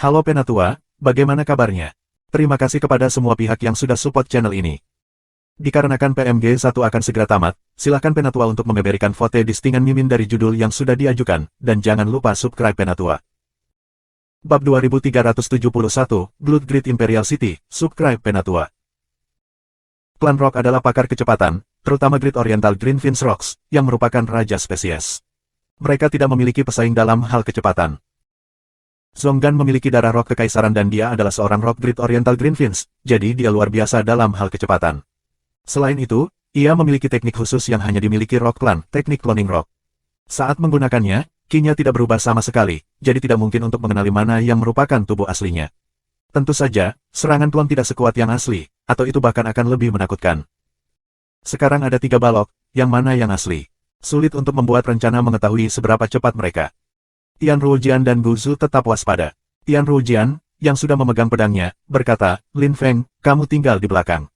Halo Penatua, bagaimana kabarnya? Terima kasih kepada semua pihak yang sudah support channel ini. Dikarenakan PMG 1 akan segera tamat, silakan Penatua untuk memberikan vote distingan mimin dari judul yang sudah diajukan, dan jangan lupa subscribe Penatua. Bab 2371, Blood Grid Imperial City, subscribe Penatua. Klan Rock adalah pakar kecepatan, terutama Grid Oriental Greenfinch Rocks, yang merupakan raja spesies. Mereka tidak memiliki pesaing dalam hal kecepatan. Zhonggan memiliki darah rock kekaisaran dan dia adalah seorang rock Grid Oriental Greenfinch, jadi dia luar biasa dalam hal kecepatan. Selain itu, ia memiliki teknik khusus yang hanya dimiliki Rock Clan, teknik cloning rock. Saat menggunakannya, Qi-nya tidak berubah sama sekali, jadi tidak mungkin untuk mengenali mana yang merupakan tubuh aslinya. Tentu saja, serangan klon tidak sekuat yang asli, atau itu bahkan akan lebih menakutkan. Sekarang ada 3 balok, yang mana yang asli? Sulit untuk membuat rencana mengetahui seberapa cepat mereka. Tian Ruojian dan Gu Zu tetap waspada. Tian Ruojian, yang sudah memegang pedangnya, berkata, Lin Feng, kamu tinggal di belakang.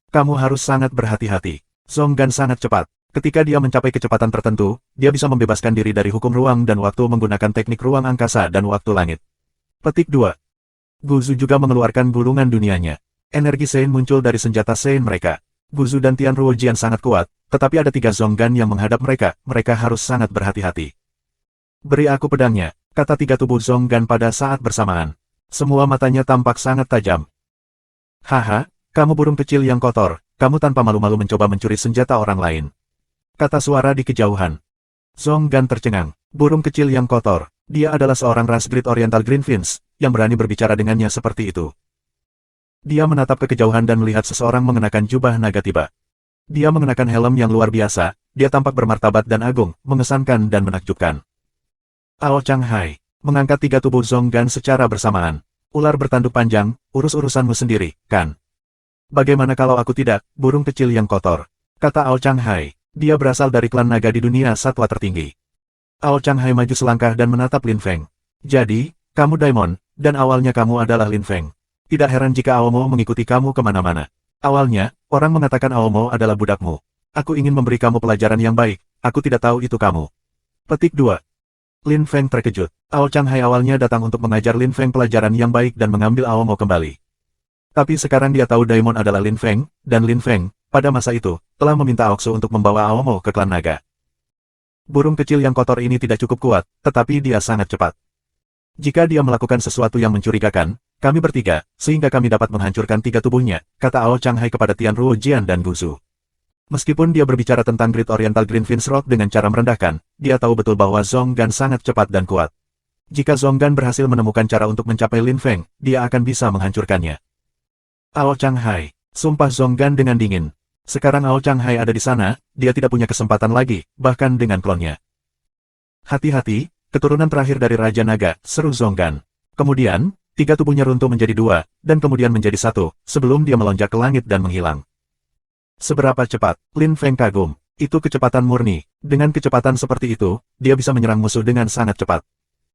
Kamu harus sangat berhati-hati. Zhonggan sangat cepat. Ketika dia mencapai kecepatan tertentu, dia bisa membebaskan diri dari hukum ruang dan waktu menggunakan teknik ruang angkasa dan waktu langit. Petik 2. Gu Zu juga mengeluarkan gulungan dunianya. Energi Sein muncul dari senjata Sein mereka. Gu Zu dan Tian Ruojian sangat kuat, tetapi ada 3 Zhonggan yang menghadap mereka harus sangat berhati-hati. Beri aku pedangnya, kata 3 tubuh Zhonggan pada saat bersamaan. Semua matanya tampak sangat tajam. Haha, kamu burung kecil yang kotor, kamu tanpa malu-malu mencoba mencuri senjata orang lain. Kata suara di kejauhan. Zhonggan tercengang, burung kecil yang kotor, dia adalah seorang ras Grid Oriental Greenfinch, yang berani berbicara dengannya seperti itu. Dia menatap ke kejauhan dan melihat seseorang mengenakan jubah naga tiba. Dia mengenakan helm yang luar biasa, dia tampak bermartabat dan agung, mengesankan dan menakjubkan. Ao Changhai mengangkat 3 tubuh Zhonggan secara bersamaan. Ular bertanduk panjang, urus-urusanmu sendiri, kan? Bagaimana kalau aku tidak, burung kecil yang kotor? Kata Ao Changhai, dia berasal dari klan naga di dunia satwa tertinggi. Ao Changhai maju selangkah dan menatap Lin Feng. Jadi, kamu Daimon, dan awalnya kamu adalah Lin Feng. Tidak heran jika Aomo mengikuti kamu kemana-mana. Awalnya, orang mengatakan Aomo adalah budakmu. Aku ingin memberi kamu pelajaran yang baik, aku tidak tahu itu kamu. Petik 2. Lin Feng terkejut. Ao Changhai awalnya datang untuk mengajar Lin Feng pelajaran yang baik dan mengambil Aomo kembali. Tapi sekarang dia tahu Daimon adalah Lin Feng, dan Lin Feng, pada masa itu, telah meminta Aoksu untuk membawa Aomo ke klan naga. Burung kecil yang kotor ini tidak cukup kuat, tetapi dia sangat cepat. Jika dia melakukan sesuatu yang mencurigakan, kami bertiga, sehingga kami dapat menghancurkan 3 tubuhnya, kata Ao Changhai kepada Tian Ruojian dan Gu Zu. Meskipun dia berbicara tentang Grid Oriental Greenfinch Rock dengan cara merendahkan, dia tahu betul bahwa Zhonggan sangat cepat dan kuat. Jika Zhonggan berhasil menemukan cara untuk mencapai Lin Feng, dia akan bisa menghancurkannya. Ao Changhai, sumpah Zhonggan dengan dingin. Sekarang Ao Changhai ada di sana, dia tidak punya kesempatan lagi, bahkan dengan klonnya. Hati-hati, keturunan terakhir dari Raja Naga, seru Zhonggan. Kemudian, 3 tubuhnya runtuh menjadi 2, dan kemudian menjadi 1, sebelum dia melonjak ke langit dan menghilang. Seberapa cepat? Lin Feng kagum. Itu kecepatan murni. Dengan kecepatan seperti itu, dia bisa menyerang musuh dengan sangat cepat.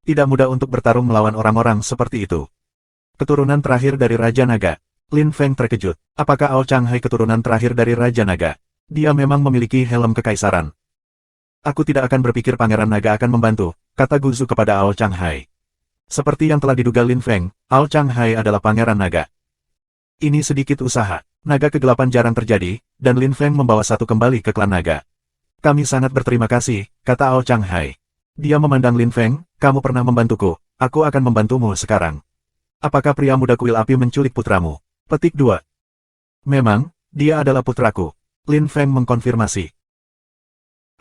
Tidak mudah untuk bertarung melawan orang-orang seperti itu. Keturunan terakhir dari Raja Naga. Lin Feng terkejut. Apakah Ao Changhai keturunan terakhir dari Raja Naga? Dia memang memiliki helm kekaisaran. Aku tidak akan berpikir Pangeran Naga akan membantu, kata Gu Zu kepada Ao Changhai. Seperti yang telah diduga Lin Feng, Ao Changhai adalah Pangeran Naga. Ini sedikit usaha. Naga kegelapan jarang terjadi, dan Lin Feng membawa 1 kembali ke klan naga. Kami sangat berterima kasih, kata Ao Changhai. Dia memandang Lin Feng, kamu pernah membantuku, aku akan membantumu sekarang. Apakah pria muda kuil api menculik putramu? Petik 2. Memang, dia adalah putraku. Lin Feng mengkonfirmasi.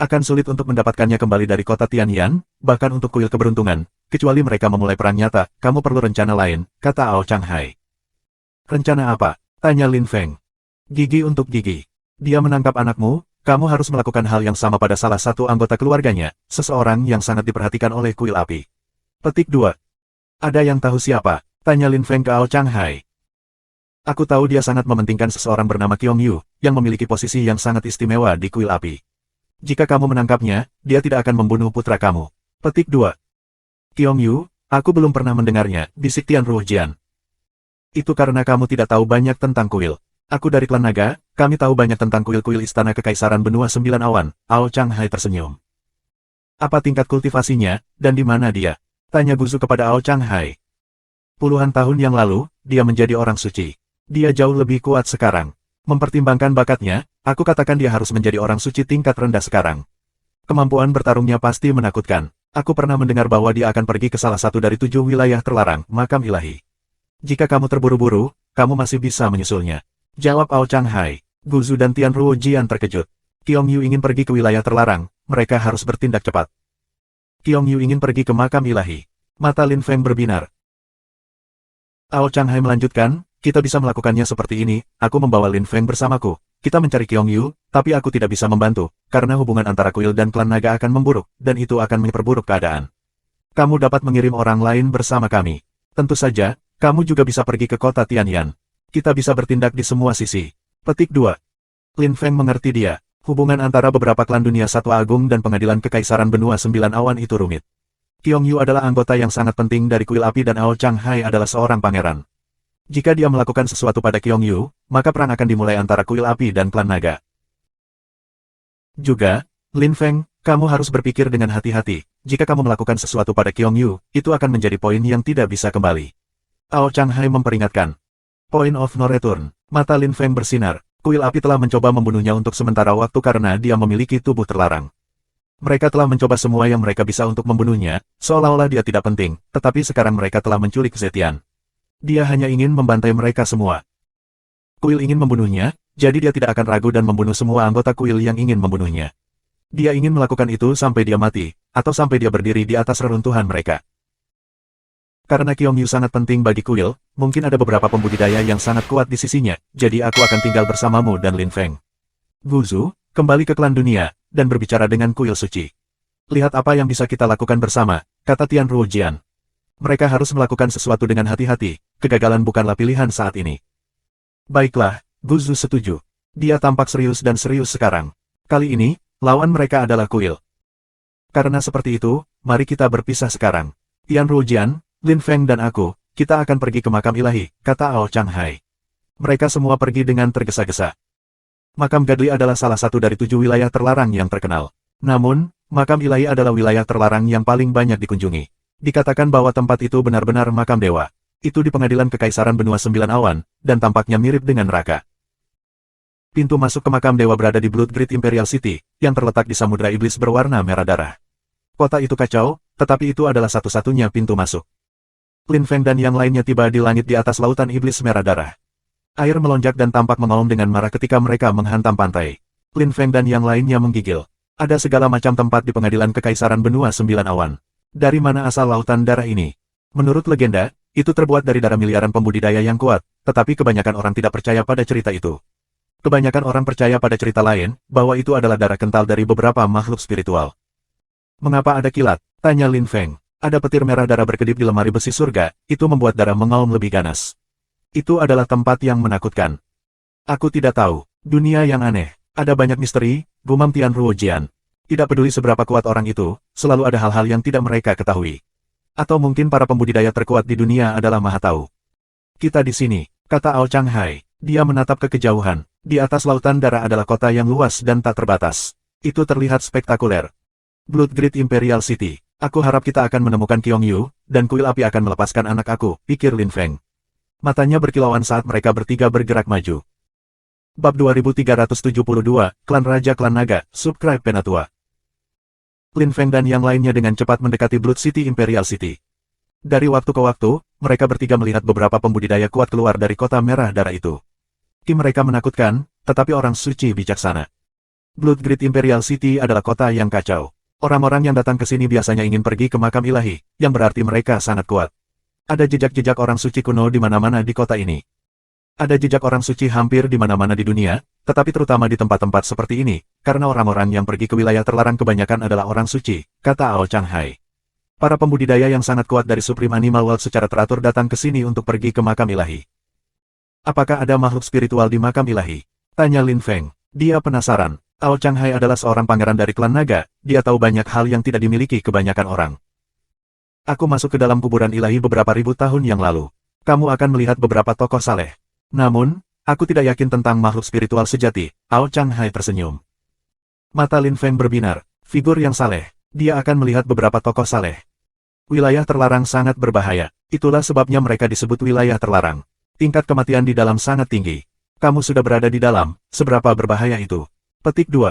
Akan sulit untuk mendapatkannya kembali dari kota Tianyan, bahkan untuk kuil keberuntungan, kecuali mereka memulai perang nyata, kamu perlu rencana lain, kata Ao Changhai. Rencana apa? Tanya Lin Feng. Gigi untuk gigi. Dia menangkap anakmu, kamu harus melakukan hal yang sama pada salah satu anggota keluarganya, seseorang yang sangat diperhatikan oleh kuil api. Petik 2. Ada yang tahu siapa? Tanya Lin Feng ke Ao Changhai. Aku tahu dia sangat mementingkan seseorang bernama Qiong Yu, yang memiliki posisi yang sangat istimewa di kuil api. Jika kamu menangkapnya, dia tidak akan membunuh putra kamu. Petik 2. Qiong Yu, aku belum pernah mendengarnya, bisik Tian Ruojian. Itu karena kamu tidak tahu banyak tentang kuil. Aku dari klan naga, kami tahu banyak tentang kuil-kuil istana kekaisaran benua 9 awan. Ao Changhai tersenyum. Apa tingkat kultivasinya, dan di mana dia? Tanya Gu Zu kepada Ao Changhai. Puluhan tahun yang lalu, dia menjadi orang suci. Dia jauh lebih kuat sekarang. Mempertimbangkan bakatnya, aku katakan dia harus menjadi orang suci tingkat rendah sekarang. Kemampuan bertarungnya pasti menakutkan. Aku pernah mendengar bahwa dia akan pergi ke salah satu dari 7 wilayah terlarang, makam ilahi. Jika kamu terburu-buru, kamu masih bisa menyusulnya. Jawab Ao Chang Hai. Guzu dan Tian Ruo Jian terkejut. Qiong Yu ingin pergi ke wilayah terlarang, mereka harus bertindak cepat. Qiong Yu ingin pergi ke makam ilahi. Mata Lin Feng berbinar. Ao Chang Hai melanjutkan, kita bisa melakukannya seperti ini, aku membawa Lin Feng bersamaku. Kita mencari Qiong Yu, tapi aku tidak bisa membantu, karena hubungan antara kuil dan klan naga akan memburuk, dan itu akan memperburuk keadaan. Kamu dapat mengirim orang lain bersama kami. Tentu saja, kamu juga bisa pergi ke kota Tianyan. Kita bisa bertindak di semua sisi. Petik 2. Lin Feng mengerti dia. Hubungan antara beberapa klan dunia Satwa Agung dan pengadilan Kekaisaran Benua Sembilan Awan itu rumit. Qiong Yu adalah anggota yang sangat penting dari kuil api dan Ao Chang Hai adalah seorang pangeran. Jika dia melakukan sesuatu pada Qiong Yu, maka perang akan dimulai antara kuil api dan klan naga. Juga, Lin Feng, kamu harus berpikir dengan hati-hati. Jika kamu melakukan sesuatu pada Qiong Yu, itu akan menjadi poin yang tidak bisa kembali. Ao Chang Hai memperingatkan. Point of no return. Mata Lin Feng bersinar. Kuil api telah mencoba membunuhnya untuk sementara waktu karena dia memiliki tubuh terlarang. Mereka telah mencoba semua yang mereka bisa untuk membunuhnya, seolah-olah dia tidak penting, tetapi sekarang mereka telah menculik Zetian. Dia hanya ingin membantai mereka semua. Kuil ingin membunuhnya, jadi dia tidak akan ragu dan membunuh semua anggota kuil yang ingin membunuhnya. Dia ingin melakukan itu sampai dia mati, atau sampai dia berdiri di atas reruntuhan mereka. Karena Qiong Yu sangat penting bagi kuil, mungkin ada beberapa pembudidaya yang sangat kuat di sisinya, jadi aku akan tinggal bersamamu dan Lin Feng. Guzu, kembali ke klan dunia, dan berbicara dengan kuil suci. Lihat apa yang bisa kita lakukan bersama, kata Tian Ruo Jian. Mereka harus melakukan sesuatu dengan hati-hati, kegagalan bukanlah pilihan saat ini. Baiklah, Guzu setuju. Dia tampak serius dan serius sekarang. Kali ini, lawan mereka adalah kuil. Karena seperti itu, mari kita berpisah sekarang. Tian Ruo Jian, Lin Feng dan aku, kita akan pergi ke makam ilahi, kata Ao Chang Hai. Mereka semua pergi dengan tergesa-gesa. Makam Gadli adalah salah satu dari 7 wilayah terlarang yang terkenal. Namun, makam ilahi adalah wilayah terlarang yang paling banyak dikunjungi. Dikatakan bahwa tempat itu benar-benar makam dewa. Itu di pengadilan Kekaisaran Benua Sembilan Awan, dan tampaknya mirip dengan neraka. Pintu masuk ke makam dewa berada di Blood Grid Imperial City, yang terletak di Samudra Iblis berwarna merah darah. Kota itu kacau, tetapi itu adalah satu-satunya pintu masuk. Lin Feng dan yang lainnya tiba di langit di atas lautan iblis merah darah. Air melonjak dan tampak mengaum dengan marah ketika mereka menghantam pantai. Lin Feng dan yang lainnya menggigil. Ada segala macam tempat di pengadilan Kekaisaran Benua Sembilan Awan. Dari mana asal lautan darah ini? Menurut legenda, itu terbuat dari darah miliaran pembudidaya yang kuat, tetapi kebanyakan orang tidak percaya pada cerita itu. Kebanyakan orang percaya pada cerita lain, bahwa itu adalah darah kental dari beberapa makhluk spiritual. Mengapa ada kilat? Tanya Lin Feng. Ada petir merah darah berkedip di lemari besi surga, itu membuat darah mengaum lebih ganas. Itu adalah tempat yang menakutkan. Aku tidak tahu. Dunia yang aneh. Ada banyak misteri, gumam Tian Ruo Jian. Tidak peduli seberapa kuat orang itu, selalu ada hal-hal yang tidak mereka ketahui. Atau mungkin para pembudidaya terkuat di dunia adalah maha tahu. Kita di sini, kata Ao Chang Hai. Dia menatap ke kejauhan. Di atas lautan darah adalah kota yang luas dan tak terbatas. Itu terlihat spektakuler. Blood Grid Imperial City. Aku harap kita akan menemukan Qiong Yu, dan kuil api akan melepaskan anak aku, pikir Lin Feng. Matanya berkilauan saat mereka bertiga bergerak maju. Bab 2372, Klan Raja Klan Naga, Subscribe Penatua. Lin Feng dan yang lainnya dengan cepat mendekati Blood City Imperial City. Dari waktu ke waktu, mereka bertiga melihat beberapa pembudidaya kuat keluar dari kota merah darah itu. Mereka menakutkan, tetapi orang suci bijaksana. Blood Grid Imperial City adalah kota yang kacau. Orang-orang yang datang ke sini biasanya ingin pergi ke makam ilahi, yang berarti mereka sangat kuat. Ada jejak-jejak orang suci kuno di mana-mana di kota ini. Ada jejak orang suci hampir di mana-mana di dunia, tetapi terutama di tempat-tempat seperti ini, karena orang-orang yang pergi ke wilayah terlarang kebanyakan adalah orang suci, kata Ao Chang Hai. Para pembudidaya yang sangat kuat dari Supreme Animal World secara teratur datang ke sini untuk pergi ke makam ilahi. Apakah ada makhluk spiritual di makam ilahi? Tanya Lin Feng. Dia penasaran. Ao Chang Hai adalah seorang pangeran dari klan naga, dia tahu banyak hal yang tidak dimiliki kebanyakan orang. Aku masuk ke dalam kuburan ilahi beberapa ribu tahun yang lalu. Kamu akan melihat beberapa tokoh saleh. Namun, aku tidak yakin tentang makhluk spiritual sejati, Ao Chang Hai tersenyum. Mata Lin Feng berbinar, figur yang saleh, dia akan melihat beberapa tokoh saleh. Wilayah terlarang sangat berbahaya. Itulah sebabnya mereka disebut wilayah terlarang. Tingkat kematian di dalam sangat tinggi. Kamu sudah berada di dalam, seberapa berbahaya itu? Petik 2.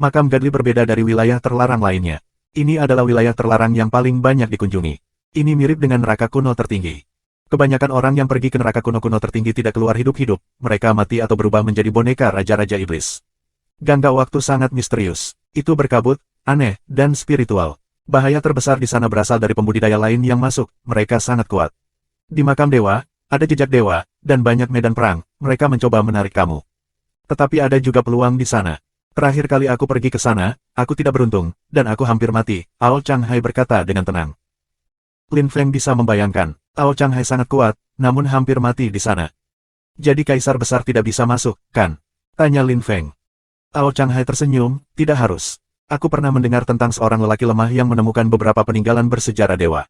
Makam Gadli berbeda dari wilayah terlarang lainnya. Ini adalah wilayah terlarang yang paling banyak dikunjungi. Ini mirip dengan neraka kuno tertinggi. Kebanyakan orang yang pergi ke neraka kuno-kuno tertinggi tidak keluar hidup-hidup, mereka mati atau berubah menjadi boneka raja-raja iblis. Gangga waktu sangat misterius. Itu berkabut, aneh, dan spiritual. Bahaya terbesar di sana berasal dari pembudidaya lain yang masuk, mereka sangat kuat. Di makam dewa, ada jejak dewa, dan banyak medan perang, mereka mencoba menarik kamu. Tetapi ada juga peluang di sana. Terakhir kali aku pergi ke sana, aku tidak beruntung, dan aku hampir mati, Ao Changhai berkata dengan tenang. Lin Feng bisa membayangkan, Ao Changhai sangat kuat, namun hampir mati di sana. Jadi kaisar besar tidak bisa masuk, kan? Tanya Lin Feng. Ao Changhai tersenyum, tidak harus. Aku pernah mendengar tentang seorang lelaki lemah yang menemukan beberapa peninggalan bersejarah dewa.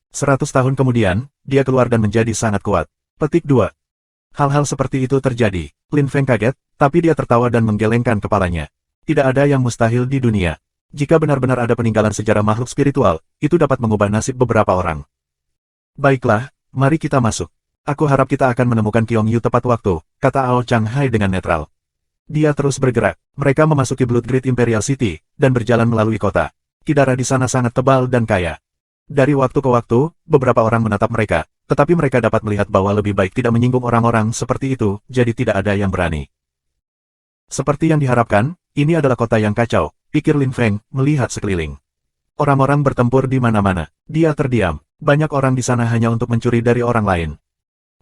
100 tahun kemudian, dia keluar dan menjadi sangat kuat. Petik 2. Hal-hal seperti itu terjadi. Lin Feng kaget, tapi dia tertawa dan menggelengkan kepalanya. Tidak ada yang mustahil di dunia. Jika benar-benar ada peninggalan sejarah makhluk spiritual, itu dapat mengubah nasib beberapa orang. Baiklah, mari kita masuk. Aku harap kita akan menemukan Qiong Yu tepat waktu, kata Ao Changhai dengan netral. Dia terus bergerak. Mereka memasuki Blood Grid Imperial City, dan berjalan melalui kota. Udara di sana sangat tebal dan kaya. Dari waktu ke waktu, beberapa orang menatap mereka, tetapi mereka dapat melihat bahwa lebih baik tidak menyinggung orang-orang seperti itu, jadi tidak ada yang berani. Seperti yang diharapkan, ini adalah kota yang kacau, pikir Lin Feng, melihat sekeliling. Orang-orang bertempur di mana-mana. Dia terdiam. Banyak orang di sana hanya untuk mencuri dari orang lain.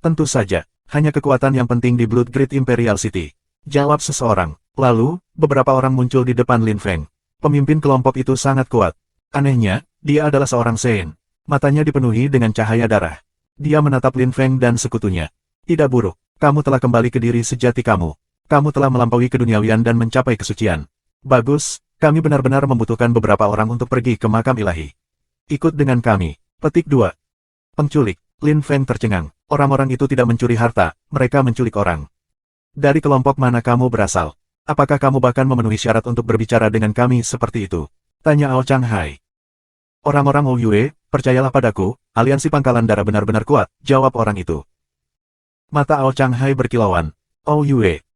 Tentu saja, hanya kekuatan yang penting di Blood Grid Imperial City. Jawab seseorang. Lalu, beberapa orang muncul di depan Lin Feng. Pemimpin kelompok itu sangat kuat. Anehnya, dia adalah seorang Sein. Matanya dipenuhi dengan cahaya darah. Dia menatap Lin Feng dan sekutunya. Tidak buruk, kamu telah kembali ke diri sejati kamu. Kamu telah melampaui keduniawian dan mencapai kesucian. Bagus, kami benar-benar membutuhkan beberapa orang untuk pergi ke makam ilahi. Ikut dengan kami. Petik 2. Penculik. Lin Feng tercengang. Orang-orang itu tidak mencuri harta, mereka menculik orang. Dari kelompok mana kamu berasal? Apakah kamu bahkan memenuhi syarat untuk berbicara dengan kami seperti itu? Tanya Ao Changhai. Orang-orang Ouyue, percayalah padaku, aliansi pangkalan darah benar-benar kuat, jawab orang itu. Mata Ao Changhai berkilauan. Ouyue,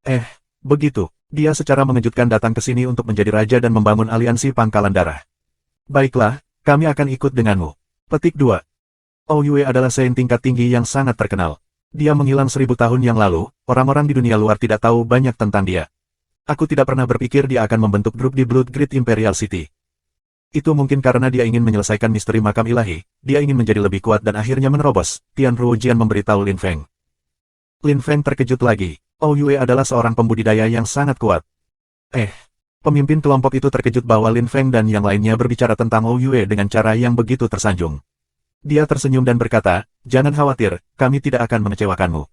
begitu. Dia secara mengejutkan datang ke sini untuk menjadi raja dan membangun aliansi pangkalan darah. Baiklah, kami akan ikut denganmu. Petik 2. Ouyue adalah Sein tingkat tinggi yang sangat terkenal. Dia menghilang 1000 tahun yang lalu, orang-orang di dunia luar tidak tahu banyak tentang dia. Aku tidak pernah berpikir dia akan membentuk grup di Blood Grid Imperial City. Itu mungkin karena dia ingin menyelesaikan misteri makam ilahi, dia ingin menjadi lebih kuat dan akhirnya menerobos, Tian Ruojian memberitahu Lin Feng. Lin Feng terkejut lagi. Ouyue adalah seorang pembudidaya yang sangat kuat. Pemimpin kelompok itu terkejut bahwa Lin Feng dan yang lainnya berbicara tentang Ouyue dengan cara yang begitu tersanjung. Dia tersenyum dan berkata, jangan khawatir, kami tidak akan mengecewakanmu.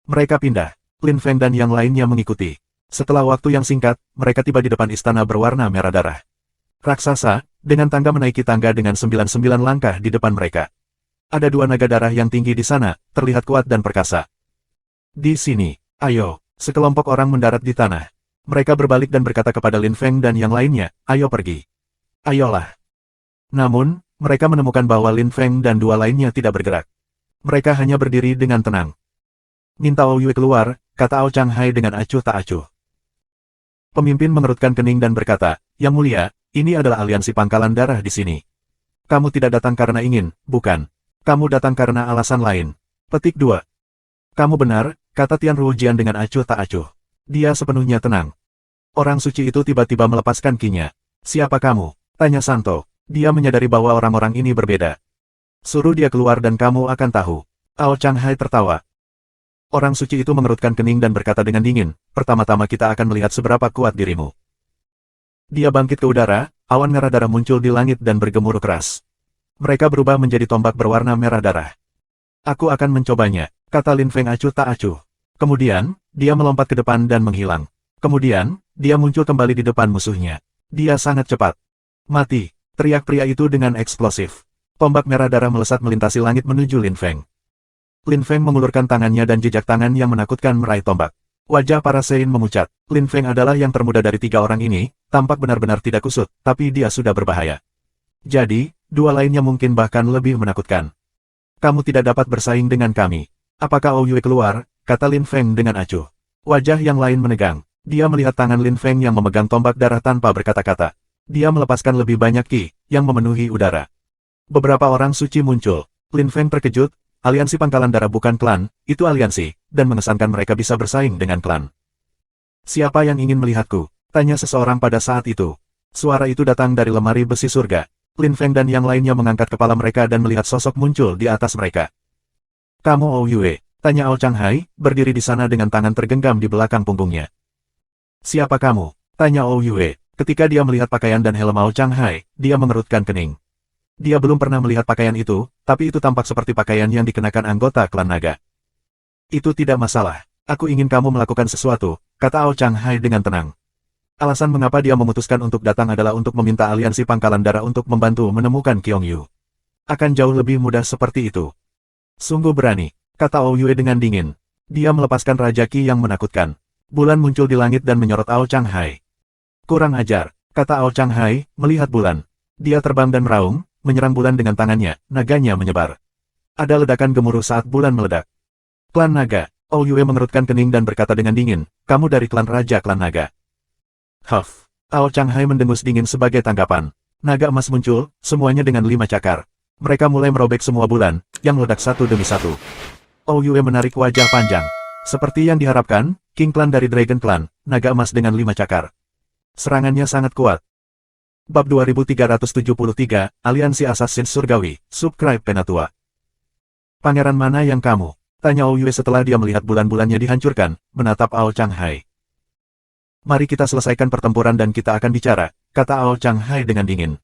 Mereka pindah. Lin Feng dan yang lainnya mengikuti. Setelah waktu yang singkat, mereka tiba di depan istana berwarna merah darah. Raksasa, dengan tangga menaiki tangga dengan 99 langkah di depan mereka. Ada 2 naga darah yang tinggi di sana, terlihat kuat dan perkasa. Di sini, ayo, sekelompok orang mendarat di tanah. Mereka berbalik dan berkata kepada Lin Feng dan yang lainnya, ayo pergi. Ayolah. Namun, mereka menemukan bahwa Lin Feng dan 2 lainnya tidak bergerak. Mereka hanya berdiri dengan tenang. Minta Ouyue keluar, kata Ao Changhai dengan acuh tak acuh. Pemimpin mengerutkan kening dan berkata, Yang Mulia, ini adalah aliansi pangkalan darah di sini. Kamu tidak datang karena ingin, bukan. Kamu datang karena alasan lain. Petik 2. Kamu benar, kata Tian Ruojian dengan acuh tak acuh. Dia sepenuhnya tenang. Orang suci itu tiba-tiba melepaskan kinya. Siapa kamu? Tanya Santo. Dia menyadari bahwa orang-orang ini berbeda. Suruh dia keluar dan kamu akan tahu. Ao Changhai tertawa. Orang suci itu mengerutkan kening dan berkata dengan dingin, pertama-tama kita akan melihat seberapa kuat dirimu. Dia bangkit ke udara, awan merah darah muncul di langit dan bergemuruh keras. Mereka berubah menjadi tombak berwarna merah darah. Aku akan mencobanya, kata Lin Feng acuh tak acuh. Kemudian, dia melompat ke depan dan menghilang. Kemudian, dia muncul kembali di depan musuhnya. Dia sangat cepat. Mati. Teriak pria itu dengan eksplosif. Tombak merah darah melesat melintasi langit menuju Lin Feng. Lin Feng mengulurkan tangannya dan jejak tangan yang menakutkan meraih tombak. Wajah para Sein memucat. Lin Feng adalah yang termuda dari 3 orang ini, tampak benar-benar tidak kusut, tapi dia sudah berbahaya. Jadi, Dua lainnya mungkin bahkan lebih menakutkan. Kamu tidak dapat bersaing dengan kami. Apakah Ouyue keluar? Kata Lin Feng dengan acuh. Wajah yang lain menegang. Dia melihat tangan Lin Feng yang memegang tombak darah tanpa berkata-kata. Dia melepaskan lebih banyak ki, yang memenuhi udara. Beberapa orang suci muncul. Lin Feng terkejut. Aliansi Pangkalan Darah bukan klan, itu aliansi, dan mengesankan mereka bisa bersaing dengan klan. Siapa yang ingin melihatku? Tanya seseorang pada saat itu. Suara itu datang dari lemari besi surga. Lin Feng dan yang lainnya mengangkat kepala mereka dan melihat sosok muncul di atas mereka. Kamu Ouyue? Tanya Ao Changhai, berdiri di sana dengan tangan tergenggam di belakang punggungnya. Siapa kamu? Tanya Ouyue. Ketika dia melihat pakaian dan helm Ao Changhai, dia mengerutkan kening. Dia belum pernah melihat pakaian itu, tapi itu tampak seperti pakaian yang dikenakan anggota klan naga. Itu tidak masalah. Aku ingin kamu melakukan sesuatu, kata Ao Changhai dengan tenang. Alasan mengapa dia memutuskan untuk datang adalah untuk meminta aliansi Pangkalan Darah untuk membantu menemukan Qiongyu. Akan jauh lebih mudah seperti itu. Sungguh berani, kata Ouyue dengan dingin. Dia melepaskan Raja Qi yang menakutkan. Bulan muncul di langit dan menyorot Ao Changhai. Kurang ajar, kata Ao Changhai, melihat bulan. Dia terbang dan meraung, menyerang bulan dengan tangannya, naganya menyebar. Ada ledakan gemuruh saat bulan meledak. Klan Naga, Ouyue mengerutkan kening dan berkata dengan dingin, kamu dari klan Raja Klan Naga. Huff, Ao Changhai mendengus dingin sebagai tanggapan. Naga emas muncul, semuanya dengan 5 cakar. Mereka mulai merobek semua bulan, yang meledak satu demi satu. Ouyue menarik wajah panjang. Seperti yang diharapkan, King Clan dari Dragon Clan, naga emas dengan 5 cakar. Serangannya sangat kuat. Bab 2373, Aliansi Assassin Surgawi, Subscribe Penatua. Pangeran mana yang kamu? Tanya Ouyue setelah dia melihat bulan-bulannya dihancurkan, menatap Ao Changhai. Mari kita selesaikan pertempuran dan kita akan bicara, kata Ao Changhai dengan dingin.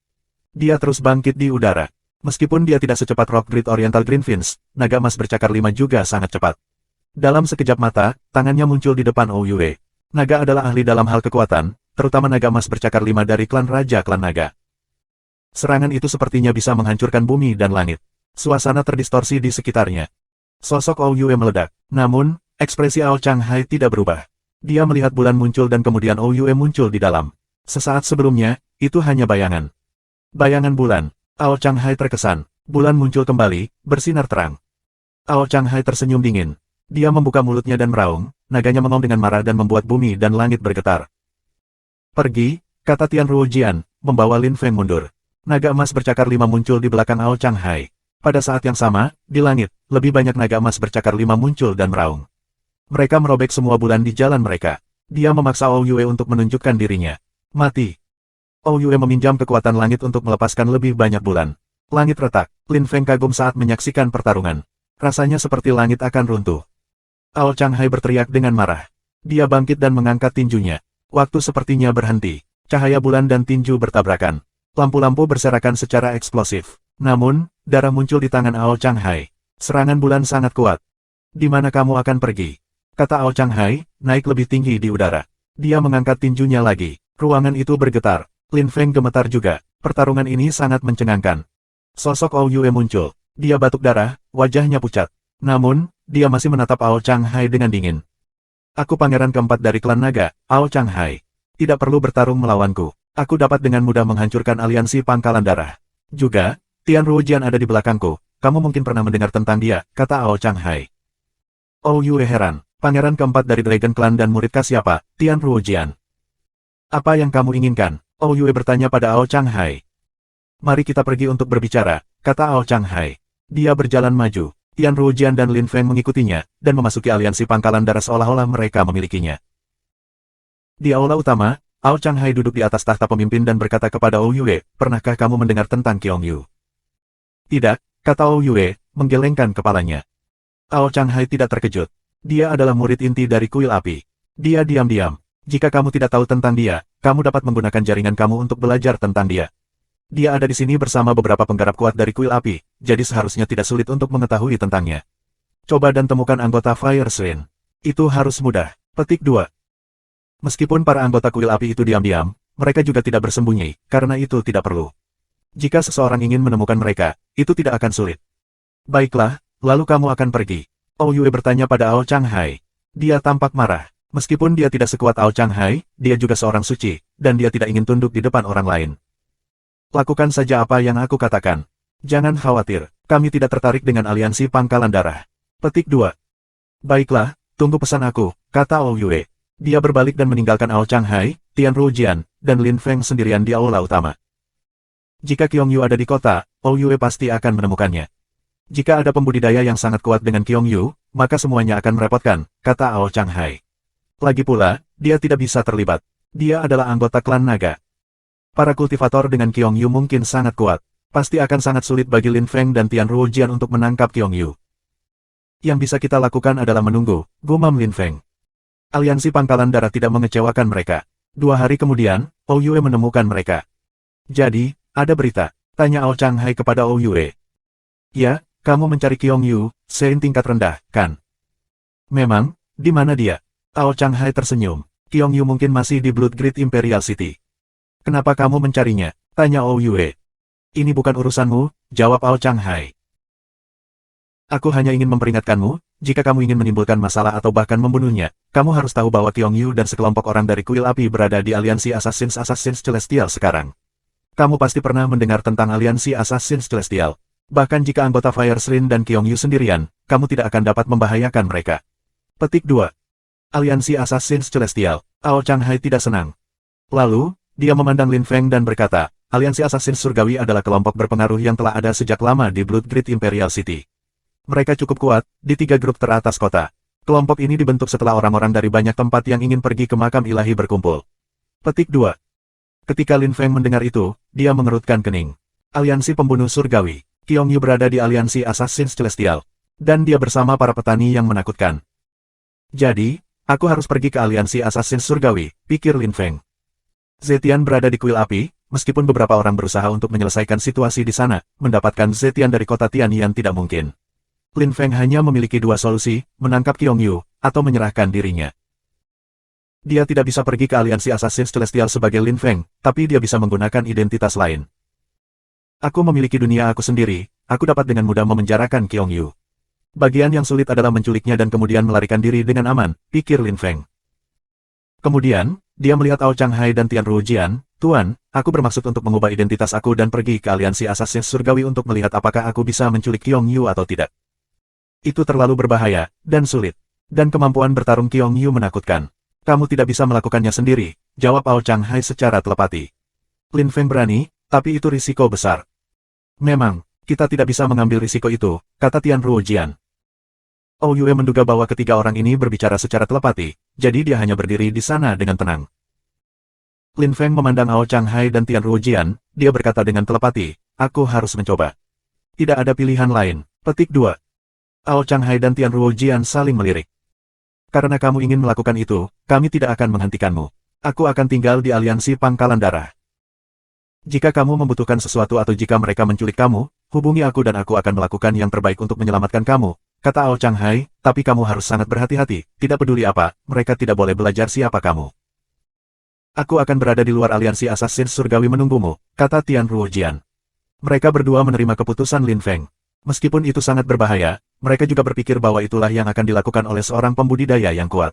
Dia terus bangkit di udara. Meskipun dia tidak secepat Rock Grid Oriental Greenfinch, naga emas bercakar 5 juga sangat cepat. Dalam sekejap mata, tangannya muncul di depan Ouyue. Naga adalah ahli dalam hal kekuatan, terutama naga emas bercakar 5 dari klan Raja Klan Naga. Serangan itu sepertinya bisa menghancurkan bumi dan langit. Suasana terdistorsi di sekitarnya. Sosok Ouyue meledak. Namun, ekspresi Ao Changhai tidak berubah. Dia melihat bulan muncul dan kemudian Ouyue muncul di dalam. Sesaat sebelumnya, itu hanya bayangan. Bayangan bulan. Ao Changhai terkesan. Bulan muncul kembali, bersinar terang. Ao Changhai tersenyum dingin. Dia membuka mulutnya dan meraung, naganya mengaum dengan marah dan membuat bumi dan langit bergetar. Pergi, kata Tian Ruojian, membawa Lin Feng mundur. Naga emas bercakar 5 muncul di belakang Ao Changhai. Pada saat yang sama, di langit, lebih banyak naga emas bercakar 5 muncul dan meraung. Mereka merobek semua bulan di jalan mereka. Dia memaksa Ouyue untuk menunjukkan dirinya. Mati. Ouyue meminjam kekuatan langit untuk melepaskan lebih banyak bulan. Langit retak. Lin Feng kagum saat menyaksikan pertarungan. Rasanya seperti langit akan runtuh. Ao Changhai berteriak dengan marah. Dia bangkit dan mengangkat tinjunya. Waktu sepertinya berhenti. Cahaya bulan dan tinju bertabrakan. Lampu-lampu berserakan secara eksplosif. Namun, darah muncul di tangan Ao Changhai. Serangan bulan sangat kuat. Di mana kamu akan pergi? Kata Ao Changhai, naik lebih tinggi di udara. Dia mengangkat tinjunya lagi. Ruangan itu bergetar. Lin Feng gemetar juga. Pertarungan ini sangat mencengangkan. Sosok Ouyue muncul. Dia batuk darah, wajahnya pucat. Namun, dia masih menatap Ao Changhai dengan dingin. Aku pangeran keempat dari klan naga, Ao Changhai. Tidak perlu bertarung melawanku. Aku dapat dengan mudah menghancurkan aliansi Pangkalan Darah. Juga, Tian Ruojian ada di belakangku. Kamu mungkin pernah mendengar tentang dia, kata Ao Changhai. Ouyue heran. Pangeran keempat dari Dragon Clan dan muridkah siapa? Tian Ruojian. Apa yang kamu inginkan? Ouyue bertanya pada Ao Changhai. Mari kita pergi untuk berbicara, kata Ao Changhai. Dia berjalan maju. Tian Ruojian dan Lin Feng mengikutinya, dan memasuki aliansi Pangkalan Darah seolah-olah mereka memilikinya. Di aula utama, Ao Changhai duduk di atas tahta pemimpin dan berkata kepada Ouyue, pernahkah kamu mendengar tentang Qiongyu? Tidak, kata Ouyue, menggelengkan kepalanya. Ao Changhai tidak terkejut. Dia adalah murid inti dari kuil api. Dia diam-diam. Jika kamu tidak tahu tentang dia, kamu dapat menggunakan jaringan kamu untuk belajar tentang dia. Dia ada di sini bersama beberapa penggarap kuat dari kuil api, jadi seharusnya tidak sulit untuk mengetahui tentangnya. Coba dan temukan anggota Fire Shrine. Itu harus mudah. Petik 2. Meskipun para anggota kuil api itu diam-diam, mereka juga tidak bersembunyi, karena itu tidak perlu. Jika seseorang ingin menemukan mereka, itu tidak akan sulit. Baiklah, lalu kamu akan pergi. Ouyue bertanya pada Ao Changhai. Dia tampak marah. Meskipun dia tidak sekuat Ao Changhai, dia juga seorang suci, dan dia tidak ingin tunduk di depan orang lain. Lakukan saja apa yang aku katakan. Jangan khawatir, kami tidak tertarik dengan aliansi pangkalan darah. Petik 2. Baiklah, tunggu pesan aku, kata Ou Yue. Dia berbalik dan meninggalkan Ao Changhai, Tian Ruojian, dan Lin Feng sendirian di aula utama. Jika Qiong Yu ada di kota, Ou Yue pasti akan menemukannya. Jika ada pembudidaya yang sangat kuat dengan Qiong Yu, maka semuanya akan merepotkan, kata Ao Changhai. Lagi pula, dia tidak bisa terlibat. Dia adalah anggota klan naga. Para kultivator dengan Qiong Yu mungkin sangat kuat. Pasti akan sangat sulit bagi Lin Feng dan Tian Ruojian untuk menangkap Qiong Yu. Yang bisa kita lakukan adalah menunggu, gumam Lin Feng. Aliansi pangkalan darah tidak mengecewakan mereka. 2 hari kemudian, Ou Yue menemukan mereka. Jadi, ada berita, tanya Ao Changhai kepada Ou Yue. Ya, kamu mencari Qiong Yu, Sein tingkat rendah, kan? Memang, di mana dia? Ao Changhai tersenyum. Qiong Yu mungkin masih di Blood Grid Imperial City. Kenapa kamu mencarinya? Tanya Ou Yue. Ini bukan urusanmu, jawab Ao Changhai. Aku hanya ingin memperingatkanmu, jika kamu ingin menimbulkan masalah atau bahkan membunuhnya, kamu harus tahu bahwa Qiong Yu dan sekelompok orang dari Kuil Api berada di aliansi Assassins Celestial sekarang. Kamu pasti pernah mendengar tentang aliansi Assassins Celestial. Bahkan jika anggota Fire Shrine dan Qiong Yu sendirian, kamu tidak akan dapat membahayakan mereka. Petik 2. Aliansi Assassins Celestial. Ao Changhai tidak senang. Lalu, dia memandang Lin Feng dan berkata, Aliansi Assassin Surgawi adalah kelompok berpengaruh yang telah ada sejak lama di Blood Grid Imperial City. Mereka cukup kuat, di 3 grup teratas kota. Kelompok ini dibentuk setelah orang-orang dari banyak tempat yang ingin pergi ke makam ilahi berkumpul. Petik 2. Ketika Lin Feng mendengar itu, dia mengerutkan kening. Aliansi Pembunuh Surgawi. Qiong Yu berada di Aliansi Assassins Celestial. Dan dia bersama para petani yang menakutkan. Jadi, aku harus pergi ke Aliansi Assassins Surgawi, pikir Lin Feng. Zetian berada di Kuil Api. Meskipun beberapa orang berusaha untuk menyelesaikan situasi di sana, mendapatkan Zetian dari kota Tianyan tidak mungkin. Lin Feng hanya memiliki 2 solusi, menangkap Qiong Yu, atau menyerahkan dirinya. Dia tidak bisa pergi ke Aliansi Assassins Celestial sebagai Lin Feng, tapi dia bisa menggunakan identitas lain. Aku memiliki dunia aku sendiri, aku dapat dengan mudah memenjarakan Qiong Yu. Bagian yang sulit adalah menculiknya dan kemudian melarikan diri dengan aman, pikir Lin Feng. Kemudian, dia melihat Ao Changhai dan Tian Ruojian. Tuan, aku bermaksud untuk mengubah identitas aku dan pergi ke Aliansi Assassins Surgawi untuk melihat apakah aku bisa menculik Qiong Yu atau tidak. Itu terlalu berbahaya, dan sulit. Dan kemampuan bertarung Qiong Yu menakutkan. Kamu tidak bisa melakukannya sendiri, jawab Ao Changhai secara telepati. Lin Feng berani, tapi itu risiko besar. Memang, kita tidak bisa mengambil risiko itu, kata Tian Ruojian. Ou Yue menduga bahwa ketiga orang ini berbicara secara telepati, jadi dia hanya berdiri di sana dengan tenang. Lin Feng memandang Ao Changhai dan Tian Ruojian, dia berkata dengan telepati, aku harus mencoba. Tidak ada pilihan lain. Petik 2. Ao Changhai dan Tian Ruojian saling melirik. Karena kamu ingin melakukan itu, kami tidak akan menghentikanmu. Aku akan tinggal di Aliansi Pangkalan Darah. Jika kamu membutuhkan sesuatu atau jika mereka menculik kamu, hubungi aku dan aku akan melakukan yang terbaik untuk menyelamatkan kamu, kata Ao Changhai, tapi kamu harus sangat berhati-hati, tidak peduli apa, mereka tidak boleh belajar siapa kamu. Aku akan berada di luar Aliansi Assassin Surgawi menunggumu, kata Tian Ruojian. Mereka berdua menerima keputusan Lin Feng. Meskipun itu sangat berbahaya, mereka juga berpikir bahwa itulah yang akan dilakukan oleh seorang pembudidaya yang kuat.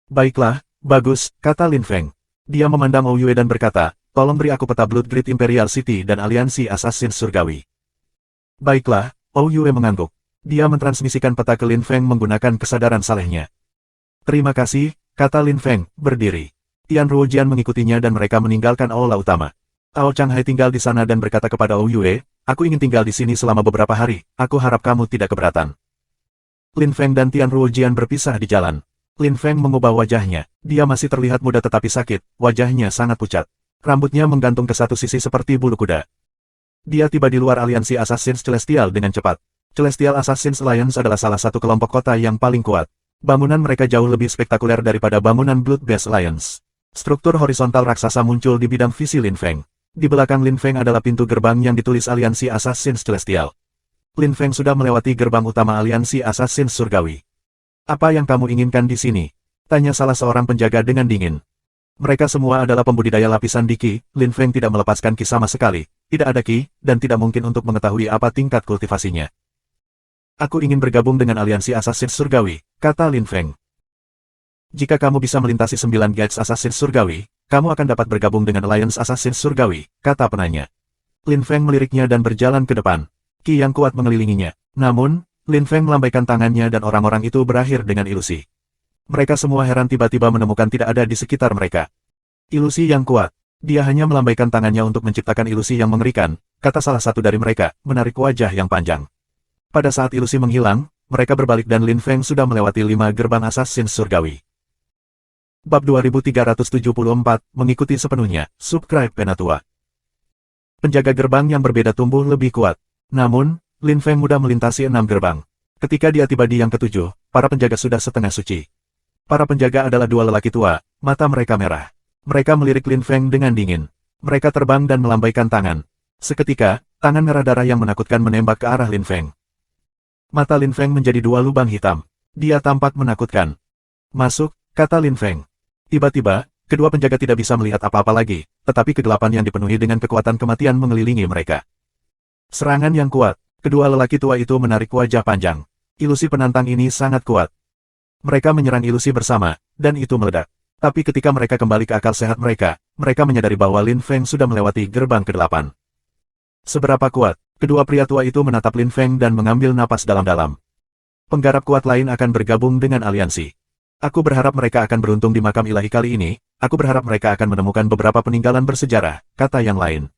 Baiklah, bagus, kata Lin Feng. Dia memandang Ou Yue dan berkata, tolong beri aku peta Blood Grid Imperial City dan Aliansi Assassin Surgawi. Baiklah, Ou Yue mengangguk. Dia mentransmisikan peta ke Lin Feng menggunakan kesadaran salehnya. Terima kasih, kata Lin Feng, berdiri. Tian Ruojian mengikutinya dan mereka meninggalkan aula utama. Ao Changhai tinggal di sana dan berkata kepada Ou Yue, aku ingin tinggal di sini selama beberapa hari, aku harap kamu tidak keberatan. Lin Feng dan Tian Ruojian berpisah di jalan. Lin Feng mengubah wajahnya, dia masih terlihat muda tetapi sakit, wajahnya sangat pucat. Rambutnya menggantung ke satu sisi seperti bulu kuda. Dia tiba di luar Aliansi Assassins Celestial dengan cepat. Celestial Assassins Alliance adalah salah satu kelompok kota yang paling kuat. Bangunan mereka jauh lebih spektakuler daripada bangunan Blood-Based Alliance. Struktur horizontal raksasa muncul di bidang visi Lin Feng. Di belakang Lin Feng adalah pintu gerbang yang ditulis Aliansi Assassins Celestial. Lin Feng sudah melewati gerbang utama Aliansi Assassins Surgawi. Apa yang kamu inginkan di sini? Tanya salah seorang penjaga dengan dingin. Mereka semua adalah pembudidaya lapisan di Qi, Lin Feng tidak melepaskan Qi sama sekali, tidak ada Qi, dan tidak mungkin untuk mengetahui apa tingkat kultivasinya. Aku ingin bergabung dengan Aliansi Assassins Surgawi, kata Lin Feng. Jika kamu bisa melintasi 9 Gates Assassins Surgawi, kamu akan dapat bergabung dengan Alliance Assassins Surgawi, kata penanya. Lin Feng meliriknya dan berjalan ke depan. Qi yang kuat mengelilinginya. Namun, Lin Feng melambaikan tangannya dan orang-orang itu berakhir dengan ilusi. Mereka semua heran tiba-tiba menemukan tidak ada di sekitar mereka. Ilusi yang kuat. Dia hanya melambaikan tangannya untuk menciptakan ilusi yang mengerikan, kata salah satu dari mereka, menarik wajah yang panjang. Pada saat ilusi menghilang, mereka berbalik dan Lin Feng sudah melewati 5 gerbang assassin surgawi. Bab 2374, mengikuti sepenuhnya, subscribe Penatua. Penjaga gerbang yang berbeda tumbuh lebih kuat. Namun, Lin Feng mudah melintasi 6 gerbang. Ketika dia tiba di yang ketujuh, para penjaga sudah setengah suci. Para penjaga adalah 2 lelaki tua, mata mereka merah. Mereka melirik Lin Feng dengan dingin. Mereka terbang dan melambaikan tangan. Seketika, tangan merah darah yang menakutkan menembak ke arah Lin Feng. Mata Lin Feng menjadi 2 lubang hitam. Dia tampak menakutkan. Masuk, kata Lin Feng. Tiba-tiba, kedua penjaga tidak bisa melihat apa-apa lagi, tetapi kegelapan yang dipenuhi dengan kekuatan kematian mengelilingi mereka. Serangan yang kuat. Kedua lelaki tua itu menarik wajah panjang. Ilusi penantang ini sangat kuat. Mereka menyerang ilusi bersama, dan itu meledak. Tapi ketika mereka kembali ke akal sehat mereka menyadari bahwa Lin Feng sudah melewati gerbang ke-8. Seberapa kuat? Kedua pria tua itu menatap Lin Feng dan mengambil napas dalam-dalam. Penggarap kuat lain akan bergabung dengan aliansi. Aku berharap mereka akan beruntung di makam ilahi kali ini, aku berharap mereka akan menemukan beberapa peninggalan bersejarah, kata yang lain.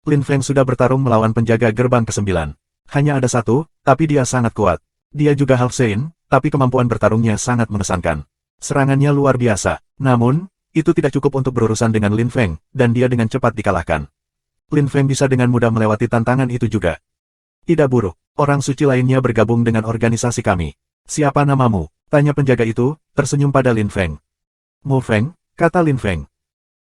Lin Feng sudah bertarung melawan penjaga gerbang ke-9. Hanya ada satu, tapi dia sangat kuat. Dia juga Half Saint, tapi kemampuan bertarungnya sangat mengesankan. Serangannya luar biasa. Namun, itu tidak cukup untuk berurusan dengan Lin Feng, dan dia dengan cepat dikalahkan. Lin Feng bisa dengan mudah melewati tantangan itu juga. Tidak buruk, orang suci lainnya bergabung dengan organisasi kami. Siapa namamu? Tanya penjaga itu, tersenyum pada Lin Feng. Mu Feng, kata Lin Feng.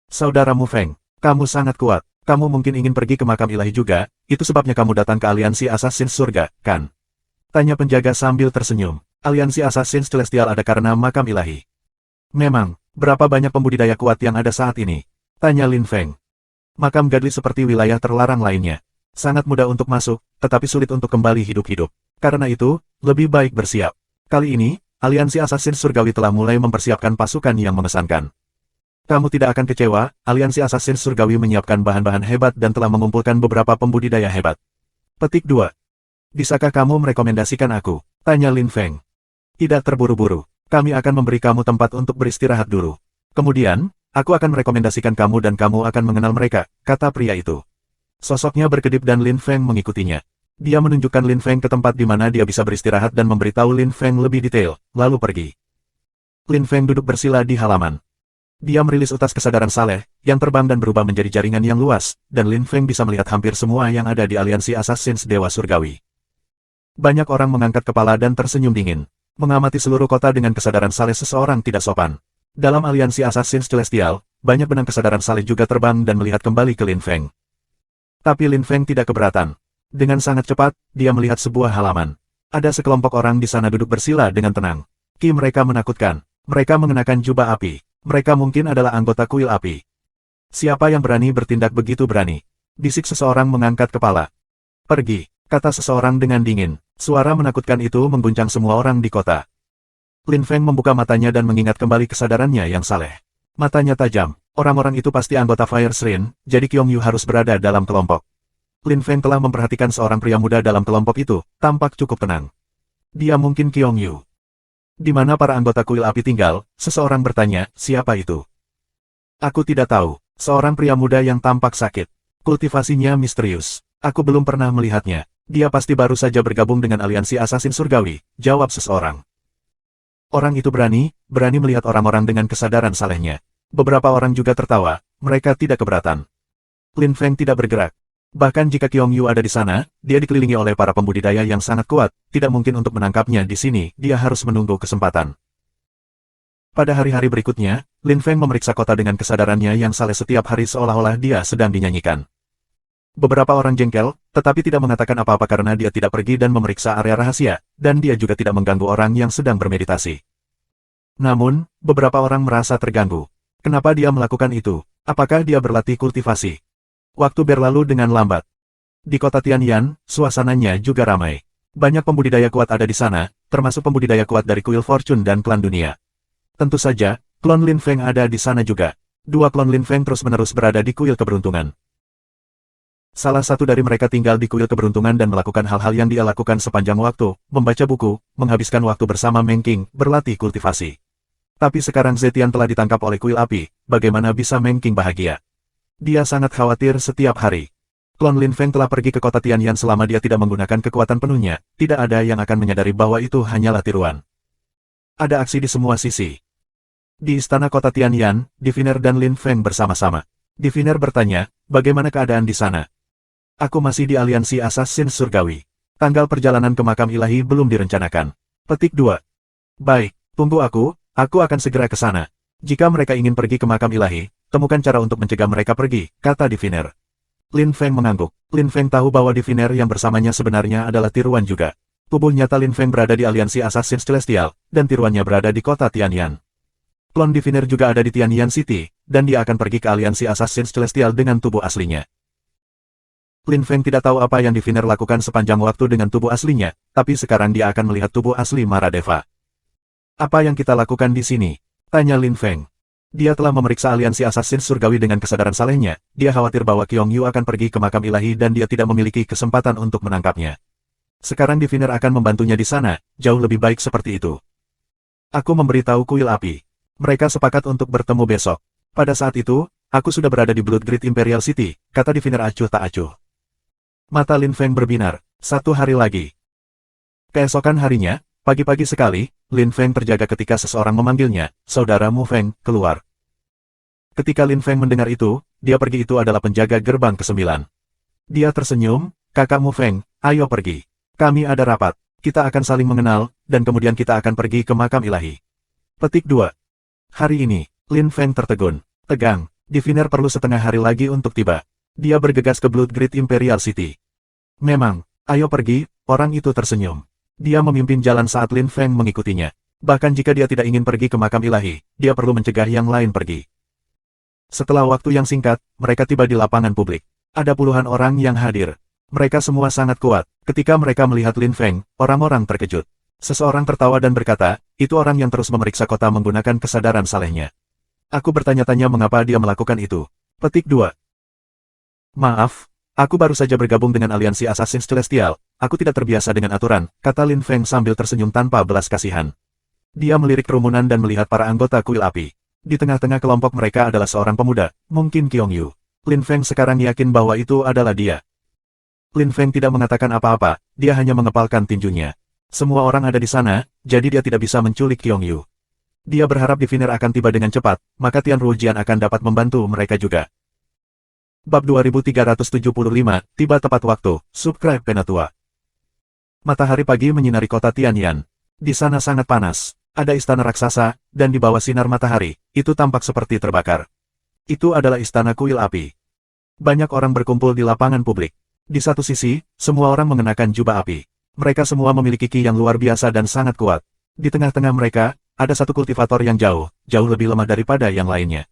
Saudara Mu Feng, kamu sangat kuat. Kamu mungkin ingin pergi ke makam ilahi juga, itu sebabnya kamu datang ke aliansi Assassin Surga, kan? Tanya penjaga sambil tersenyum. Aliansi Assassin Celestial ada karena makam ilahi. Memang, berapa banyak pembudidaya kuat yang ada saat ini? Tanya Lin Feng. Makam Gadli seperti wilayah terlarang lainnya. Sangat mudah untuk masuk, tetapi sulit untuk kembali hidup-hidup. Karena itu, lebih baik bersiap. Kali ini, aliansi Assassin Surgawi telah mulai mempersiapkan pasukan yang mengesankan. Kamu tidak akan kecewa, aliansi Assassin Surgawi menyiapkan bahan-bahan hebat dan telah mengumpulkan beberapa pembudidaya hebat. Petik 2. Bisakah kamu merekomendasikan aku? Tanya Lin Feng. Tidak terburu-buru. Kami akan memberi kamu tempat untuk beristirahat dulu. Kemudian, aku akan merekomendasikan kamu dan kamu akan mengenal mereka, kata pria itu. Sosoknya berkedip dan Lin Feng mengikutinya. Dia menunjukkan Lin Feng ke tempat di mana dia bisa beristirahat dan memberitahu Lin Feng lebih detail, lalu pergi. Lin Feng duduk bersila di halaman. Dia merilis utas kesadaran saleh, yang terbang dan berubah menjadi jaringan yang luas, dan Lin Feng bisa melihat hampir semua yang ada di aliansi Assassins Dewa Surgawi. Banyak orang mengangkat kepala dan tersenyum dingin. Mengamati seluruh kota dengan kesadaran saleh seseorang tidak sopan. Dalam aliansi Assassins Celestial, banyak benang kesadaran saleh juga terbang dan melihat kembali ke Lin Feng. Tapi Lin Feng tidak keberatan. Dengan sangat cepat, dia melihat sebuah halaman. Ada sekelompok orang di sana duduk bersila dengan tenang. Ki mereka menakutkan. Mereka mengenakan jubah api. Mereka mungkin adalah anggota kuil api. Siapa yang berani bertindak begitu berani? Bisik seseorang mengangkat kepala. Pergi, kata seseorang dengan dingin. Suara menakutkan itu mengguncang semua orang di kota. Lin Feng membuka matanya dan mengingat kembali kesadarannya yang saleh. Matanya tajam. Orang-orang itu pasti anggota Fire Shrine, jadi Qiong Yu harus berada dalam kelompok. Lin Feng telah memperhatikan seorang pria muda dalam kelompok itu, tampak cukup tenang. Dia mungkin Qiong Yu. Di mana para anggota kuil api tinggal? Seseorang bertanya, siapa itu? Aku tidak tahu. Seorang pria muda yang tampak sakit. Kultivasinya misterius. Aku belum pernah melihatnya. Dia pasti baru saja bergabung dengan aliansi Assassin Surgawi, jawab seseorang. Orang itu berani melihat orang-orang dengan kesadaran salehnya. Beberapa orang juga tertawa, mereka tidak keberatan. Lin Feng tidak bergerak. Bahkan jika Qiong Yu ada di sana, dia dikelilingi oleh para pembudidaya yang sangat kuat, tidak mungkin untuk menangkapnya di sini, dia harus menunggu kesempatan. Pada hari-hari berikutnya, Lin Feng memeriksa kota dengan kesadarannya yang saleh setiap hari seolah-olah dia sedang dinyanyikan. Beberapa orang jengkel, tetapi tidak mengatakan apa-apa karena dia tidak pergi dan memeriksa area rahasia, dan dia juga tidak mengganggu orang yang sedang bermeditasi. Namun, beberapa orang merasa terganggu. Kenapa dia melakukan itu? Apakah dia berlatih kultivasi? Waktu berlalu dengan lambat. Di kota Tianyan, suasananya juga ramai. Banyak pembudidaya kuat ada di sana, termasuk pembudidaya kuat dari kuil Fortune dan klan dunia. Tentu saja, klon Lin Feng ada di sana juga. Dua klon Lin Feng terus-menerus berada di kuil keberuntungan. Salah satu dari mereka tinggal di kuil keberuntungan dan melakukan hal-hal yang dia lakukan sepanjang waktu, membaca buku, menghabiskan waktu bersama Meng Qing, berlatih kultivasi. Tapi sekarang Zetian telah ditangkap oleh kuil api, bagaimana bisa Meng Qing bahagia? Dia sangat khawatir setiap hari. Klon Lin Feng telah pergi ke kota Tianyan selama dia tidak menggunakan kekuatan penuhnya, tidak ada yang akan menyadari bahwa itu hanyalah tiruan. Ada aksi di semua sisi. Di istana kota Tianyan, Diviner dan Lin Feng bersama-sama. Diviner bertanya, bagaimana keadaan di sana? Aku masih di aliansi Assassin Surgawi. Tanggal perjalanan ke makam ilahi belum direncanakan. Petik 2. Baik, tunggu aku akan segera ke sana. Jika mereka ingin pergi ke makam ilahi, temukan cara untuk mencegah mereka pergi, kata Diviner. Lin Feng mengangguk. Lin Feng tahu bahwa Diviner yang bersamanya sebenarnya adalah tiruan juga. Tubuh nyata Lin Feng berada di aliansi Assassin Celestial, dan tiruannya berada di kota Tianyan. Klon Diviner juga ada di Tianyan City, dan dia akan pergi ke aliansi Assassin Celestial dengan tubuh aslinya. Lin Feng tidak tahu apa yang Diviner lakukan sepanjang waktu dengan tubuh aslinya, tapi sekarang dia akan melihat tubuh asli Maradeva. Apa yang kita lakukan di sini? Tanya Lin Feng. Dia telah memeriksa aliansi Assassin Surgawi dengan kesadaran salehnya, dia khawatir bahwa Qiong Yu akan pergi ke makam ilahi dan dia tidak memiliki kesempatan untuk menangkapnya. Sekarang Diviner akan membantunya di sana, jauh lebih baik seperti itu. Aku memberitahu kuil api. Mereka sepakat untuk bertemu besok. Pada saat itu, aku sudah berada di Blood Grid Imperial City, kata Diviner acuh tak acuh. Mata Lin Feng berbinar. 1 hari lagi. Keesokan harinya, pagi-pagi sekali, Lin Feng terjaga ketika seseorang memanggilnya, saudara Mu Feng, keluar. Ketika Lin Feng mendengar itu, dia pergi itu adalah penjaga gerbang ke-9. Dia tersenyum, kakak Mu Feng, ayo pergi. Kami ada rapat, kita akan saling mengenal, dan kemudian kita akan pergi ke makam ilahi. Petik 2. Hari ini, Lin Feng tertegun, tegang, Diviner perlu setengah hari lagi untuk tiba. Dia bergegas ke Blood Grid Imperial City. Memang, ayo pergi, orang itu tersenyum. Dia memimpin jalan saat Lin Feng mengikutinya. Bahkan jika dia tidak ingin pergi ke makam ilahi, dia perlu mencegah yang lain pergi. Setelah waktu yang singkat, mereka tiba di lapangan publik. Ada puluhan orang yang hadir. Mereka semua sangat kuat. Ketika mereka melihat Lin Feng, orang-orang terkejut. Seseorang tertawa dan berkata, itu orang yang terus memeriksa kota menggunakan kesadaran salehnya. Aku bertanya-tanya mengapa dia melakukan itu. Petik 2. Maaf, aku baru saja bergabung dengan aliansi Assassin Celestial, aku tidak terbiasa dengan aturan, kata Lin Feng sambil tersenyum tanpa belas kasihan. Dia melirik kerumunan dan melihat para anggota kuil api. Di tengah-tengah kelompok mereka adalah seorang pemuda, mungkin Qiong Yu. Lin Feng sekarang yakin bahwa itu adalah dia. Lin Feng tidak mengatakan apa-apa, dia hanya mengepalkan tinjunya. Semua orang ada di sana, jadi dia tidak bisa menculik Qiong Yu. Dia berharap Diviner akan tiba dengan cepat, maka Tian Rujian akan dapat membantu mereka juga. Bab 2375, tiba tepat waktu, subscribe Penatua. Matahari pagi menyinari kota Tianyan. Di sana sangat panas, ada istana raksasa, dan di bawah sinar matahari, itu tampak seperti terbakar. Itu adalah istana kuil api. Banyak orang berkumpul di lapangan publik. Di satu sisi, semua orang mengenakan jubah api. Mereka semua memiliki ki yang luar biasa dan sangat kuat. Di tengah-tengah mereka, ada satu kultivator yang jauh lebih lemah daripada yang lainnya.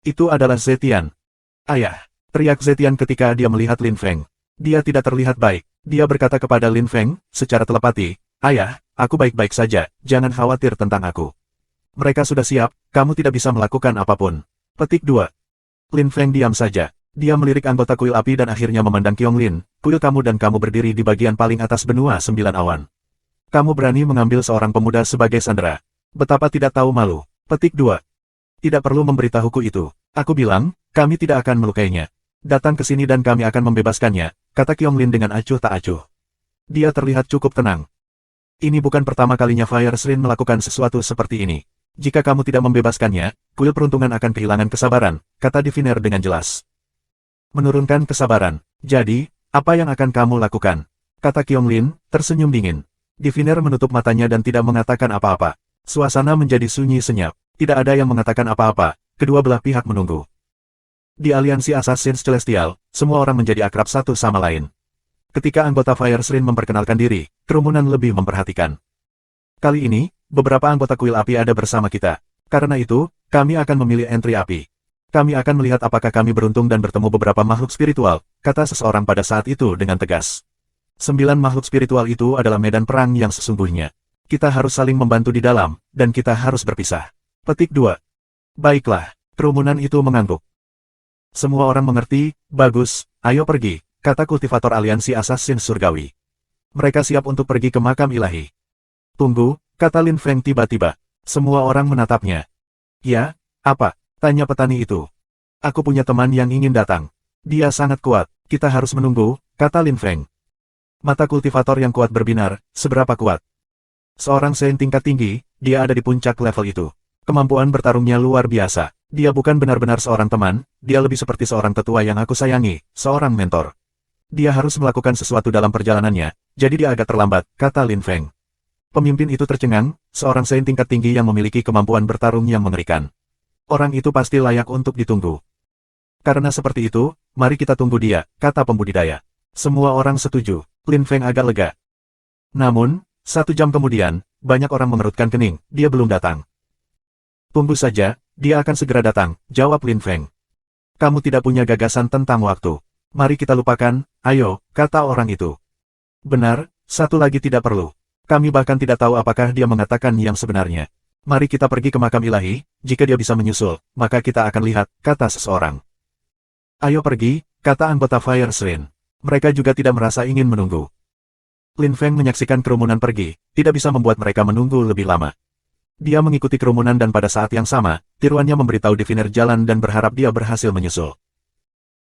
Itu adalah Zetian. Ayah! Teriak Zetian ketika dia melihat Lin Feng. Dia tidak terlihat baik. Dia berkata kepada Lin Feng, secara telepati, ayah, aku baik-baik saja, jangan khawatir tentang aku. Mereka sudah siap, kamu tidak bisa melakukan apapun. Petik 2. Lin Feng diam saja. Dia melirik anggota kuil api dan akhirnya memandang Qiong Lin, kuil kamu dan kamu berdiri di bagian paling atas benua 9 awan. Kamu berani mengambil seorang pemuda sebagai sandera. Betapa tidak tahu malu. Petik 2. Tidak perlu memberitahuku itu. Aku bilang, kami tidak akan melukainya. Datang ke sini dan kami akan membebaskannya, kata Qiong Lin dengan acuh tak acuh. Dia terlihat cukup tenang. Ini bukan pertama kalinya Fire Shrine melakukan sesuatu seperti ini. Jika kamu tidak membebaskannya, kuil peruntungan akan kehilangan kesabaran, kata Diviner dengan jelas. Menurunkan kesabaran. Jadi, apa yang akan kamu lakukan? Kata Qiong Lin, tersenyum dingin. Diviner menutup matanya dan tidak mengatakan apa-apa. Suasana menjadi sunyi senyap. Tidak ada yang mengatakan apa-apa, kedua belah pihak menunggu. Di aliansi Assassin Celestial, semua orang menjadi akrab satu sama lain. Ketika anggota Fire Shrine memperkenalkan diri, kerumunan lebih memperhatikan. Kali ini, beberapa anggota kuil api ada bersama kita. Karena itu, kami akan memilih entry api. Kami akan melihat apakah kami beruntung dan bertemu beberapa makhluk spiritual, kata seseorang pada saat itu dengan tegas. 9 makhluk spiritual itu adalah medan perang yang sesungguhnya. Kita harus saling membantu di dalam, dan kita harus berpisah. Petik 2. Baiklah, kerumunan itu mengangguk. Semua orang mengerti, bagus, ayo pergi. kata kultivator aliansi assassin surgawi. Mereka siap untuk pergi ke makam ilahi. Tunggu, kata Lin Feng tiba-tiba. Semua orang menatapnya. Ya, apa? Tanya petani itu. Aku punya teman yang ingin datang. Dia sangat kuat, kita harus menunggu, kata Lin Feng. Mata kultivator yang kuat berbinar, seberapa kuat? Seorang Saint tingkat tinggi, dia ada di puncak level itu. Kemampuan bertarungnya luar biasa. Dia bukan benar-benar seorang teman, dia lebih seperti seorang tetua yang aku sayangi, seorang mentor. Dia harus melakukan sesuatu dalam perjalanannya, jadi dia agak terlambat, kata Lin Feng. Pemimpin itu tercengang, seorang Saint tingkat tinggi yang memiliki kemampuan bertarung yang mengerikan. Orang itu pasti layak untuk ditunggu. Karena seperti itu, mari kita tunggu dia, kata pembudidaya. Semua orang setuju, Lin Feng agak lega. Namun, 1 jam kemudian, banyak orang mengerutkan kening, dia belum datang. Tunggu saja, dia akan segera datang, jawab Lin Feng. Kamu tidak punya gagasan tentang waktu. Mari kita lupakan, ayo, kata orang itu. Benar, satu lagi tidak perlu. Kami bahkan tidak tahu apakah dia mengatakan yang sebenarnya. Mari kita pergi ke makam ilahi, jika dia bisa menyusul, maka kita akan lihat, kata seseorang. Ayo pergi, kata anggota Fire Shrine. Mereka juga tidak merasa ingin menunggu. Lin Feng menyaksikan kerumunan pergi, tidak bisa membuat mereka menunggu lebih lama. Dia mengikuti kerumunan dan pada saat yang sama, tiruannya memberitahu Diviner jalan dan berharap dia berhasil menyusul.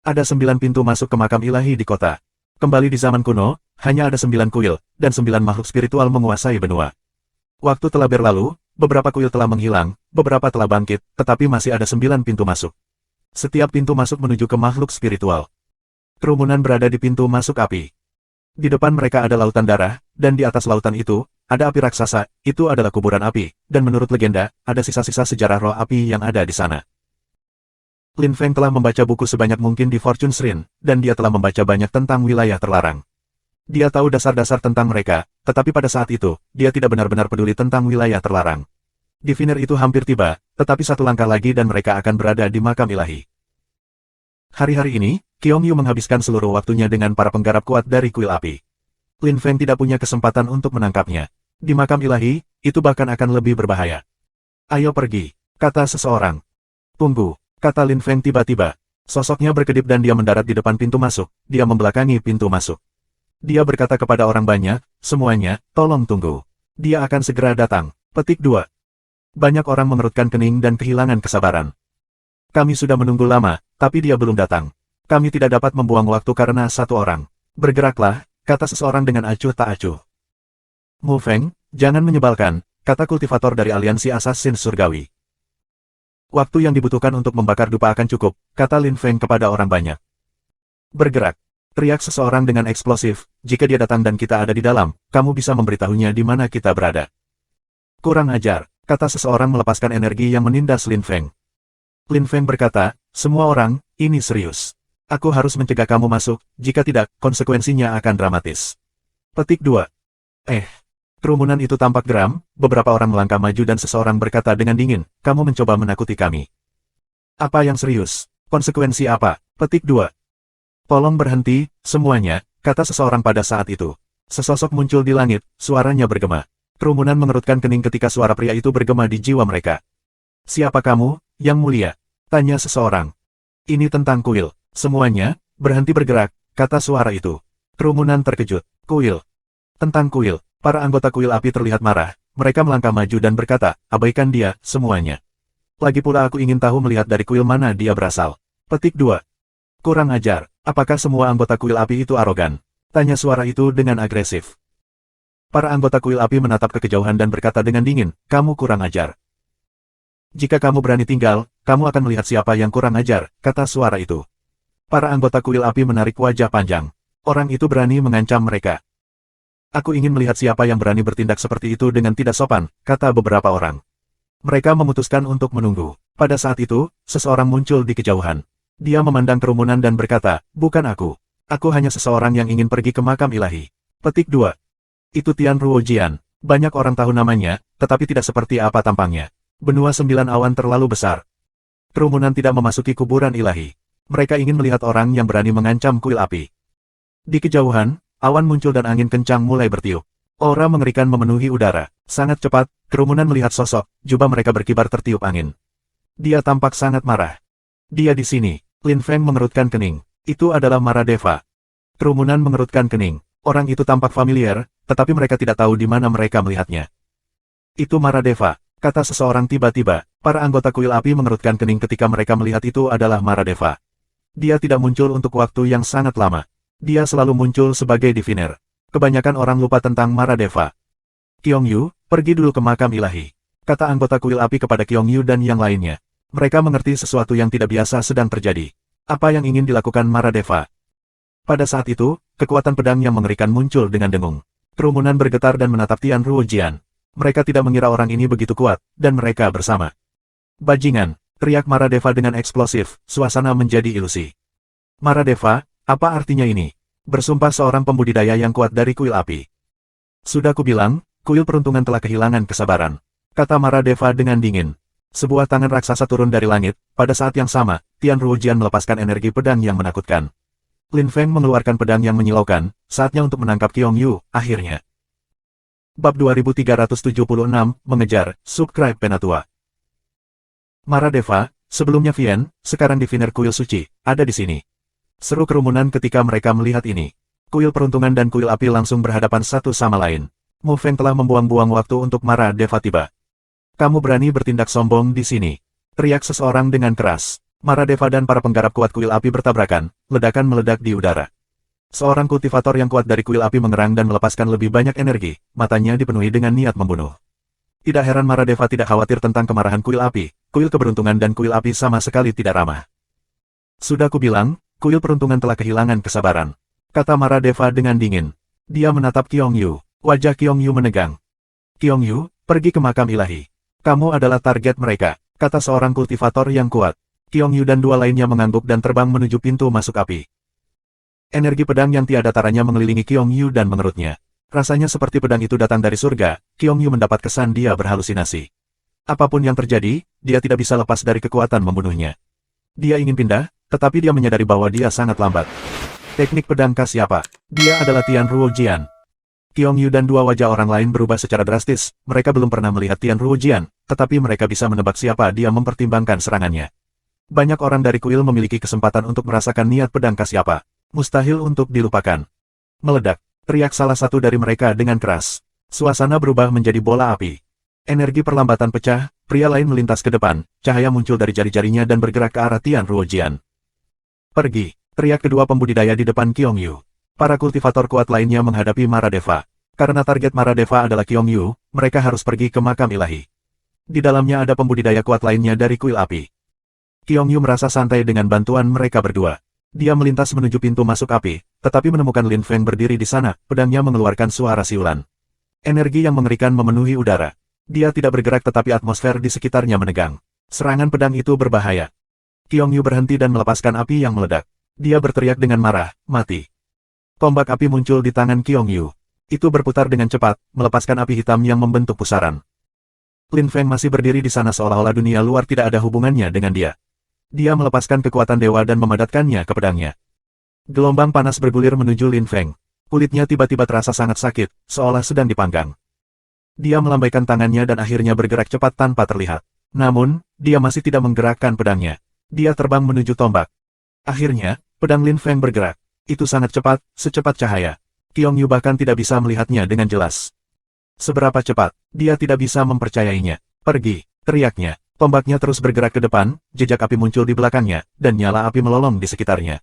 Ada 9 pintu masuk ke makam ilahi di kota. Kembali di zaman kuno, hanya ada 9 kuil, dan 9 makhluk spiritual menguasai benua. Waktu telah berlalu, beberapa kuil telah menghilang, beberapa telah bangkit, tetapi masih ada 9 pintu masuk. Setiap pintu masuk menuju ke makhluk spiritual. Kerumunan berada di pintu masuk api. Di depan mereka ada lautan darah, dan di atas lautan itu, ada api raksasa, itu adalah kuburan api, dan menurut legenda, ada sisa-sisa sejarah roh api yang ada di sana. Lin Feng telah membaca buku sebanyak mungkin di Fortune Shrine, dan dia telah membaca banyak tentang wilayah terlarang. Dia tahu dasar-dasar tentang mereka, tetapi pada saat itu, dia tidak benar-benar peduli tentang wilayah terlarang. Diviner itu hampir tiba, tetapi 1 langkah lagi dan mereka akan berada di makam ilahi. Hari-hari ini, Qiong Yu menghabiskan seluruh waktunya dengan para penggarap kuat dari kuil api. Lin Feng tidak punya kesempatan untuk menangkapnya. Di makam ilahi, itu bahkan akan lebih berbahaya. Ayo pergi, kata seseorang. Tunggu, kata Lin Feng tiba-tiba. Sosoknya berkedip dan dia mendarat di depan pintu masuk, dia membelakangi pintu masuk. Dia berkata kepada orang banyak, semuanya, tolong tunggu. Dia akan segera datang. Petik 2. Banyak orang mengerutkan kening dan kehilangan kesabaran. Kami sudah menunggu lama, tapi dia belum datang. Kami tidak dapat membuang waktu karena 1 orang. Bergeraklah, kata seseorang dengan acuh tak acuh. Mu Feng, jangan menyebalkan, kata kultivator dari aliansi assassin surgawi. Waktu yang dibutuhkan untuk membakar dupa akan cukup, kata Lin Feng kepada orang banyak. Bergerak, teriak seseorang dengan eksplosif, jika dia datang dan kita ada di dalam, kamu bisa memberitahunya di mana kita berada. Kurang ajar, kata seseorang melepaskan energi yang menindas Lin Feng. Lin Feng berkata, semua orang, ini serius. Aku harus mencegah kamu masuk, jika tidak, konsekuensinya akan dramatis. Petik 2. Kerumunan itu tampak geram, beberapa orang melangkah maju dan seseorang berkata dengan dingin, kamu mencoba menakuti kami. Apa yang serius? Konsekuensi apa? Petik 2. Tolong berhenti, semuanya, kata seseorang pada saat itu. Sesosok muncul di langit, suaranya bergema. Kerumunan mengerutkan kening ketika suara pria itu bergema di jiwa mereka. Siapa kamu, yang mulia? Tanya seseorang. Ini tentang kuil. Semuanya, berhenti bergerak, kata suara itu. Kerumunan terkejut. Kuil. Tentang kuil. Para anggota kuil api terlihat marah. Mereka melangkah maju dan berkata, abaikan dia, semuanya. Lagi pula aku ingin tahu melihat dari kuil mana dia berasal. Petik 2. Kurang ajar. Apakah semua anggota kuil api itu arogan? Tanya suara itu dengan agresif. Para anggota kuil api menatap ke kejauhan dan berkata dengan dingin, kamu kurang ajar. Jika kamu berani tinggal, kamu akan melihat siapa yang kurang ajar, kata suara itu. Para anggota kuil api menarik wajah panjang. Orang itu berani mengancam mereka. Aku ingin melihat siapa yang berani bertindak seperti itu dengan tidak sopan, kata beberapa orang. Mereka memutuskan untuk menunggu. Pada saat itu, seseorang muncul di kejauhan. Dia memandang kerumunan dan berkata, bukan aku. Aku hanya seseorang yang ingin pergi ke makam ilahi. Petik 2. Itu Tian Ruojian. Banyak orang tahu namanya, tetapi tidak seperti apa tampangnya. Benua 9 awan terlalu besar. Kerumunan tidak memasuki kuburan ilahi. Mereka ingin melihat orang yang berani mengancam kuil api. Di kejauhan, awan muncul dan angin kencang mulai bertiup. Aura mengerikan memenuhi udara. Sangat cepat, kerumunan melihat sosok, jubah mereka berkibar tertiup angin. Dia tampak sangat marah. Dia di sini. Lin Feng mengerutkan kening. Itu adalah Maradeva. Kerumunan mengerutkan kening. Orang itu tampak familiar, tetapi mereka tidak tahu di mana mereka melihatnya. Itu Maradeva, kata seseorang tiba-tiba. Para anggota kuil api mengerutkan kening ketika mereka melihat itu adalah Maradeva. Dia tidak muncul untuk waktu yang sangat lama. Dia selalu muncul sebagai diviner. Kebanyakan orang lupa tentang Maradeva. Qiongyu, pergi dulu ke makam ilahi, kata anggota kuil api kepada Qiongyu dan yang lainnya. Mereka mengerti sesuatu yang tidak biasa sedang terjadi. Apa yang ingin dilakukan Maradeva? Pada saat itu, kekuatan pedang yang mengerikan muncul dengan dengung. Kerumunan bergetar dan menatap Tian Ruojian. Mereka tidak mengira orang ini begitu kuat, dan mereka bersama. Bajingan, teriak Maradeva dengan eksplosif, suasana menjadi ilusi. Maradeva, apa artinya ini? Bersumpah seorang pembudidaya yang kuat dari kuil api. Sudah kubilang, kuil peruntungan telah kehilangan kesabaran, kata Maradeva dengan dingin. Sebuah tangan raksasa turun dari langit. Pada saat yang sama, Tian Ruojian melepaskan energi pedang yang menakutkan. Lin Feng mengeluarkan pedang yang menyilaukan, saatnya untuk menangkap Qiongyu, akhirnya. Bab 2376, mengejar, subscribe Penatua. Maradeva, sebelumnya Vien, sekarang diviner kuil suci, ada di sini. Seru kerumunan ketika mereka melihat ini. Kuil peruntungan dan kuil api langsung berhadapan satu sama lain. Mu Feng telah membuang-buang waktu untuk Maradeva tiba. Kamu berani bertindak sombong di sini, teriak seseorang dengan keras. Maradeva dan para penggarap kuat kuil api bertabrakan, ledakan meledak di udara. Seorang kultivator yang kuat dari kuil api mengerang dan melepaskan lebih banyak energi, matanya dipenuhi dengan niat membunuh. Tidak heran Maradeva tidak khawatir tentang kemarahan kuil api, kuil keberuntungan dan kuil api sama sekali tidak ramah. Sudah kubilang, kuil peruntungan telah kehilangan kesabaran, kata Maradeva dengan dingin. Dia menatap Qiongyu, wajah Qiongyu menegang. Qiongyu, pergi ke makam ilahi. Kamu adalah target mereka, kata seorang kultivator yang kuat. Qiongyu dan dua lainnya mengangguk dan terbang menuju pintu masuk api. Energi pedang yang tiada taranya mengelilingi Qiongyu dan mengerutnya. Rasanya seperti pedang itu datang dari surga. Qiongyu mendapat kesan dia berhalusinasi. Apapun yang terjadi, dia tidak bisa lepas dari kekuatan membunuhnya. Dia ingin pindah, tetapi dia menyadari bahwa dia sangat lambat. Teknik pedang khas siapa? Dia adalah Tian Ruojian. Qiongyu dan dua wajah orang lain berubah secara drastis. Mereka belum pernah melihat Tian Ruojian, tetapi mereka bisa menebak siapa dia mempertimbangkan serangannya. Banyak orang dari kuil memiliki kesempatan untuk merasakan niat pedang khas siapa. Mustahil untuk dilupakan. Meledak, teriak salah satu dari mereka dengan keras. Suasana berubah menjadi bola api. Energi perlambatan pecah, pria lain melintas ke depan, cahaya muncul dari jari-jarinya dan bergerak ke arah Tian Ruojian. Pergi, teriak kedua pembudidaya di depan Qiongyu. Para kultivator kuat lainnya menghadapi Maradeva. Karena target Maradeva adalah Qiongyu, mereka harus pergi ke makam ilahi. Di dalamnya ada pembudidaya kuat lainnya dari kuil api. Qiongyu merasa santai dengan bantuan mereka berdua. Dia melintas menuju pintu masuk api, tetapi menemukan Lin Feng berdiri di sana, pedangnya mengeluarkan suara siulan. Energi yang mengerikan memenuhi udara. Dia tidak bergerak tetapi atmosfer di sekitarnya menegang. Serangan pedang itu berbahaya. Qiongyu berhenti dan melepaskan api yang meledak. Dia berteriak dengan marah, mati. Tombak api muncul di tangan Qiongyu. Itu berputar dengan cepat, melepaskan api hitam yang membentuk pusaran. Lin Feng masih berdiri di sana seolah-olah dunia luar tidak ada hubungannya dengan dia. Dia melepaskan kekuatan dewa dan memadatkannya ke pedangnya. Gelombang panas bergulir menuju Lin Feng. Kulitnya tiba-tiba terasa sangat sakit, seolah sedang dipanggang. Dia melambaikan tangannya dan akhirnya bergerak cepat tanpa terlihat. Namun, dia masih tidak menggerakkan pedangnya. Dia terbang menuju tombak. Akhirnya, pedang Lin Feng bergerak. Itu sangat cepat, secepat cahaya. Qiongyu bahkan tidak bisa melihatnya dengan jelas. Seberapa cepat, dia tidak bisa mempercayainya. Pergi, teriaknya. Tombaknya terus bergerak ke depan, jejak api muncul di belakangnya, dan nyala api melolong di sekitarnya.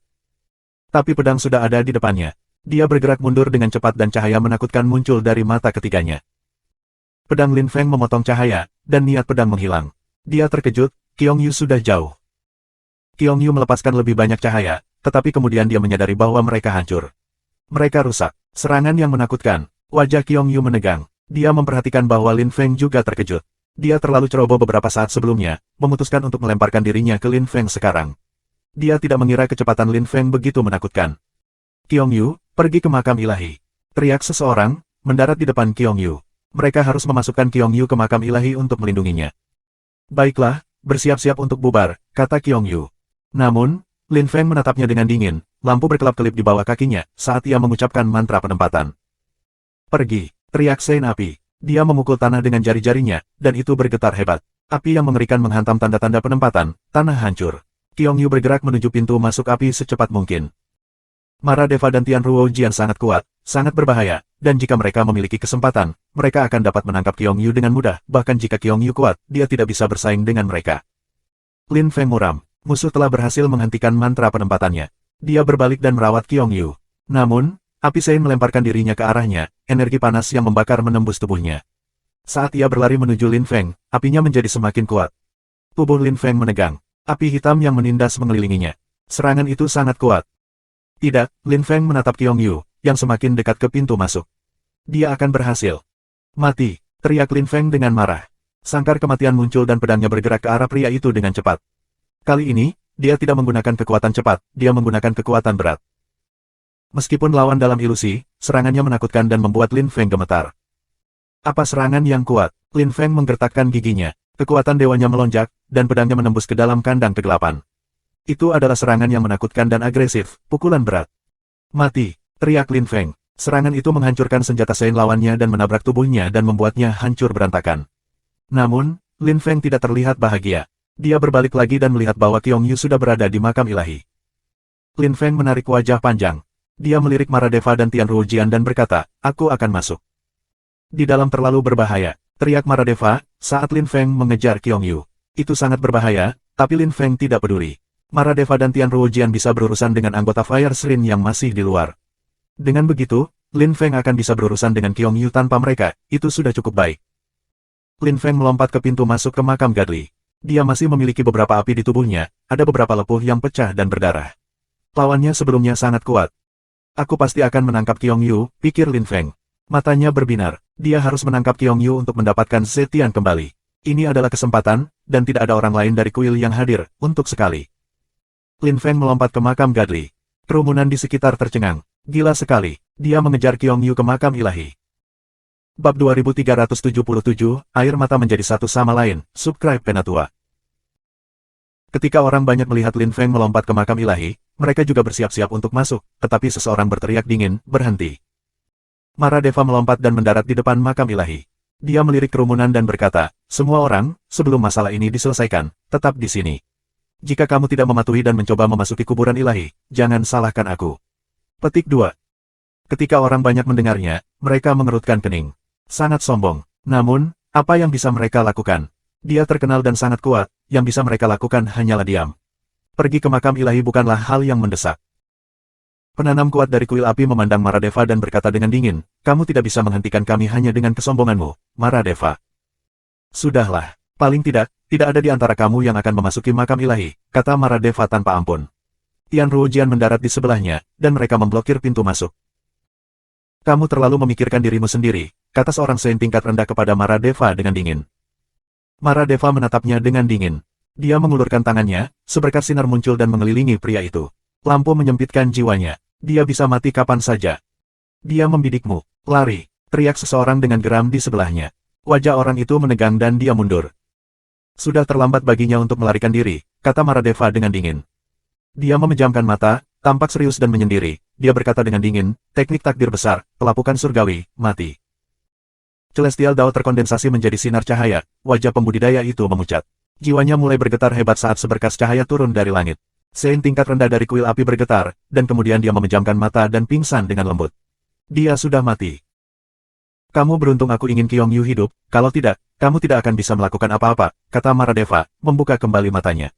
Tapi pedang sudah ada di depannya. Dia bergerak mundur dengan cepat dan cahaya menakutkan muncul dari mata ketiganya. Pedang Lin Feng memotong cahaya, dan niat pedang menghilang. Dia terkejut, Qiongyu sudah jauh. Qiongyu melepaskan lebih banyak cahaya, tetapi kemudian dia menyadari bahwa mereka hancur. Mereka rusak. Serangan yang menakutkan. Wajah Qiongyu menegang. Dia memperhatikan bahwa Lin Feng juga terkejut. Dia terlalu ceroboh beberapa saat sebelumnya, memutuskan untuk melemparkan dirinya ke Lin Feng sekarang. Dia tidak mengira kecepatan Lin Feng begitu menakutkan. Qiongyu, pergi ke makam ilahi. Teriak seseorang, mendarat di depan Qiongyu. Mereka harus memasukkan Qiongyu ke makam ilahi untuk melindunginya. Baiklah, bersiap-siap untuk bubar, kata Qiongyu. Namun, Lin Feng menatapnya dengan dingin, lampu berkelap-kelip di bawah kakinya, saat ia mengucapkan mantra penempatan. Pergi, teriak Sein api. Dia memukul tanah dengan jari-jarinya, dan itu bergetar hebat. Api yang mengerikan menghantam tanda-tanda penempatan, tanah hancur. Qiongyu bergerak menuju pintu masuk api secepat mungkin. Maradeva dan Tian Ruojian sangat kuat, sangat berbahaya, dan jika mereka memiliki kesempatan, mereka akan dapat menangkap Qiong Yu dengan mudah, bahkan jika Qiong Yu kuat, dia tidak bisa bersaing dengan mereka. Lin Feng muram, musuh telah berhasil menghentikan mantra penempatannya. Dia berbalik dan merawat Qiong Yu. Namun, api Sein melemparkan dirinya ke arahnya, energi panas yang membakar menembus tubuhnya. Saat ia berlari menuju Lin Feng, apinya menjadi semakin kuat. Tubuh Lin Feng menegang, api hitam yang menindas mengelilinginya. Serangan itu sangat kuat. Tidak, Lin Feng menatap Qiong Yu, yang semakin dekat ke pintu masuk. Dia akan berhasil. Mati, teriak Lin Feng dengan marah. Sangkar kematian muncul dan pedangnya bergerak ke arah pria itu dengan cepat. Kali ini, dia tidak menggunakan kekuatan cepat, dia menggunakan kekuatan berat. Meskipun lawan dalam ilusi, serangannya menakutkan dan membuat Lin Feng gemetar. Apa serangan yang kuat? Lin Feng menggertakkan giginya. Kekuatan dewanya melonjak, dan pedangnya menembus ke dalam kandang kegelapan. Itu adalah serangan yang menakutkan dan agresif, pukulan berat. Mati, teriak Lin Feng. Serangan itu menghancurkan senjata Sein lawannya dan menabrak tubuhnya dan membuatnya hancur berantakan. Namun, Lin Feng tidak terlihat bahagia. Dia berbalik lagi dan melihat bahwa Qiong Yu sudah berada di makam ilahi. Lin Feng menarik wajah panjang. Dia melirik Maradeva dan Tian Ruojian dan berkata, aku akan masuk. Di dalam terlalu berbahaya, teriak Maradeva, saat Lin Feng mengejar Qiong Yu. Itu sangat berbahaya, tapi Lin Feng tidak peduli. Maradeva dan Tian Ruojian bisa berurusan dengan anggota Fire Shrine yang masih di luar. Dengan begitu, Lin Feng akan bisa berurusan dengan Qiong Yu tanpa mereka, itu sudah cukup baik. Lin Feng melompat ke pintu masuk ke makam Gadli. Dia masih memiliki beberapa api di tubuhnya, ada beberapa lepuh yang pecah dan berdarah. Lawannya sebelumnya sangat kuat. Aku pasti akan menangkap Qiong Yu, pikir Lin Feng. Matanya berbinar, dia harus menangkap Qiong Yu untuk mendapatkan Zetian kembali. Ini adalah kesempatan, dan tidak ada orang lain dari kuil yang hadir, untuk sekali. Lin Feng melompat ke makam Gadli. Kerumunan di sekitar tercengang. Gila sekali, dia mengejar Qiong Yu ke makam ilahi. Bab 2377, air mata menjadi satu sama lain, subscribe Penatua. Ketika orang banyak melihat Lin Feng melompat ke makam ilahi, mereka juga bersiap-siap untuk masuk, tetapi seseorang berteriak dingin, berhenti. Maradeva melompat dan mendarat di depan makam ilahi. Dia melirik kerumunan dan berkata, semua orang, sebelum masalah ini diselesaikan, tetap di sini. Jika kamu tidak mematuhi dan mencoba memasuki kuburan ilahi, jangan salahkan aku. Petik 2. Ketika orang banyak mendengarnya, mereka mengerutkan kening. Sangat sombong. Namun, apa yang bisa mereka lakukan? Dia terkenal dan sangat kuat, yang bisa mereka lakukan hanyalah diam. Pergi ke makam ilahi bukanlah hal yang mendesak. Penanam kuat dari kuil api memandang Maradeva dan berkata dengan dingin, kamu tidak bisa menghentikan kami hanya dengan kesombonganmu, Maradeva. Sudahlah, paling tidak ada di antara kamu yang akan memasuki makam ilahi, kata Maradeva tanpa ampun. Tian Ruojian mendarat di sebelahnya, dan mereka memblokir pintu masuk. Kamu terlalu memikirkan dirimu sendiri, kata seorang Sein tingkat rendah kepada Maradeva dengan dingin. Maradeva menatapnya dengan dingin. Dia mengulurkan tangannya, seberkas sinar muncul dan mengelilingi pria itu. Lampu menyempitkan jiwanya. Dia bisa mati kapan saja. Dia membidikmu. Lari, teriak seseorang dengan geram di sebelahnya. Wajah orang itu menegang dan dia mundur. Sudah terlambat baginya untuk melarikan diri, kata Maradeva dengan dingin. Dia memejamkan mata, tampak serius dan menyendiri. Dia berkata dengan dingin, teknik takdir besar, pelapukan surgawi, mati. Celestial Dao terkondensasi menjadi sinar cahaya, wajah pembudidaya itu memucat. Jiwanya mulai bergetar hebat saat seberkas cahaya turun dari langit. Sein tingkat rendah dari kuil api bergetar, dan kemudian dia memejamkan mata dan pingsan dengan lembut. Dia sudah mati. Kamu beruntung aku ingin Qiong Yu hidup, kalau tidak, kamu tidak akan bisa melakukan apa-apa, kata Maradeva, membuka kembali matanya.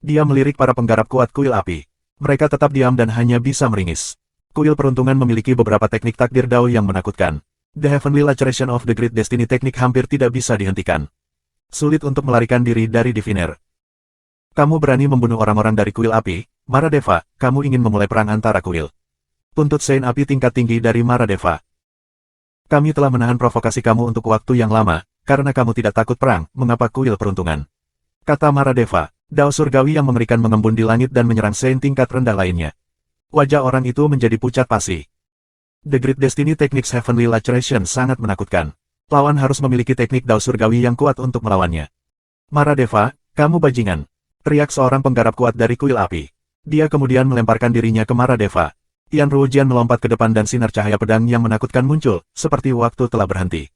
Dia melirik para penggarap kuat kuil api. Mereka tetap diam dan hanya bisa meringis. Kuil peruntungan memiliki beberapa teknik takdir Dao yang menakutkan. The Heavenly Laceration of the Great Destiny teknik hampir tidak bisa dihentikan. Sulit untuk melarikan diri dari Diviner. Kamu berani membunuh orang-orang dari kuil api, Maradeva, kamu ingin memulai perang antara kuil. Tuntut Sein api tingkat tinggi dari Maradeva. Kami telah menahan provokasi kamu untuk waktu yang lama, karena kamu tidak takut perang, mengapa kuil peruntungan? Kata Maradeva, Dao surgawi yang mengerikan mengembun di langit dan menyerang Sein tingkat rendah lainnya. Wajah orang itu menjadi pucat pasi. The Great Destiny Techniques Heavenly Laceration sangat menakutkan. Lawan harus memiliki teknik Dao surgawi yang kuat untuk melawannya. Maradeva, kamu bajingan. Teriak seorang penggarap kuat dari kuil api. Dia kemudian melemparkan dirinya ke Maradeva. Tian Ruojian melompat ke depan dan sinar cahaya pedang yang menakutkan muncul, seperti waktu telah berhenti.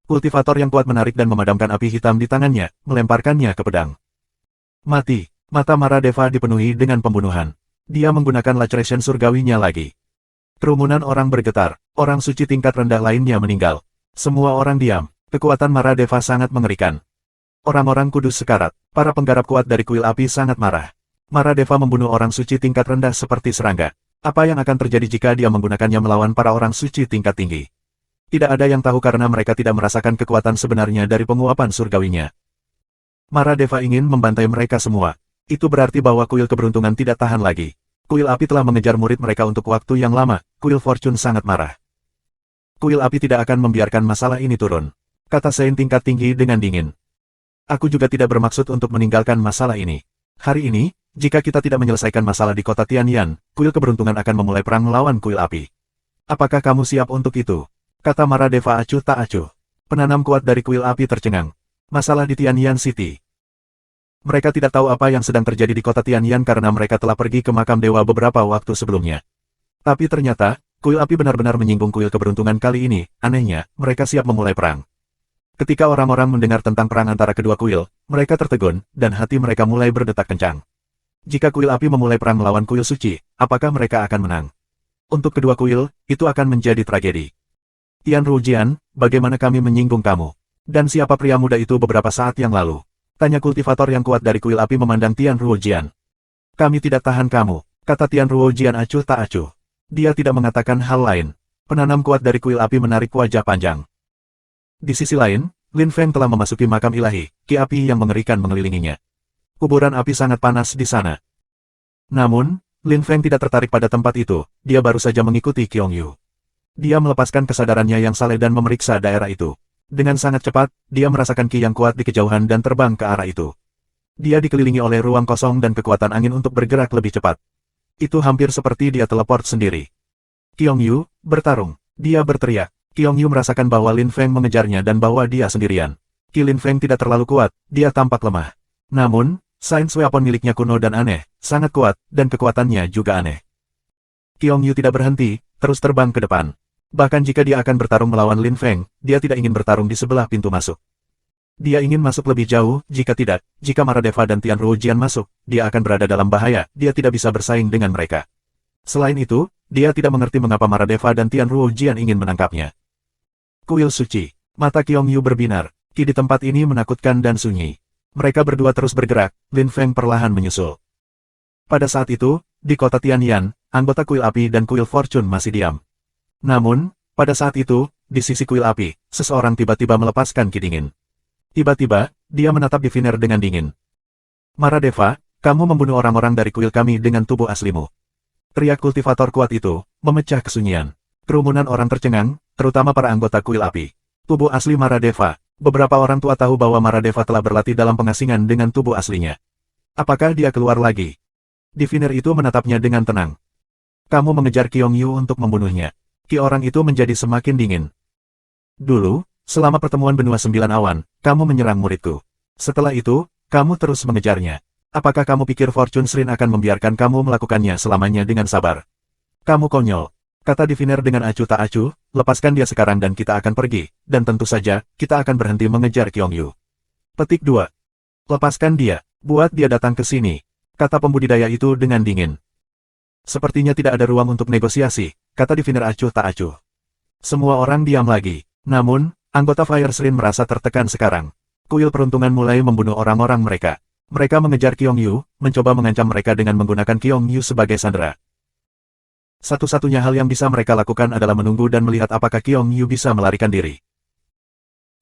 Kultivator yang kuat menarik dan memadamkan api hitam di tangannya, melemparkannya ke pedang. Mati. Mata Maradeva dipenuhi dengan pembunuhan. Dia menggunakan laceration surgawinya lagi. Kerumunan orang bergetar, orang suci tingkat rendah lainnya meninggal. Semua orang diam, kekuatan Maradeva sangat mengerikan. Orang-orang kudus sekarat, para penggarap kuat dari kuil api sangat marah. Maradeva membunuh orang suci tingkat rendah seperti serangga. Apa yang akan terjadi jika dia menggunakannya melawan para orang suci tingkat tinggi? Tidak ada yang tahu karena mereka tidak merasakan kekuatan sebenarnya dari penguapan surgawinya. Maradeva ingin membantai mereka semua. Itu berarti bahwa kuil keberuntungan tidak tahan lagi. Kuil api telah mengejar murid mereka untuk waktu yang lama, kuil Fortune sangat marah. Kuil api tidak akan membiarkan masalah ini turun, kata Saint tingkat tinggi dengan dingin. Aku juga tidak bermaksud untuk meninggalkan masalah ini. Hari ini, jika kita tidak menyelesaikan masalah di kota Tianyan, kuil keberuntungan akan memulai perang melawan kuil api. Apakah kamu siap untuk itu? Kata Maradeva acuh tak acuh. Penanam kuat dari kuil api tercengang. Masalah di Tianyan City. Mereka tidak tahu apa yang sedang terjadi di kota Tianyan karena mereka telah pergi ke makam dewa beberapa waktu sebelumnya. Tapi ternyata, kuil api benar-benar menyinggung kuil keberuntungan kali ini. Anehnya, mereka siap memulai perang. Ketika orang-orang mendengar tentang perang antara kedua kuil, mereka tertegun, dan hati mereka mulai berdetak kencang. Jika kuil api memulai perang melawan kuil suci, apakah mereka akan menang? Untuk kedua kuil, itu akan menjadi tragedi. Tian Ruojian, bagaimana kami menyinggung kamu? Dan siapa pria muda itu beberapa saat yang lalu? Tanya kultivator yang kuat dari kuil api memandang Tian Ruojian. Kami tidak tahan kamu, kata Tian Ruojian acuh tak acuh. Dia tidak mengatakan hal lain. Penanam kuat dari kuil api menarik wajah panjang. Di sisi lain, Lin Feng telah memasuki makam ilahi, ki api yang mengerikan mengelilinginya. Kuburan api sangat panas di sana. Namun, Lin Feng tidak tertarik pada tempat itu, dia baru saja mengikuti Qiong Yu. Dia melepaskan kesadarannya yang saleh dan memeriksa daerah itu. Dengan sangat cepat, dia merasakan ki yang kuat di kejauhan dan terbang ke arah itu. Dia dikelilingi oleh ruang kosong dan kekuatan angin untuk bergerak lebih cepat. Itu hampir seperti dia teleport sendiri. Qiong Yu, bertarung, dia berteriak. Qiong Yu merasakan bahwa Lin Feng mengejarnya dan bahwa dia sendirian. Ki Lin Feng tidak terlalu kuat, dia tampak lemah. Namun, sains weapon miliknya kuno dan aneh, sangat kuat, dan kekuatannya juga aneh. Qiong Yu tidak berhenti, terus terbang ke depan. Bahkan jika dia akan bertarung melawan Lin Feng, dia tidak ingin bertarung di sebelah pintu masuk. Dia ingin masuk lebih jauh, jika tidak, jika Maradeva dan Tian Ruojian masuk, dia akan berada dalam bahaya, dia tidak bisa bersaing dengan mereka. Selain itu, dia tidak mengerti mengapa Maradeva dan Tian Ruojian ingin menangkapnya. Kuil suci. Mata Qiong Yu berbinar. Ki di tempat ini menakutkan dan sunyi. Mereka berdua terus bergerak, Lin Feng perlahan menyusul. Pada saat itu, di kota Tianyan, anggota kuil api dan kuil Fortune masih diam. Namun, pada saat itu, di sisi kuil api, seseorang tiba-tiba melepaskan ki dingin. Tiba-tiba, dia menatap Diviner dengan dingin. Maradeva, kamu membunuh orang-orang dari kuil kami dengan tubuh aslimu. Teriak kultivator kuat itu, memecah kesunyian. Kerumunan orang tercengang, terutama para anggota kuil api. Tubuh asli Maradeva. Beberapa orang tua tahu bahwa Maradeva telah berlatih dalam pengasingan dengan tubuh aslinya. Apakah dia keluar lagi? Diviner itu menatapnya dengan tenang. Kamu mengejar Qiong Yu untuk membunuhnya. Ki orang itu menjadi semakin dingin. Dulu, selama pertemuan benua 9 awan, kamu menyerang muridku. Setelah itu, kamu terus mengejarnya. Apakah kamu pikir Fortune Shrine akan membiarkan kamu melakukannya selamanya dengan sabar? Kamu konyol. Kata Diviner dengan acuh tak acuh, lepaskan dia sekarang dan kita akan pergi, dan tentu saja, kita akan berhenti mengejar Qiong Yu. Petik 2. Lepaskan dia, buat dia datang ke sini, kata pembudidaya itu dengan dingin. Sepertinya tidak ada ruang untuk negosiasi, kata Diviner acuh tak acuh. Semua orang diam lagi, namun, anggota Fire Shrine merasa tertekan sekarang. Kuil peruntungan mulai membunuh orang-orang mereka. Mereka mengejar Qiong Yu, mencoba mengancam mereka dengan menggunakan Qiong Yu sebagai sandera. Satu-satunya hal yang bisa mereka lakukan adalah menunggu dan melihat apakah Qiong Yu bisa melarikan diri.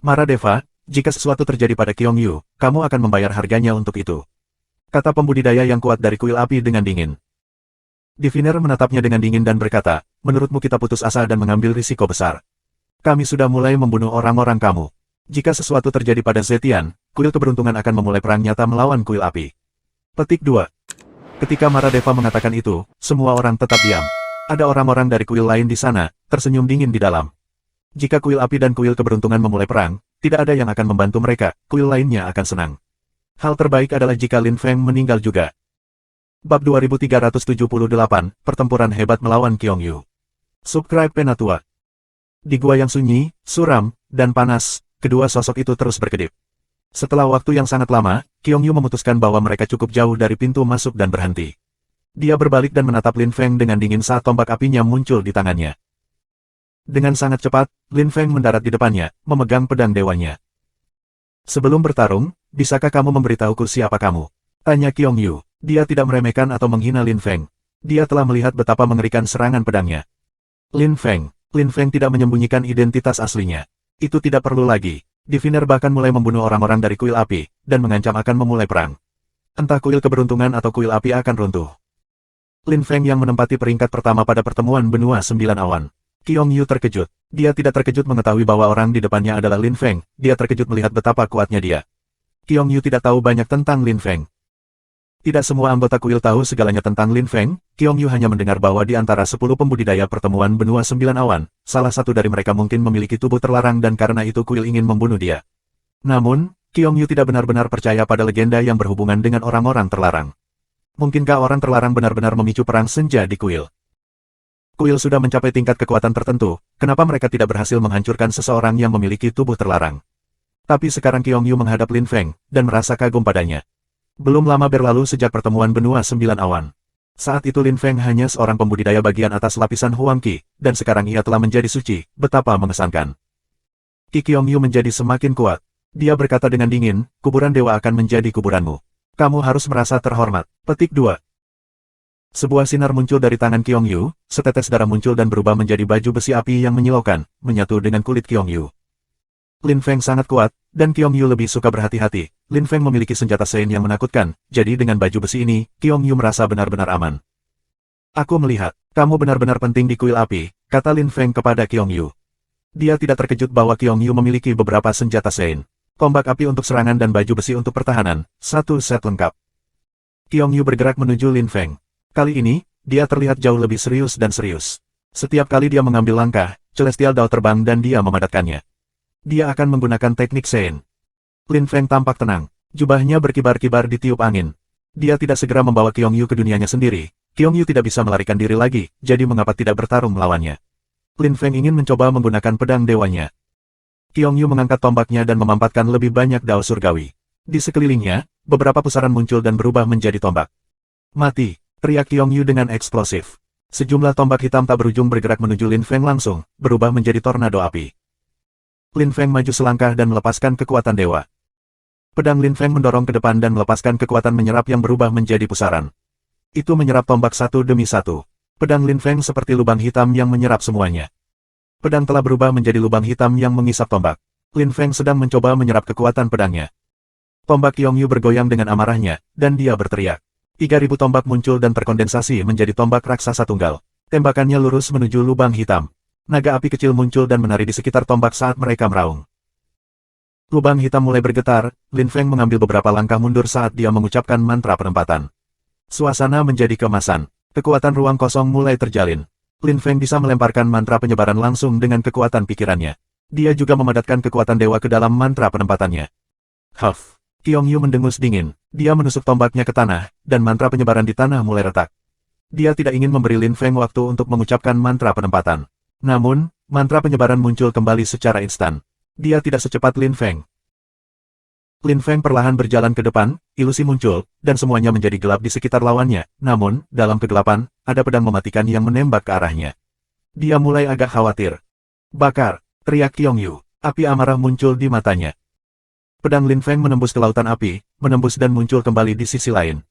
Maradeva, jika sesuatu terjadi pada Qiong Yu, kamu akan membayar harganya untuk itu. Kata pembudidaya yang kuat dari kuil api dengan dingin. Diviner menatapnya dengan dingin dan berkata, menurutmu kita putus asa dan mengambil risiko besar. Kami sudah mulai membunuh orang-orang kamu. Jika sesuatu terjadi pada Zetian, kuil keberuntungan akan memulai perang nyata melawan kuil api. Petik 2. Ketika Maradeva mengatakan itu, semua orang tetap diam. Ada orang-orang dari kuil lain di sana, tersenyum dingin di dalam. Jika kuil api dan kuil keberuntungan memulai perang, tidak ada yang akan membantu mereka, kuil lainnya akan senang. Hal terbaik adalah jika Lin Feng meninggal juga. Bab 2378, Pertempuran Hebat Melawan Qiong Yu. Subscribe Penatua. Di gua yang sunyi, suram, dan panas, kedua sosok itu terus berkedip. Setelah waktu yang sangat lama, Qiong Yu memutuskan bahwa mereka cukup jauh dari pintu masuk dan berhenti. Dia berbalik dan menatap Lin Feng dengan dingin saat tombak apinya muncul di tangannya. Dengan sangat cepat, Lin Feng mendarat di depannya, memegang pedang dewanya. Sebelum bertarung, bisakah kamu memberitahuku siapa kamu? Tanya Qiong Yu. Dia tidak meremehkan atau menghina Lin Feng. Dia telah melihat betapa mengerikan serangan pedangnya. Lin Feng tidak menyembunyikan identitas aslinya. Itu tidak perlu lagi. Diviner bahkan mulai membunuh orang-orang dari kuil api, dan mengancam akan memulai perang. Entah kuil keberuntungan atau kuil api akan runtuh. Lin Feng yang menempati peringkat pertama pada pertemuan benua 9 awan. Qiong Yu terkejut. Dia tidak terkejut mengetahui bahwa orang di depannya adalah Lin Feng, dia terkejut melihat betapa kuatnya dia. Qiong Yu tidak tahu banyak tentang Lin Feng. Tidak semua anggota kuil tahu segalanya tentang Lin Feng, Qiong Yu hanya mendengar bahwa di antara 10 pembudidaya pertemuan benua 9 awan, salah satu dari mereka mungkin memiliki tubuh terlarang dan karena itu kuil ingin membunuh dia. Namun, Qiong Yu tidak benar-benar percaya pada legenda yang berhubungan dengan orang-orang terlarang. Mungkinkah orang terlarang benar-benar memicu perang senja di kuil? Kuil sudah mencapai tingkat kekuatan tertentu, kenapa mereka tidak berhasil menghancurkan seseorang yang memiliki tubuh terlarang? Tapi sekarang Qiong Yu menghadap Lin Feng, dan merasa kagum padanya. Belum lama berlalu sejak pertemuan benua 9 awan. Saat itu Lin Feng hanya seorang pembudidaya bagian atas lapisan Huang Qi, dan sekarang ia telah menjadi suci, betapa mengesankan. Qi Qiong Yu menjadi semakin kuat. Dia berkata dengan dingin, kuburan dewa akan menjadi kuburanmu. Kamu harus merasa terhormat. Petik 2. Sebuah sinar muncul dari tangan Qiong Yu, setetes darah muncul dan berubah menjadi baju besi api yang menyilaukan, menyatu dengan kulit Qiong Yu. Lin Feng sangat kuat, dan Qiong Yu lebih suka berhati-hati. Lin Feng memiliki senjata Sein yang menakutkan, jadi dengan baju besi ini, Qiong Yu merasa benar-benar aman. Aku melihat, kamu benar-benar penting di kuil api, kata Lin Feng kepada Qiong Yu. Dia tidak terkejut bahwa Qiong Yu memiliki beberapa senjata Sein. Tombak api untuk serangan dan baju besi untuk pertahanan, satu set lengkap. Qiong Yu bergerak menuju Lin Feng. Kali ini, dia terlihat jauh lebih serius dan serius. Setiap kali dia mengambil langkah, Celestial Dao terbang dan dia memadatkannya. Dia akan menggunakan teknik Sein. Lin Feng tampak tenang. Jubahnya berkibar-kibar di tiup angin. Dia tidak segera membawa Qiong Yu ke dunianya sendiri. Qiong Yu tidak bisa melarikan diri lagi, jadi mengapa tidak bertarung melawannya? Lin Feng ingin mencoba menggunakan pedang dewanya. Qiong Yu mengangkat tombaknya dan memampatkan lebih banyak dao surgawi. Di sekelilingnya, beberapa pusaran muncul dan berubah menjadi tombak. Mati, teriak Qiong Yu dengan eksplosif. Sejumlah tombak hitam tak berujung bergerak menuju Lin Feng langsung, berubah menjadi tornado api. Lin Feng maju selangkah dan melepaskan kekuatan dewa. Pedang Lin Feng mendorong ke depan dan melepaskan kekuatan menyerap yang berubah menjadi pusaran. Itu menyerap tombak satu demi satu. Pedang Lin Feng seperti lubang hitam yang menyerap semuanya. Pedang telah berubah menjadi lubang hitam yang mengisap tombak. Lin Feng sedang mencoba menyerap kekuatan pedangnya. Tombak Qiong Yu bergoyang dengan amarahnya, dan dia berteriak. 3.000 tombak muncul dan terkondensasi menjadi tombak raksasa tunggal. Tembakannya lurus menuju lubang hitam. Naga api kecil muncul dan menari di sekitar tombak saat mereka meraung. Lubang hitam mulai bergetar, Lin Feng mengambil beberapa langkah mundur saat dia mengucapkan mantra penempatan. Suasana menjadi keemasan. Kekuatan ruang kosong mulai terjalin. Lin Feng bisa melemparkan mantra penyebaran langsung dengan kekuatan pikirannya. Dia juga memadatkan kekuatan dewa ke dalam mantra penempatannya. Huff. Qiong Yu mendengus dingin. Dia menusuk tombaknya ke tanah, dan mantra penyebaran di tanah mulai retak. Dia tidak ingin memberi Lin Feng waktu untuk mengucapkan mantra penempatan. Namun, mantra penyebaran muncul kembali secara instan. Dia tidak secepat Lin Feng. Lin Feng perlahan berjalan ke depan, ilusi muncul, dan semuanya menjadi gelap di sekitar lawannya. Namun, dalam kegelapan, ada pedang mematikan yang menembak ke arahnya. Dia mulai agak khawatir. Bakar, teriak Qiong Yu. Api amarah muncul di matanya. Pedang Lin Feng menembus ke lautan api, menembus dan muncul kembali di sisi lain.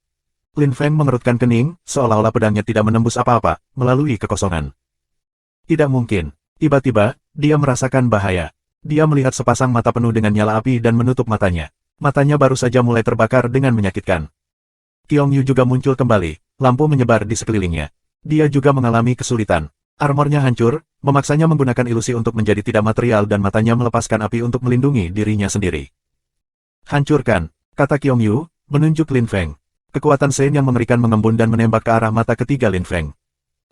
Lin Feng mengerutkan kening, seolah-olah pedangnya tidak menembus apa-apa, melalui kekosongan. Tidak mungkin. Tiba-tiba, dia merasakan bahaya. Dia melihat sepasang mata penuh dengan nyala api dan menutup matanya. Matanya baru saja mulai terbakar dengan menyakitkan. Qiong Yu juga muncul kembali, lampu menyebar di sekelilingnya. Dia juga mengalami kesulitan. Armornya hancur, memaksanya menggunakan ilusi untuk menjadi tidak material dan matanya melepaskan api untuk melindungi dirinya sendiri. Hancurkan, kata Qiong Yu, menunjuk Lin Feng. Kekuatan Sein yang mengerikan mengembun dan menembak ke arah mata ketiga Lin Feng.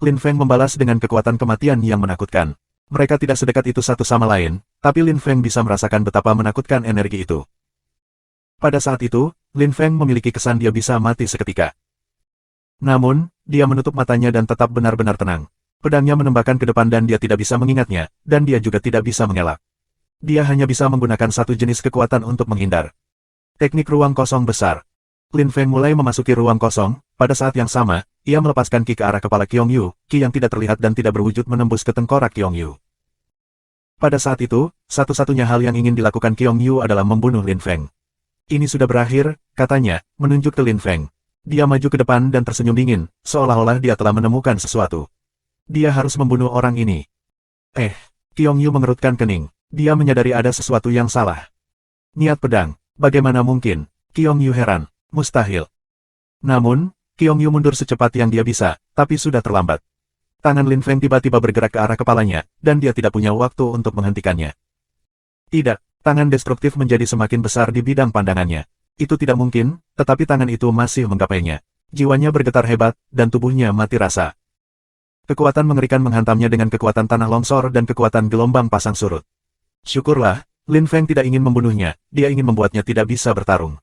Lin Feng membalas dengan kekuatan kematian yang menakutkan. Mereka tidak sedekat itu satu sama lain, tapi Lin Feng bisa merasakan betapa menakutkan energi itu. Pada saat itu, Lin Feng memiliki kesan dia bisa mati seketika. Namun, dia menutup matanya dan tetap benar-benar tenang. Pedangnya menembakkan ke depan dan dia tidak bisa mengingatnya, dan dia juga tidak bisa mengelak. Dia hanya bisa menggunakan satu jenis kekuatan untuk menghindar. Teknik ruang kosong besar. Lin Feng mulai memasuki ruang kosong, pada saat yang sama, ia melepaskan ki ke arah kepala Qiong Yu, ki yang tidak terlihat dan tidak berwujud menembus ke tengkorak Qiong Yu. Pada saat itu, satu-satunya hal yang ingin dilakukan Qiong Yu adalah membunuh Lin Feng. Ini sudah berakhir, katanya, menunjuk ke Lin Feng. Dia maju ke depan dan tersenyum dingin, seolah-olah dia telah menemukan sesuatu. Dia harus membunuh orang ini. Qiong Yu mengerutkan kening. Dia menyadari ada sesuatu yang salah. Niat pedang, bagaimana mungkin? Qiong Yu heran. Mustahil. Namun, Qiong Yu mundur secepat yang dia bisa, tapi sudah terlambat. Tangan Lin Feng tiba-tiba bergerak ke arah kepalanya, dan dia tidak punya waktu untuk menghentikannya. Tidak, tangan destruktif menjadi semakin besar di bidang pandangannya. Itu tidak mungkin, tetapi tangan itu masih menggapainya. Jiwanya bergetar hebat, dan tubuhnya mati rasa. Kekuatan mengerikan menghantamnya dengan kekuatan tanah longsor dan kekuatan gelombang pasang surut. Syukurlah, Lin Feng tidak ingin membunuhnya, dia ingin membuatnya tidak bisa bertarung.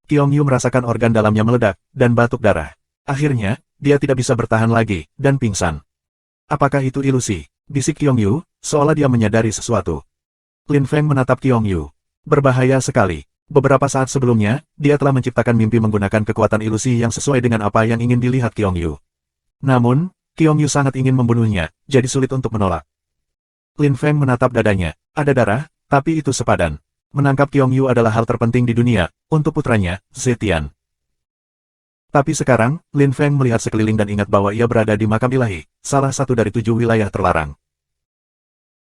Qiong Yu merasakan organ dalamnya meledak, dan batuk darah. Akhirnya, dia tidak bisa bertahan lagi, dan pingsan. Apakah itu ilusi? Bisik Qiong Yu, seolah dia menyadari sesuatu. Lin Feng menatap Qiong Yu. Berbahaya sekali. Beberapa saat sebelumnya, dia telah menciptakan mimpi menggunakan kekuatan ilusi yang sesuai dengan apa yang ingin dilihat Qiong Yu. Namun, Qiong Yu sangat ingin membunuhnya, jadi sulit untuk menolak. Lin Feng menatap dadanya. Ada darah, tapi itu sepadan. Menangkap Qiong Yu adalah hal terpenting di dunia, untuk putranya, Zetian. Tapi sekarang, Lin Feng melihat sekeliling dan ingat bahwa ia berada di makam ilahi, salah satu dari 7 wilayah terlarang.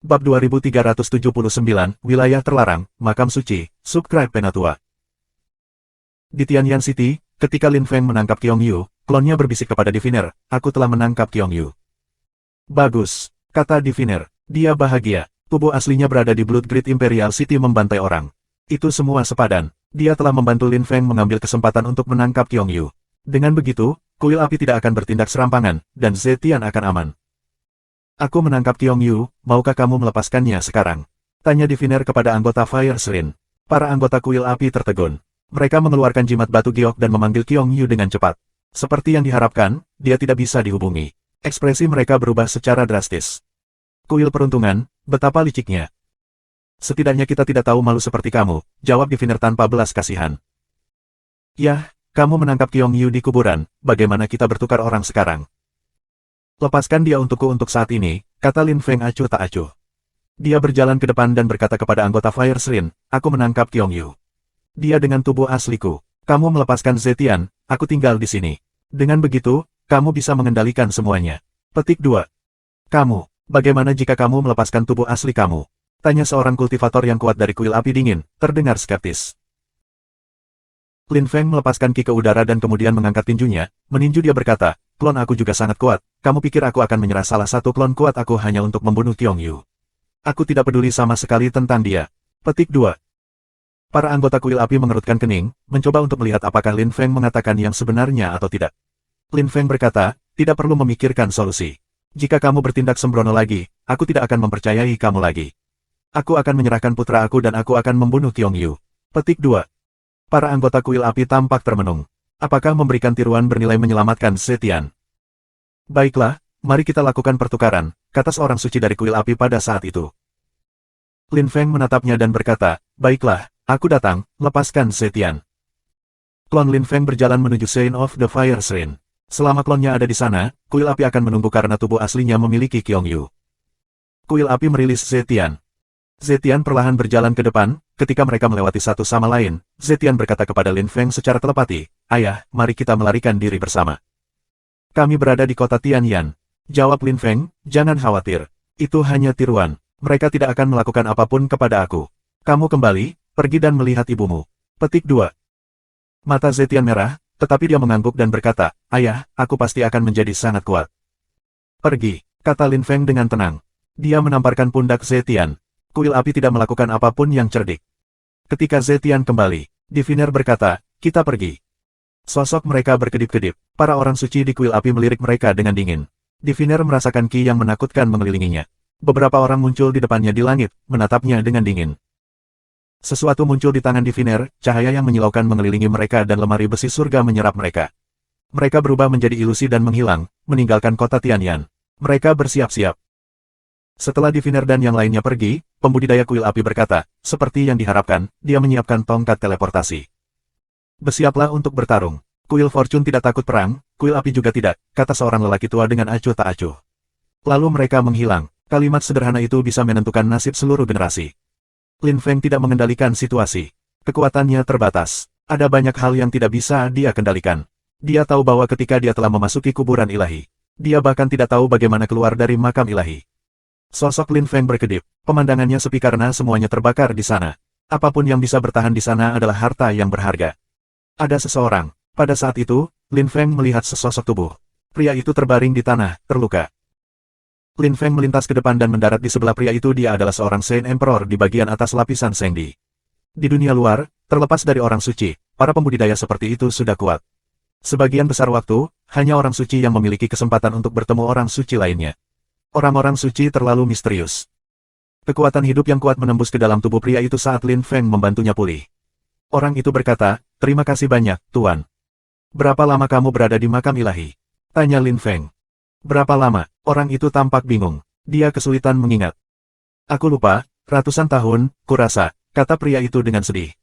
Bab 2379, Wilayah Terlarang, Makam Suci, Subscribe Penatua. Di Tianyan City, ketika Lin Feng menangkap Qiong Yu, klonnya berbisik kepada Diviner, aku telah menangkap Qiong Yu. Bagus, kata Diviner, dia bahagia. Tubuh aslinya berada di Blood Grid Imperial City membantai orang. Itu semua sepadan. Dia telah membantu Lin Feng mengambil kesempatan untuk menangkap Qiong Yu. Dengan begitu, kuil api tidak akan bertindak serampangan, dan Zetian akan aman. Aku menangkap Qiong Yu, maukah kamu melepaskannya sekarang? Tanya Diviner kepada anggota Fire Shrine. Para anggota kuil api tertegun. Mereka mengeluarkan jimat batu giok dan memanggil Qiong Yu dengan cepat. Seperti yang diharapkan, dia tidak bisa dihubungi. Ekspresi mereka berubah secara drastis. Kuil peruntungan, betapa liciknya. Setidaknya kita tidak tahu malu seperti kamu, jawab Diviner tanpa belas kasihan. Yah, kamu menangkap Qiong Yu di kuburan, bagaimana kita bertukar orang sekarang? Lepaskan dia untukku untuk saat ini, kata Lin Feng acuh tak acuh. Dia berjalan ke depan dan berkata kepada anggota Fire Shrine, aku menangkap Qiong Yu. Dia dengan tubuh asliku. Kamu melepaskan Zetian, aku tinggal di sini. Dengan begitu, kamu bisa mengendalikan semuanya. Petik 2. Kamu. Bagaimana jika kamu melepaskan tubuh asli kamu? Tanya seorang kultivator yang kuat dari kuil api dingin, terdengar skeptis. Lin Feng melepaskan ki ke udara dan kemudian mengangkat tinjunya, meninju dia berkata, klon aku juga sangat kuat, kamu pikir aku akan menyerah salah satu klon kuat aku hanya untuk membunuh Qiong Yu? Aku tidak peduli sama sekali tentang dia. Petik 2. Para anggota kuil api mengerutkan kening, mencoba untuk melihat apakah Lin Feng mengatakan yang sebenarnya atau tidak. Lin Feng berkata, tidak perlu memikirkan solusi. Jika kamu bertindak sembrono lagi, aku tidak akan mempercayai kamu lagi. Aku akan menyerahkan putra aku dan aku akan membunuh Qiong Yu. Petik 2. Para anggota kuil api tampak termenung. Apakah memberikan tiruan bernilai menyelamatkan Zetian? Baiklah, mari kita lakukan pertukaran, kata seorang suci dari kuil api pada saat itu. Lin Feng menatapnya dan berkata, baiklah, aku datang, lepaskan Zetian. Klon Lin Feng berjalan menuju Shrine of the Fire Shrine. Selama klonnya ada di sana, kuil api akan menunggu karena tubuh aslinya memiliki Qiong Yu. Kuil api merilis Zetian. Zetian perlahan berjalan ke depan, ketika mereka melewati satu sama lain, Zetian berkata kepada Lin Feng secara telepati, ayah, mari kita melarikan diri bersama. Kami berada di kota Tianyan. Jawab Lin Feng, jangan khawatir. Itu hanya tiruan. Mereka tidak akan melakukan apapun kepada aku. Kamu kembali, pergi dan melihat ibumu. Petik 2. Mata Zetian merah, tetapi dia mengangguk dan berkata, ayah, aku pasti akan menjadi sangat kuat. Pergi, kata Lin Feng dengan tenang. Dia menamparkan pundak Zetian. Kuil api tidak melakukan apapun yang cerdik. Ketika Zetian kembali, Diviner berkata, kita pergi. Sosok mereka berkedip-kedip. Para orang suci di kuil api melirik mereka dengan dingin. Diviner merasakan ki yang menakutkan mengelilinginya. Beberapa orang muncul di depannya di langit, menatapnya dengan dingin. Sesuatu muncul di tangan Diviner, cahaya yang menyilaukan mengelilingi mereka dan lemari besi surga menyerap mereka. Mereka berubah menjadi ilusi dan menghilang, meninggalkan kota Tianyan. Mereka bersiap-siap. Setelah Diviner dan yang lainnya pergi, pembudidaya kuil api berkata, seperti yang diharapkan, dia menyiapkan tongkat teleportasi. Bersiaplah untuk bertarung. Kuil Fortune tidak takut perang, kuil api juga tidak, kata seorang lelaki tua dengan acuh tak acuh. Lalu mereka menghilang. Kalimat sederhana itu bisa menentukan nasib seluruh generasi. Lin Feng tidak mengendalikan situasi. Kekuatannya terbatas. Ada banyak hal yang tidak bisa dia kendalikan. Dia tahu bahwa ketika dia telah memasuki kuburan ilahi, dia bahkan tidak tahu bagaimana keluar dari makam ilahi. Sosok Lin Feng berkedip. Pemandangannya sepi karena semuanya terbakar di sana. Apapun yang bisa bertahan di sana adalah harta yang berharga. Ada seseorang. Pada saat itu, Lin Feng melihat sesosok tubuh. Pria itu terbaring di tanah, terluka. Lin Feng melintas ke depan dan mendarat di sebelah pria itu. Dia adalah seorang Saint Emperor di bagian atas lapisan Sengdi. Di dunia luar, terlepas dari orang suci, para pembudidaya seperti itu sudah kuat. Sebagian besar waktu, hanya orang suci yang memiliki kesempatan untuk bertemu orang suci lainnya. Orang-orang suci terlalu misterius. Kekuatan hidup yang kuat menembus ke dalam tubuh pria itu saat Lin Feng membantunya pulih. Orang itu berkata, "Terima kasih banyak, Tuan." "Berapa lama kamu berada di makam ilahi?" tanya Lin Feng. "Berapa lama?" Orang itu tampak bingung. Dia kesulitan mengingat. "Aku lupa, ratusan tahun, kurasa," kata pria itu dengan sedih.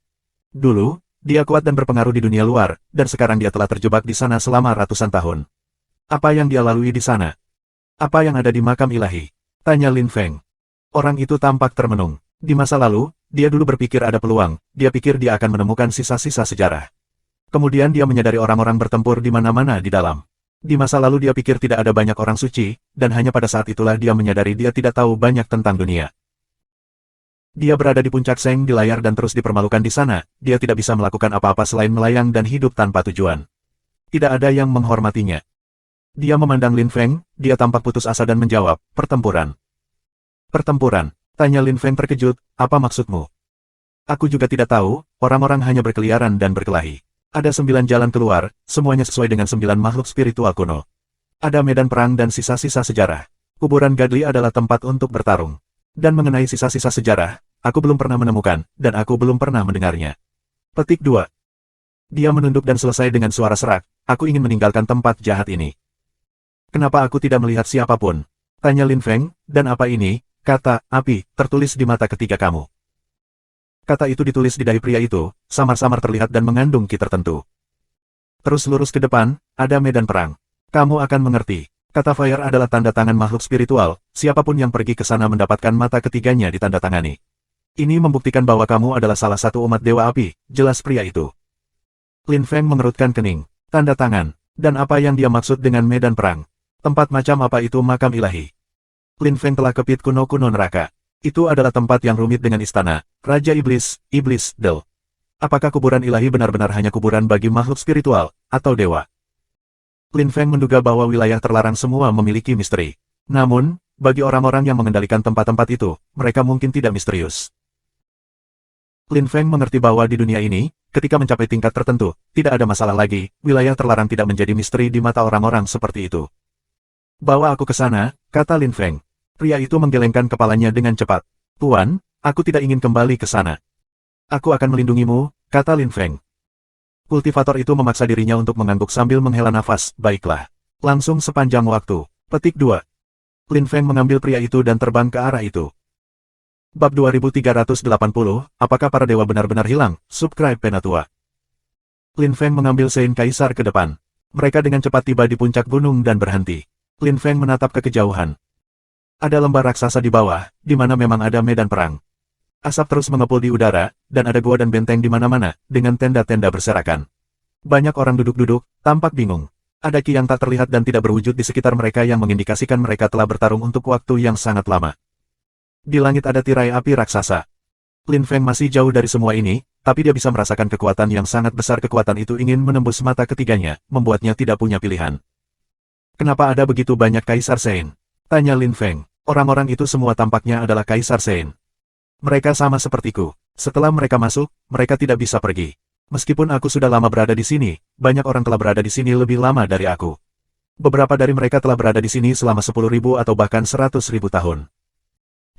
Dulu, dia kuat dan berpengaruh di dunia luar, dan sekarang dia telah terjebak di sana selama ratusan tahun. Apa yang dia lalui di sana? Apa yang ada di makam ilahi? Tanya Lin Feng. Orang itu tampak termenung. Di masa lalu, dia dulu berpikir ada peluang, dia pikir dia akan menemukan sisa-sisa sejarah. Kemudian dia menyadari orang-orang bertempur di mana-mana di dalam. Di masa lalu dia pikir tidak ada banyak orang suci, dan hanya pada saat itulah dia menyadari dia tidak tahu banyak tentang dunia. Dia berada di puncak Seng di layar dan terus dipermalukan di sana, dia tidak bisa melakukan apa-apa selain melayang dan hidup tanpa tujuan. Tidak ada yang menghormatinya. Dia memandang Lin Feng, dia tampak putus asa dan menjawab, "Pertempuran." "Pertempuran?" tanya Lin Feng terkejut, "Apa maksudmu?" "Aku juga tidak tahu, orang-orang hanya berkeliaran dan berkelahi. Ada 9 jalan keluar, semuanya sesuai dengan 9 makhluk spiritual kuno. Ada medan perang dan sisa-sisa sejarah. Kuburan Gadli adalah tempat untuk bertarung. Dan mengenai sisa-sisa sejarah, aku belum pernah menemukan, dan aku belum pernah mendengarnya." Petik 2. Dia menunduk dan selesai dengan suara serak, "Aku ingin meninggalkan tempat jahat ini." "Kenapa aku tidak melihat siapapun?" tanya Lin Feng, "Dan apa ini?" kata, "Api, tertulis di mata ketiga kamu." Kata itu ditulis di dahi pria itu, samar-samar terlihat dan mengandung ki tertentu. "Terus lurus ke depan, ada medan perang. Kamu akan mengerti." Kata Fire adalah tanda tangan makhluk spiritual, siapapun yang pergi ke sana mendapatkan mata ketiganya ditandatangani. "Ini membuktikan bahwa kamu adalah salah satu umat Dewa Api," jelas pria itu. Lin Feng mengerutkan kening. Tanda tangan. Dan apa yang dia maksud dengan medan perang? Tempat macam apa itu makam ilahi? Lin Feng telah ke pit kuno-kuno neraka. Itu adalah tempat yang rumit dengan istana, Raja Iblis, Iblis, Del. Apakah kuburan ilahi benar-benar hanya kuburan bagi makhluk spiritual, atau dewa? Lin Feng menduga bahwa wilayah terlarang semua memiliki misteri. Namun, bagi orang-orang yang mengendalikan tempat-tempat itu, mereka mungkin tidak misterius. Lin Feng mengerti bahwa di dunia ini, ketika mencapai tingkat tertentu, tidak ada masalah lagi, wilayah terlarang tidak menjadi misteri di mata orang-orang seperti itu. "Bawa aku ke sana," kata Lin Feng. Pria itu menggelengkan kepalanya dengan cepat. "Tuan, aku tidak ingin kembali ke sana." "Aku akan melindungimu," kata Lin Feng. Kultivator itu memaksa dirinya untuk mengangguk sambil menghela nafas, "Baiklah." Langsung sepanjang waktu. Petik 2. Lin Feng mengambil pria itu dan terbang ke arah itu. Bab 2380, apakah para dewa benar-benar hilang? Subscribe Penatua. Lin Feng mengambil Saint Kaisar ke depan. Mereka dengan cepat tiba di puncak gunung dan berhenti. Lin Feng menatap ke kejauhan. Ada lembah raksasa di bawah, di mana memang ada medan perang. Asap terus mengepul di udara, dan ada gua dan benteng di mana-mana, dengan tenda-tenda berserakan. Banyak orang duduk-duduk, tampak bingung. Ada ki yang tak terlihat dan tidak berwujud di sekitar mereka yang mengindikasikan mereka telah bertarung untuk waktu yang sangat lama. Di langit ada tirai api raksasa. Lin Feng masih jauh dari semua ini, tapi dia bisa merasakan kekuatan yang sangat besar. Kekuatan itu ingin menembus mata ketiganya, membuatnya tidak punya pilihan. "Kenapa ada begitu banyak Kaisar Sein?" tanya Lin Feng. Orang-orang itu semua tampaknya adalah Kaisar Sein. Mereka sama sepertiku. Setelah mereka masuk, mereka tidak bisa pergi. Meskipun aku sudah lama berada di sini, banyak orang telah berada di sini lebih lama dari aku. Beberapa dari mereka telah berada di sini selama 10.000 atau bahkan 100.000 tahun.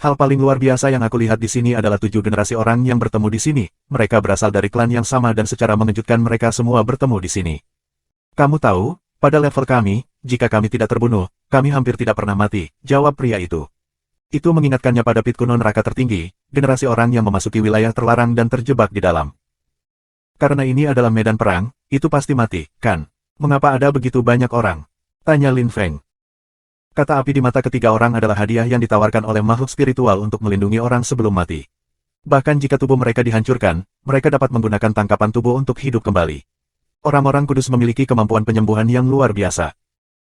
Hal paling luar biasa yang aku lihat di sini adalah 7 generasi orang yang bertemu di sini. Mereka berasal dari klan yang sama dan secara mengejutkan mereka semua bertemu di sini. "Kamu tahu, pada level kami, jika kami tidak terbunuh, kami hampir tidak pernah mati," jawab pria itu. Itu mengingatkannya pada pit kuno neraka tertinggi, generasi orang yang memasuki wilayah terlarang dan terjebak di dalam. Karena ini adalah medan perang, itu pasti mati, kan? Mengapa ada begitu banyak orang? Tanya Lin Feng. Kata api di mata ketiga orang adalah hadiah yang ditawarkan oleh makhluk spiritual untuk melindungi orang sebelum mati. Bahkan jika tubuh mereka dihancurkan, mereka dapat menggunakan tangkapan tubuh untuk hidup kembali. Orang-orang kudus memiliki kemampuan penyembuhan yang luar biasa.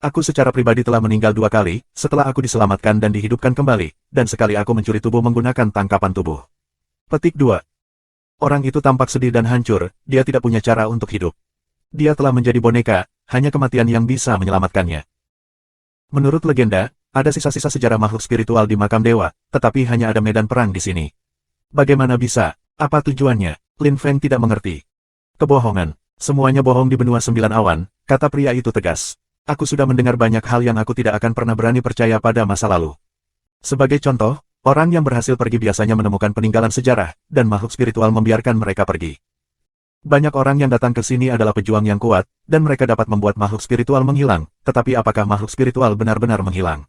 Aku secara pribadi telah meninggal 2 kali, setelah aku diselamatkan dan dihidupkan kembali, dan sekali aku mencuri tubuh menggunakan tangkapan tubuh. Petik 2. Orang itu tampak sedih dan hancur, dia tidak punya cara untuk hidup. Dia telah menjadi boneka, hanya kematian yang bisa menyelamatkannya. Menurut legenda, ada sisa-sisa sejarah makhluk spiritual di makam dewa, tetapi hanya ada medan perang di sini. Bagaimana bisa? Apa tujuannya? Lin Feng tidak mengerti. Kebohongan. Semuanya bohong di benua 9 awan, kata pria itu tegas. Aku sudah mendengar banyak hal yang aku tidak akan pernah berani percaya pada masa lalu. Sebagai contoh, orang yang berhasil pergi biasanya menemukan peninggalan sejarah, dan makhluk spiritual membiarkan mereka pergi. Banyak orang yang datang ke sini adalah pejuang yang kuat, dan mereka dapat membuat makhluk spiritual menghilang, tetapi apakah makhluk spiritual benar-benar menghilang?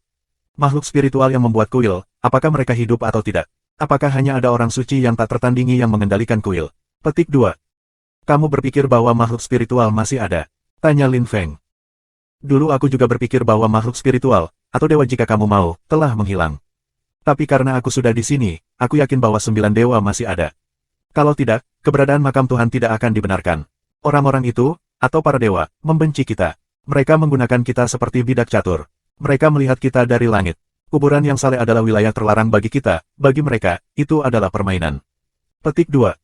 Makhluk spiritual yang membuat kuil, apakah mereka hidup atau tidak? Apakah hanya ada orang suci yang tak tertandingi yang mengendalikan kuil? Petik 2. Kamu berpikir bahwa makhluk spiritual masih ada? Tanya Lin Feng. Dulu aku juga berpikir bahwa makhluk spiritual, atau dewa jika kamu mau, telah menghilang. Tapi karena aku sudah di sini, aku yakin bahwa 9 dewa masih ada. Kalau tidak, keberadaan makam Tuhan tidak akan dibenarkan. Orang-orang itu, atau para dewa, membenci kita. Mereka menggunakan kita seperti bidak catur. Mereka melihat kita dari langit. Kuburan yang saleh adalah wilayah terlarang bagi kita, bagi mereka, itu adalah permainan. Petik 2.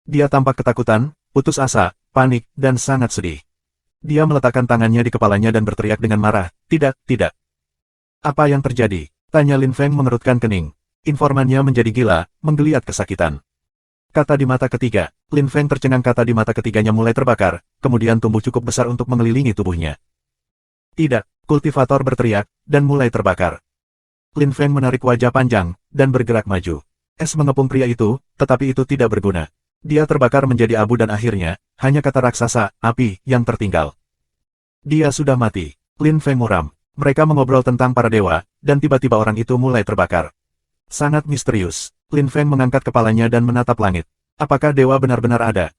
Dia tampak ketakutan, putus asa, panik, dan sangat sedih. Dia meletakkan tangannya di kepalanya dan berteriak dengan marah, tidak, tidak. Apa yang terjadi? Tanya Lin Feng mengerutkan kening. Informannya menjadi gila, menggeliat kesakitan. Kata di mata ketiga, Lin Feng tercengang kata di mata ketiganya mulai terbakar, kemudian tumbuh cukup besar untuk mengelilingi tubuhnya. Tidak, kultivator berteriak, dan mulai terbakar. Lin Feng menarik wajah panjang, dan bergerak maju. Es mengepung pria itu, tetapi itu tidak berguna. Dia terbakar menjadi abu dan akhirnya, hanya kata raksasa, api, yang tertinggal. Dia sudah mati. Lin Feng muram. Mereka mengobrol tentang para dewa, dan tiba-tiba orang itu mulai terbakar. Sangat misterius. Lin Feng mengangkat kepalanya dan menatap langit. Apakah dewa benar-benar ada?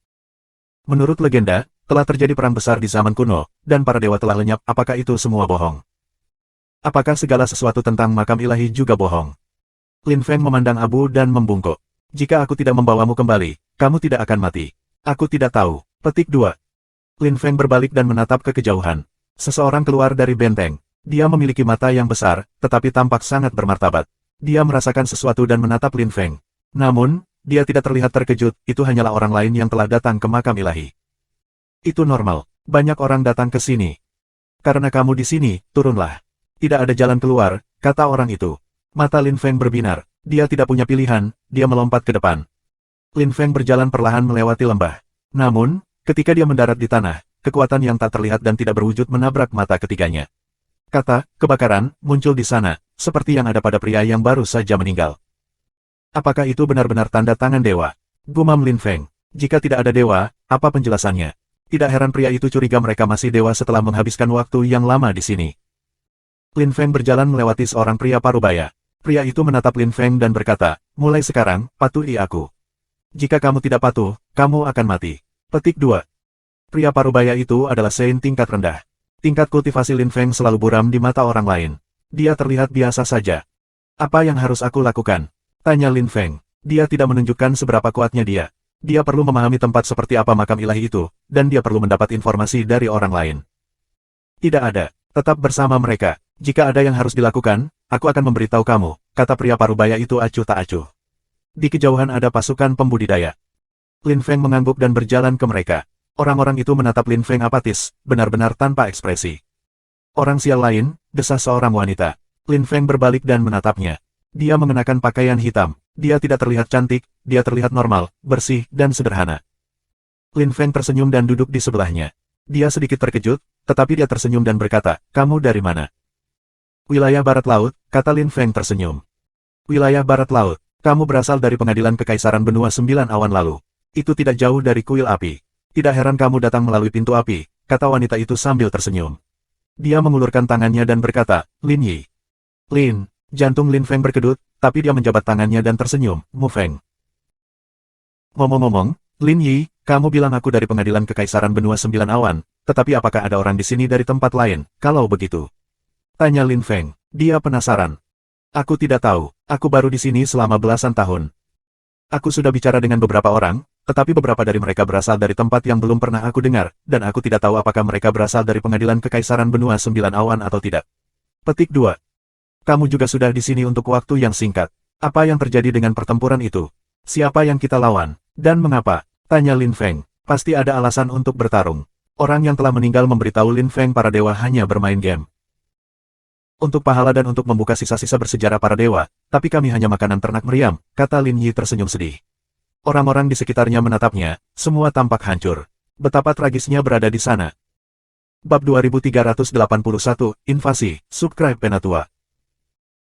Menurut legenda, telah terjadi perang besar di zaman kuno, dan para dewa telah lenyap. Apakah itu semua bohong? Apakah segala sesuatu tentang makam ilahi juga bohong? Lin Feng memandang abu dan membungkuk. Jika aku tidak membawamu kembali, kamu tidak akan mati. Aku tidak tahu. Petik 2. Lin Feng berbalik dan menatap ke kejauhan. Seseorang keluar dari benteng. Dia memiliki mata yang besar, tetapi tampak sangat bermartabat. Dia merasakan sesuatu dan menatap Lin Feng. Namun, dia tidak terlihat terkejut, itu hanyalah orang lain yang telah datang ke makam ilahi. Itu normal. Banyak orang datang ke sini. Karena kamu di sini, turunlah. Tidak ada jalan keluar, kata orang itu. Mata Lin Feng berbinar. Dia tidak punya pilihan, dia melompat ke depan. Lin Feng berjalan perlahan melewati lembah. Namun, ketika dia mendarat di tanah, kekuatan yang tak terlihat dan tidak berwujud menabrak mata ketiganya. Kata, kebakaran, muncul di sana, seperti yang ada pada pria yang baru saja meninggal. Apakah itu benar-benar tanda tangan dewa? Gumam Lin Feng. Jika tidak ada dewa, apa penjelasannya? Tidak heran pria itu curiga mereka masih dewa setelah menghabiskan waktu yang lama di sini. Lin Feng berjalan melewati seorang pria parubaya. Pria itu menatap Lin Feng dan berkata, mulai sekarang, patuhi aku. Jika kamu tidak patuh, kamu akan mati. Petik 2. Pria parubaya itu adalah Saint tingkat rendah. Tingkat kultivasi Lin Feng selalu buram di mata orang lain. Dia terlihat biasa saja. Apa yang harus aku lakukan? Tanya Lin Feng. Dia tidak menunjukkan seberapa kuatnya dia. Dia perlu memahami tempat seperti apa makam ilahi itu, dan dia perlu mendapat informasi dari orang lain. Tidak ada. Tetap bersama mereka. Jika ada yang harus dilakukan, aku akan memberitahu kamu, kata pria parubaya itu acuh tak acuh. Di kejauhan ada pasukan pembudidaya. Lin Feng mengangguk dan berjalan ke mereka. Orang-orang itu menatap Lin Feng apatis, benar-benar tanpa ekspresi. Orang sial lain, desah seorang wanita. Lin Feng berbalik dan menatapnya. Dia mengenakan pakaian hitam. Dia tidak terlihat cantik, dia terlihat normal, bersih, dan sederhana. Lin Feng tersenyum dan duduk di sebelahnya. Dia sedikit terkejut, tetapi dia tersenyum dan berkata, kamu dari mana? Wilayah Barat Laut, kata Lin Feng tersenyum. Wilayah Barat Laut, kamu berasal dari pengadilan Kekaisaran Benua 9 Awan lalu. Itu tidak jauh dari kuil api. Tidak heran kamu datang melalui pintu api, kata wanita itu sambil tersenyum. Dia mengulurkan tangannya dan berkata, Lin Yi. Lin, jantung Lin Feng berkedut, tapi dia menjabat tangannya dan tersenyum, Mu Feng. Ngomong-ngomong, Lin Yi, Kamu bilang aku dari pengadilan Kekaisaran Benua Sembilan Awan, tetapi apakah ada orang di sini dari tempat lain, kalau begitu? Tanya Lin Feng. Dia penasaran. Aku tidak tahu, aku baru di sini selama belasan tahun. Aku sudah bicara dengan beberapa orang, tetapi beberapa dari mereka berasal dari tempat yang belum pernah aku dengar, dan aku tidak tahu apakah mereka berasal dari pengadilan Kekaisaran Benua Sembilan Awan atau tidak. Petik 2. Kamu juga sudah di sini untuk waktu yang singkat. Apa yang terjadi dengan pertempuran itu? Siapa yang kita lawan? Dan mengapa? Tanya Lin Feng. Pasti ada alasan untuk bertarung. Orang yang telah meninggal memberitahu Lin Feng para dewa hanya bermain game. Untuk pahala dan untuk membuka sisa-sisa bersejarah para dewa, tapi kami hanya makanan ternak meriam, kata Lin Yi tersenyum sedih. Orang-orang di sekitarnya menatapnya, semua tampak hancur. Betapa tragisnya berada di sana. Bab 2381, Invasi, Subscribe Penatua.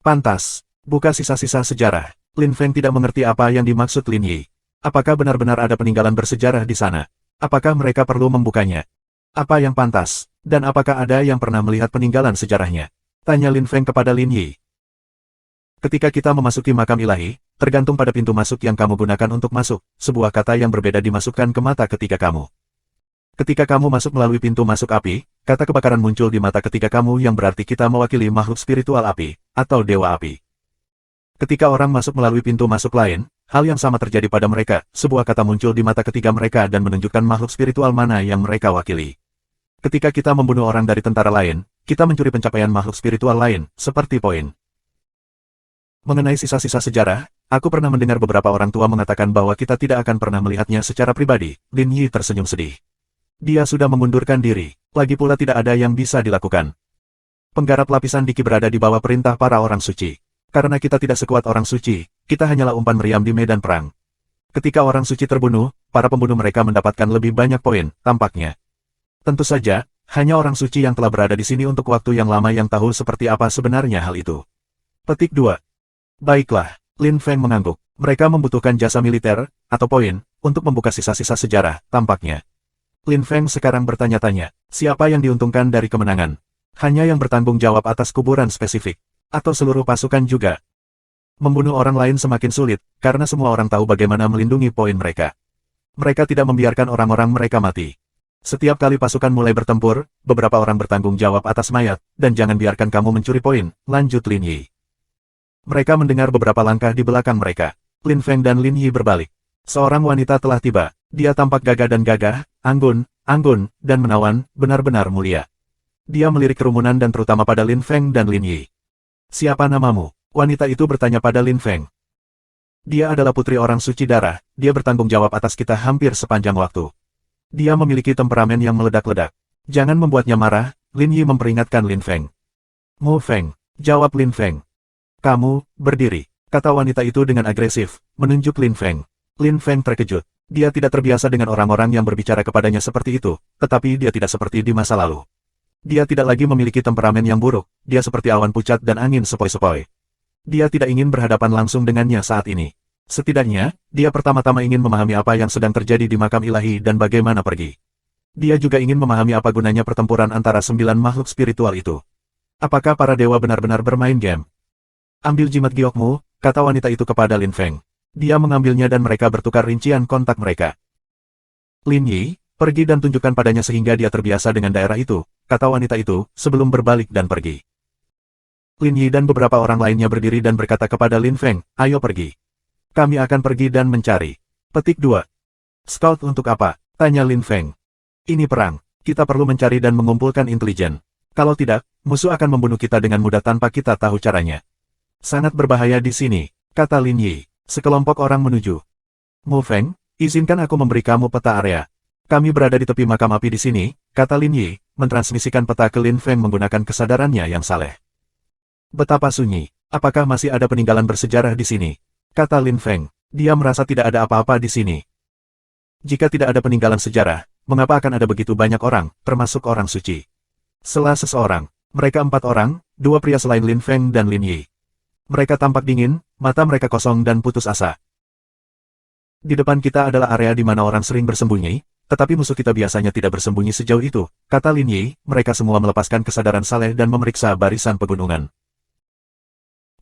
Pantas. Buka sisa-sisa sejarah. Lin Feng tidak mengerti apa yang dimaksud Lin Yi. Apakah benar-benar ada peninggalan bersejarah di sana? Apakah mereka perlu membukanya? Apa yang pantas? Dan apakah ada yang pernah melihat peninggalan sejarahnya? Tanya Lin Feng kepada Lin Yi. Ketika kita memasuki makam ilahi, tergantung pada pintu masuk yang kamu gunakan untuk masuk, sebuah kata yang berbeda dimasukkan ke mata ketika kamu. Ketika kamu masuk melalui pintu masuk api, kata kebakaran muncul di mata ketika kamu yang berarti kita mewakili makhluk spiritual api, atau dewa api. Ketika orang masuk melalui pintu masuk lain, hal yang sama terjadi pada mereka, sebuah kata muncul di mata ketiga mereka dan menunjukkan makhluk spiritual mana yang mereka wakili. Ketika kita membunuh orang dari tentara lain, kita mencuri pencapaian makhluk spiritual lain, seperti poin. Mengenai sisa-sisa sejarah, aku pernah mendengar beberapa orang tua mengatakan bahwa kita tidak akan pernah melihatnya secara pribadi. Lin Yi tersenyum sedih. Dia sudah mengundurkan diri, lagi pula tidak ada yang bisa dilakukan. Penggarap lapisan Diki berada di bawah perintah para orang suci. Karena kita tidak sekuat orang suci, kita hanyalah umpan meriam di medan perang. Ketika orang suci terbunuh, para pembunuh mereka mendapatkan lebih banyak poin, tampaknya. Tentu saja, hanya orang suci yang telah berada di sini untuk waktu yang lama yang tahu seperti apa sebenarnya hal itu. Petik 2. Baiklah, Lin Feng mengangguk. Mereka membutuhkan jasa militer, atau poin, untuk membuka sisa-sisa sejarah, tampaknya. Lin Feng sekarang bertanya-tanya, siapa yang diuntungkan dari kemenangan? Hanya yang bertanggung jawab atas kuburan spesifik. Atau seluruh pasukan juga. Membunuh orang lain semakin sulit, karena semua orang tahu bagaimana melindungi poin mereka. Mereka tidak membiarkan orang-orang mereka mati. Setiap kali pasukan mulai bertempur, beberapa orang bertanggung jawab atas mayat, dan jangan biarkan kamu mencuri poin, lanjut Lin Yi. Mereka mendengar beberapa langkah di belakang mereka. Lin Feng dan Lin Yi berbalik. Seorang wanita telah tiba. Dia tampak gagah dan gagah, anggun, dan menawan, benar-benar mulia. Dia melirik kerumunan dan terutama pada Lin Feng dan Lin Yi. Siapa namamu? Wanita itu bertanya pada Lin Feng. Dia adalah putri orang suci darah, dia bertanggung jawab atas kita hampir sepanjang waktu. Dia memiliki temperamen yang meledak-ledak. Jangan membuatnya marah, Lin Yi memperingatkan Lin Feng. Mu Feng, jawab Lin Feng. Kamu, berdiri, kata wanita itu dengan agresif, menunjuk Lin Feng. Lin Feng terkejut. Dia tidak terbiasa dengan orang-orang yang berbicara kepadanya seperti itu, tetapi dia tidak seperti di masa lalu. Dia tidak lagi memiliki temperamen yang buruk, dia seperti awan pucat dan angin sepoi-sepoi. Dia tidak ingin berhadapan langsung dengannya saat ini. Setidaknya, dia pertama-tama ingin memahami apa yang sedang terjadi di makam ilahi dan bagaimana pergi. Dia juga ingin memahami apa gunanya pertempuran antara 9 makhluk spiritual itu. Apakah para dewa benar-benar bermain game? Ambil jimat giokmu, kata wanita itu kepada Lin Feng. Dia mengambilnya dan mereka bertukar rincian kontak mereka. Lin Yi, pergi dan tunjukkan padanya sehingga dia terbiasa dengan daerah itu, kata wanita itu, sebelum berbalik dan pergi. Lin Yi dan beberapa orang lainnya berdiri dan berkata kepada Lin Feng, ayo pergi. Kami akan pergi dan mencari. Petik 2. Scout untuk apa? Tanya Lin Feng. Ini perang, kita perlu mencari dan mengumpulkan intelijen. Kalau tidak, musuh akan membunuh kita dengan mudah tanpa kita tahu caranya. Sangat berbahaya di sini, kata Lin Yi. Sekelompok orang menuju. Mu Feng, izinkan aku memberi kamu peta area. Kami berada di tepi makam api di sini, kata Lin Yi, mentransmisikan peta ke Lin Feng menggunakan kesadarannya yang saleh. Betapa sunyi, apakah masih ada peninggalan bersejarah di sini? Kata Lin Feng, dia merasa tidak ada apa-apa di sini. Jika tidak ada peninggalan sejarah, mengapa akan ada begitu banyak orang, termasuk orang suci? Sela seseorang, mereka 4 orang, 2 pria selain Lin Feng dan Lin Yi. Mereka tampak dingin, mata mereka kosong dan putus asa. Di depan kita adalah area di mana orang sering bersembunyi, tetapi musuh kita biasanya tidak bersembunyi sejauh itu, kata Lin Yi. Mereka semua melepaskan kesadaran saleh dan memeriksa barisan pegunungan.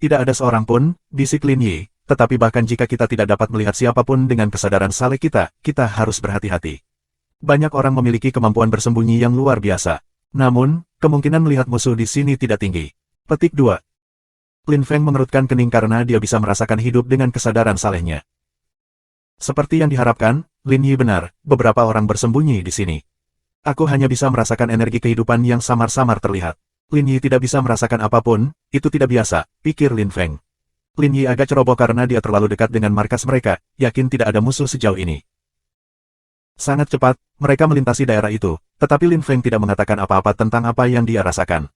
Tidak ada seorang pun, bisik Lin Yi, tetapi bahkan jika kita tidak dapat melihat siapapun dengan kesadaran saleh kita, kita harus berhati-hati. Banyak orang memiliki kemampuan bersembunyi yang luar biasa. Namun, kemungkinan melihat musuh di sini tidak tinggi. Petik 2. Lin Feng mengerutkan kening karena dia bisa merasakan hidup dengan kesadaran salehnya. Seperti yang diharapkan, Lin Yi benar, beberapa orang bersembunyi di sini. Aku hanya bisa merasakan energi kehidupan yang samar-samar terlihat. Lin Yi tidak bisa merasakan apapun, itu tidak biasa, pikir Lin Feng. Lin Yi agak ceroboh karena dia terlalu dekat dengan markas mereka, yakin tidak ada musuh sejauh ini. Sangat cepat, mereka melintasi daerah itu, tetapi Lin Feng tidak mengatakan apa-apa tentang apa yang dia rasakan.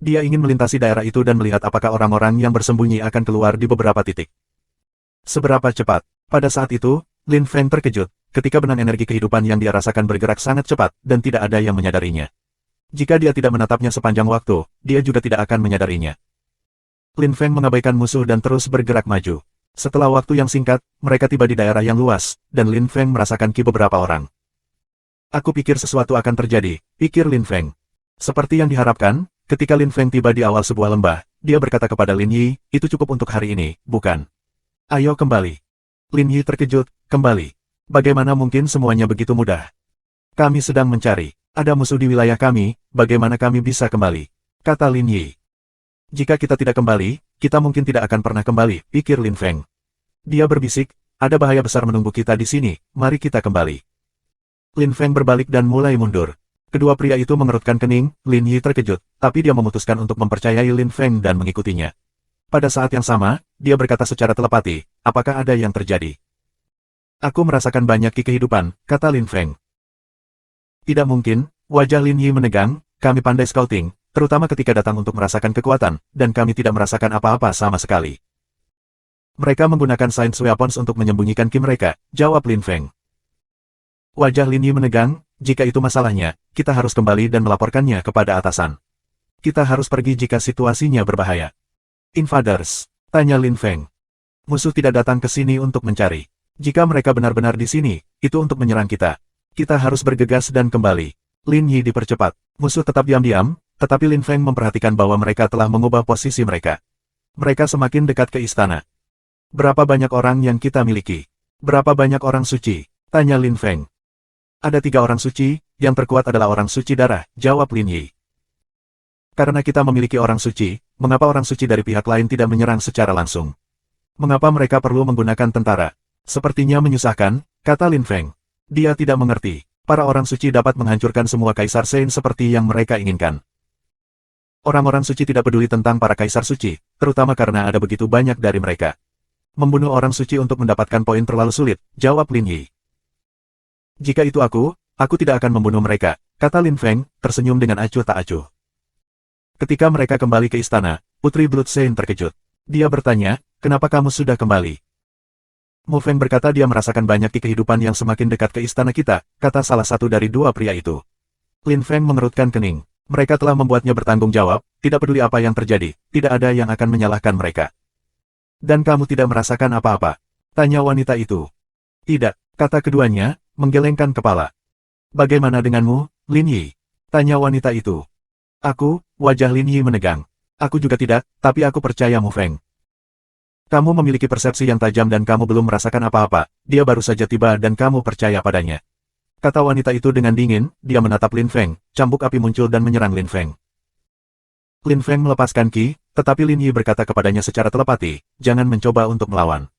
Dia ingin melintasi daerah itu dan melihat apakah orang-orang yang bersembunyi akan keluar di beberapa titik. Seberapa cepat? Pada saat itu, Lin Feng terkejut, ketika benang energi kehidupan yang dia rasakan bergerak sangat cepat, dan tidak ada yang menyadarinya. Jika dia tidak menatapnya sepanjang waktu, dia juga tidak akan menyadarinya. Lin Feng mengabaikan musuh dan terus bergerak maju. Setelah waktu yang singkat, mereka tiba di daerah yang luas, dan Lin Feng merasakan ki beberapa orang. Aku pikir sesuatu akan terjadi, pikir Lin Feng. Seperti yang diharapkan, ketika Lin Feng tiba di awal sebuah lembah, dia berkata kepada Lin Yi, itu cukup untuk hari ini, bukan? Ayo kembali. Lin Yi terkejut, kembali. Bagaimana mungkin semuanya begitu mudah? Kami sedang mencari. Ada musuh di wilayah kami, bagaimana kami bisa kembali? Kata Lin Yi. Jika kita tidak kembali, kita mungkin tidak akan pernah kembali, pikir Lin Feng. Dia berbisik, ada bahaya besar menunggu kita di sini, mari kita kembali. Lin Feng berbalik dan mulai mundur. Kedua pria itu mengerutkan kening, Lin Yi terkejut, tapi dia memutuskan untuk mempercayai Lin Feng dan mengikutinya. Pada saat yang sama, dia berkata secara telepati, apakah ada yang terjadi? Aku merasakan banyak ki kehidupan, kata Lin Feng. Tidak mungkin, wajah Lin Yi menegang, kami pandai scouting, terutama ketika datang untuk merasakan kekuatan, dan kami tidak merasakan apa-apa sama sekali. Mereka menggunakan science weapons untuk menyembunyikan ki mereka, jawab Lin Feng. Wajah Lin Yi menegang, jika itu masalahnya, kita harus kembali dan melaporkannya kepada atasan. Kita harus pergi jika situasinya berbahaya. Invaders, tanya Lin Feng. Musuh tidak datang ke sini untuk mencari. Jika mereka benar-benar di sini, itu untuk menyerang kita. Kita harus bergegas dan kembali. Lin Yi dipercepat. Musuh tetap diam-diam, tetapi Lin Feng memperhatikan bahwa mereka telah mengubah posisi mereka. Mereka semakin dekat ke istana. Berapa banyak orang yang kita miliki? Berapa banyak orang suci? Tanya Lin Feng. Ada 3 orang suci, yang terkuat adalah orang suci darah, jawab Lin Yi. Karena kita memiliki orang suci, mengapa orang suci dari pihak lain tidak menyerang secara langsung? Mengapa mereka perlu menggunakan tentara? Sepertinya menyusahkan, kata Lin Feng. Dia tidak mengerti, para orang suci dapat menghancurkan semua kaisar Shen seperti yang mereka inginkan. Orang-orang suci tidak peduli tentang para kaisar suci, terutama karena ada begitu banyak dari mereka. Membunuh orang suci untuk mendapatkan poin terlalu sulit, jawab Lin Yi. Jika itu aku tidak akan membunuh mereka, kata Lin Feng, tersenyum dengan acuh tak acuh. Ketika mereka kembali ke istana, Putri Blood Shen terkejut. Dia bertanya, kenapa kamu sudah kembali? Mu Feng berkata dia merasakan banyak kehidupan yang semakin dekat ke istana kita, kata salah satu dari 2 pria itu. Lin Feng mengerutkan kening. Mereka telah membuatnya bertanggung jawab, tidak peduli apa yang terjadi, tidak ada yang akan menyalahkan mereka. Dan kamu tidak merasakan apa-apa? Tanya wanita itu. Tidak, kata keduanya, menggelengkan kepala. Bagaimana denganmu, Lin Yi? Tanya wanita itu. Aku, wajah Lin Yi menegang. Aku juga tidak, tapi aku percaya Mu Feng. Kamu memiliki persepsi yang tajam dan kamu belum merasakan apa-apa, dia baru saja tiba dan kamu percaya padanya. Kata wanita itu dengan dingin, dia menatap Lin Feng, cambuk api muncul dan menyerang Lin Feng. Lin Feng melepaskan ki, tetapi Lin Yi berkata kepadanya secara telepati, jangan mencoba untuk melawan.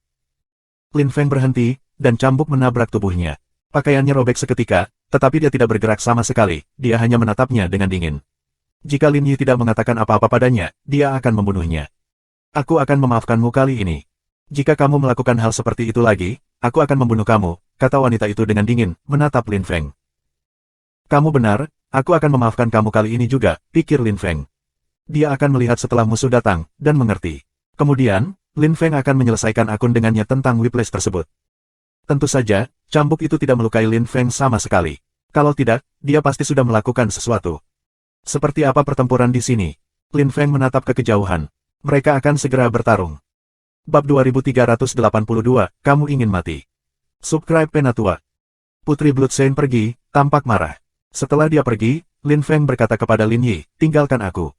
Lin Feng berhenti, dan cambuk menabrak tubuhnya. Pakaiannya robek seketika, tetapi dia tidak bergerak sama sekali, dia hanya menatapnya dengan dingin. Jika Lin Yi tidak mengatakan apa-apa padanya, dia akan membunuhnya. Aku akan memaafkanmu kali ini. Jika kamu melakukan hal seperti itu lagi, aku akan membunuh kamu, kata wanita itu dengan dingin, menatap Lin Feng. Kamu benar, aku akan memaafkan kamu kali ini juga, pikir Lin Feng. Dia akan melihat setelah musuh datang, dan mengerti. Kemudian, Lin Feng akan menyelesaikan akun dengannya tentang Whiplash tersebut. Tentu saja, cambuk itu tidak melukai Lin Feng sama sekali. Kalau tidak, dia pasti sudah melakukan sesuatu. Seperti apa pertempuran di sini? Lin Feng menatap ke kejauhan. Mereka akan segera bertarung. Bab 2382, kamu ingin mati. Subscribe Penatua. Putri Blood Shen pergi, tampak marah. Setelah dia pergi, Lin Feng berkata kepada Lin Yi, tinggalkan aku.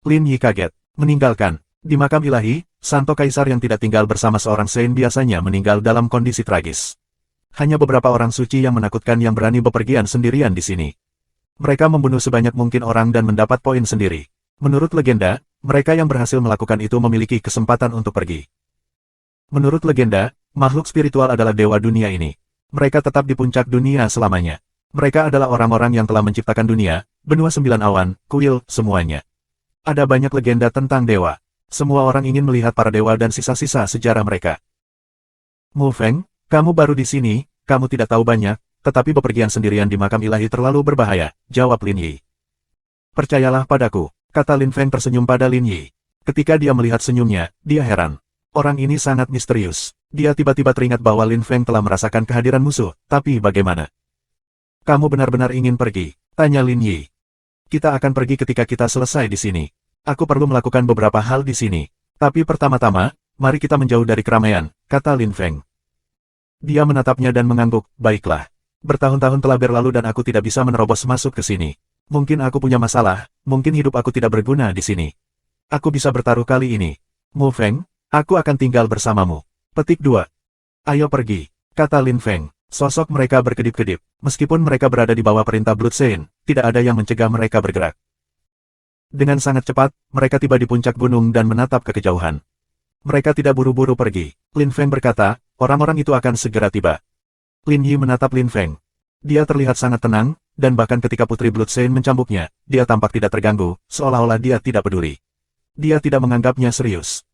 Lin Yi kaget. Meninggalkan. Di makam ilahi, Santo Kaisar yang tidak tinggal bersama seorang Saint biasanya meninggal dalam kondisi tragis. Hanya beberapa orang suci yang menakutkan yang berani bepergian sendirian di sini. Mereka membunuh sebanyak mungkin orang dan mendapat poin sendiri. Menurut legenda, mereka yang berhasil melakukan itu memiliki kesempatan untuk pergi. Menurut legenda, makhluk spiritual adalah dewa dunia ini. Mereka tetap di puncak dunia selamanya. Mereka adalah orang-orang yang telah menciptakan dunia, benua sembilan awan, kuil, semuanya. Ada banyak legenda tentang dewa. Semua orang ingin melihat para dewa dan sisa-sisa sejarah mereka. Mu Feng, kamu baru di sini, kamu tidak tahu banyak, tetapi bepergian sendirian di makam ilahi terlalu berbahaya, jawab Lin Yi. Percayalah padaku, kata Lin Feng tersenyum pada Lin Yi. Ketika dia melihat senyumnya, dia heran. Orang ini sangat misterius. Dia tiba-tiba teringat bahwa Lin Feng telah merasakan kehadiran musuh, tapi bagaimana? Kamu benar-benar ingin pergi? Tanya Lin Yi. Kita akan pergi ketika kita selesai di sini. Aku perlu melakukan beberapa hal di sini. Tapi pertama-tama, mari kita menjauh dari keramaian, kata Lin Feng. Dia menatapnya dan mengangguk, baiklah. Bertahun-tahun telah berlalu dan aku tidak bisa menerobos masuk ke sini. Mungkin aku punya masalah, mungkin hidup aku tidak berguna di sini. Aku bisa bertaruh kali ini. Mu Feng, aku akan tinggal bersamamu. Petik 2. Ayo pergi, kata Lin Feng. Sosok mereka berkedip-kedip. Meskipun mereka berada di bawah perintah Blood Saint, tidak ada yang mencegah mereka bergerak. Dengan sangat cepat, mereka tiba di puncak gunung dan menatap ke kejauhan. Mereka tidak buru-buru pergi. Lin Feng berkata, orang-orang itu akan segera tiba. Lin Yi menatap Lin Feng. Dia terlihat sangat tenang, dan bahkan ketika Putri Blood Saint mencambuknya, dia tampak tidak terganggu, seolah-olah dia tidak peduli. Dia tidak menganggapnya serius.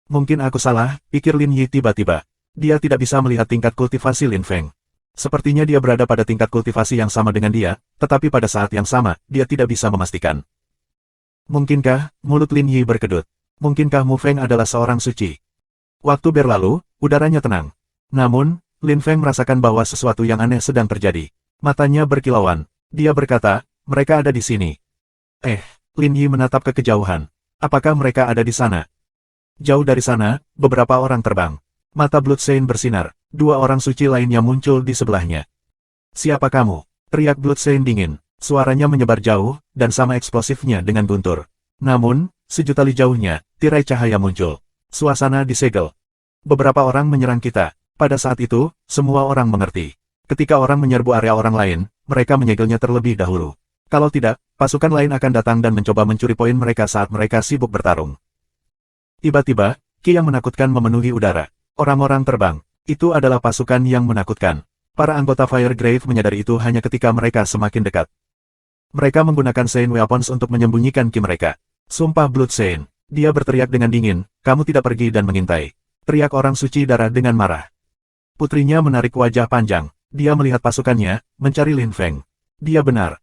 Mungkin aku salah, pikir Lin Yi tiba-tiba. Dia tidak bisa melihat tingkat kultivasi Lin Feng. Sepertinya dia berada pada tingkat kultivasi yang sama dengan dia, tetapi pada saat yang sama, dia tidak bisa memastikan. Mungkinkah, mulut Lin Yi berkedut. Mungkinkah Mu Feng adalah seorang suci? Waktu berlalu, udaranya tenang. Namun, Lin Feng merasakan bahwa sesuatu yang aneh sedang terjadi. Matanya berkilauan. Dia berkata, mereka ada di sini. Lin Yi menatap ke kejauhan. Apakah mereka ada di sana? Jauh dari sana, beberapa orang terbang. Mata Blood Saint bersinar. Dua orang suci lainnya muncul di sebelahnya. Siapa kamu? Teriak Blood Saint dingin. Suaranya menyebar jauh, dan sama eksplosifnya dengan guntur. Namun, sejuta li jauhnya, tirai cahaya muncul. Suasana disegel. Beberapa orang menyerang kita. Pada saat itu, semua orang mengerti. Ketika orang menyerbu area orang lain, mereka menyegelnya terlebih dahulu. Kalau tidak, pasukan lain akan datang dan mencoba mencuri poin mereka saat mereka sibuk bertarung. Tiba-tiba, ki yang menakutkan memenuhi udara. Orang-orang terbang. Itu adalah pasukan yang menakutkan. Para anggota Firegrave menyadari itu hanya ketika mereka semakin dekat. Mereka menggunakan Saint Weapons untuk menyembunyikan ki mereka. Sumpah Blood Saint. Dia berteriak dengan dingin, kamu tidak pergi dan mengintai. Teriak orang suci darah dengan marah. Putrinya menarik wajah panjang. Dia melihat pasukannya, mencari Lin Feng. Dia benar.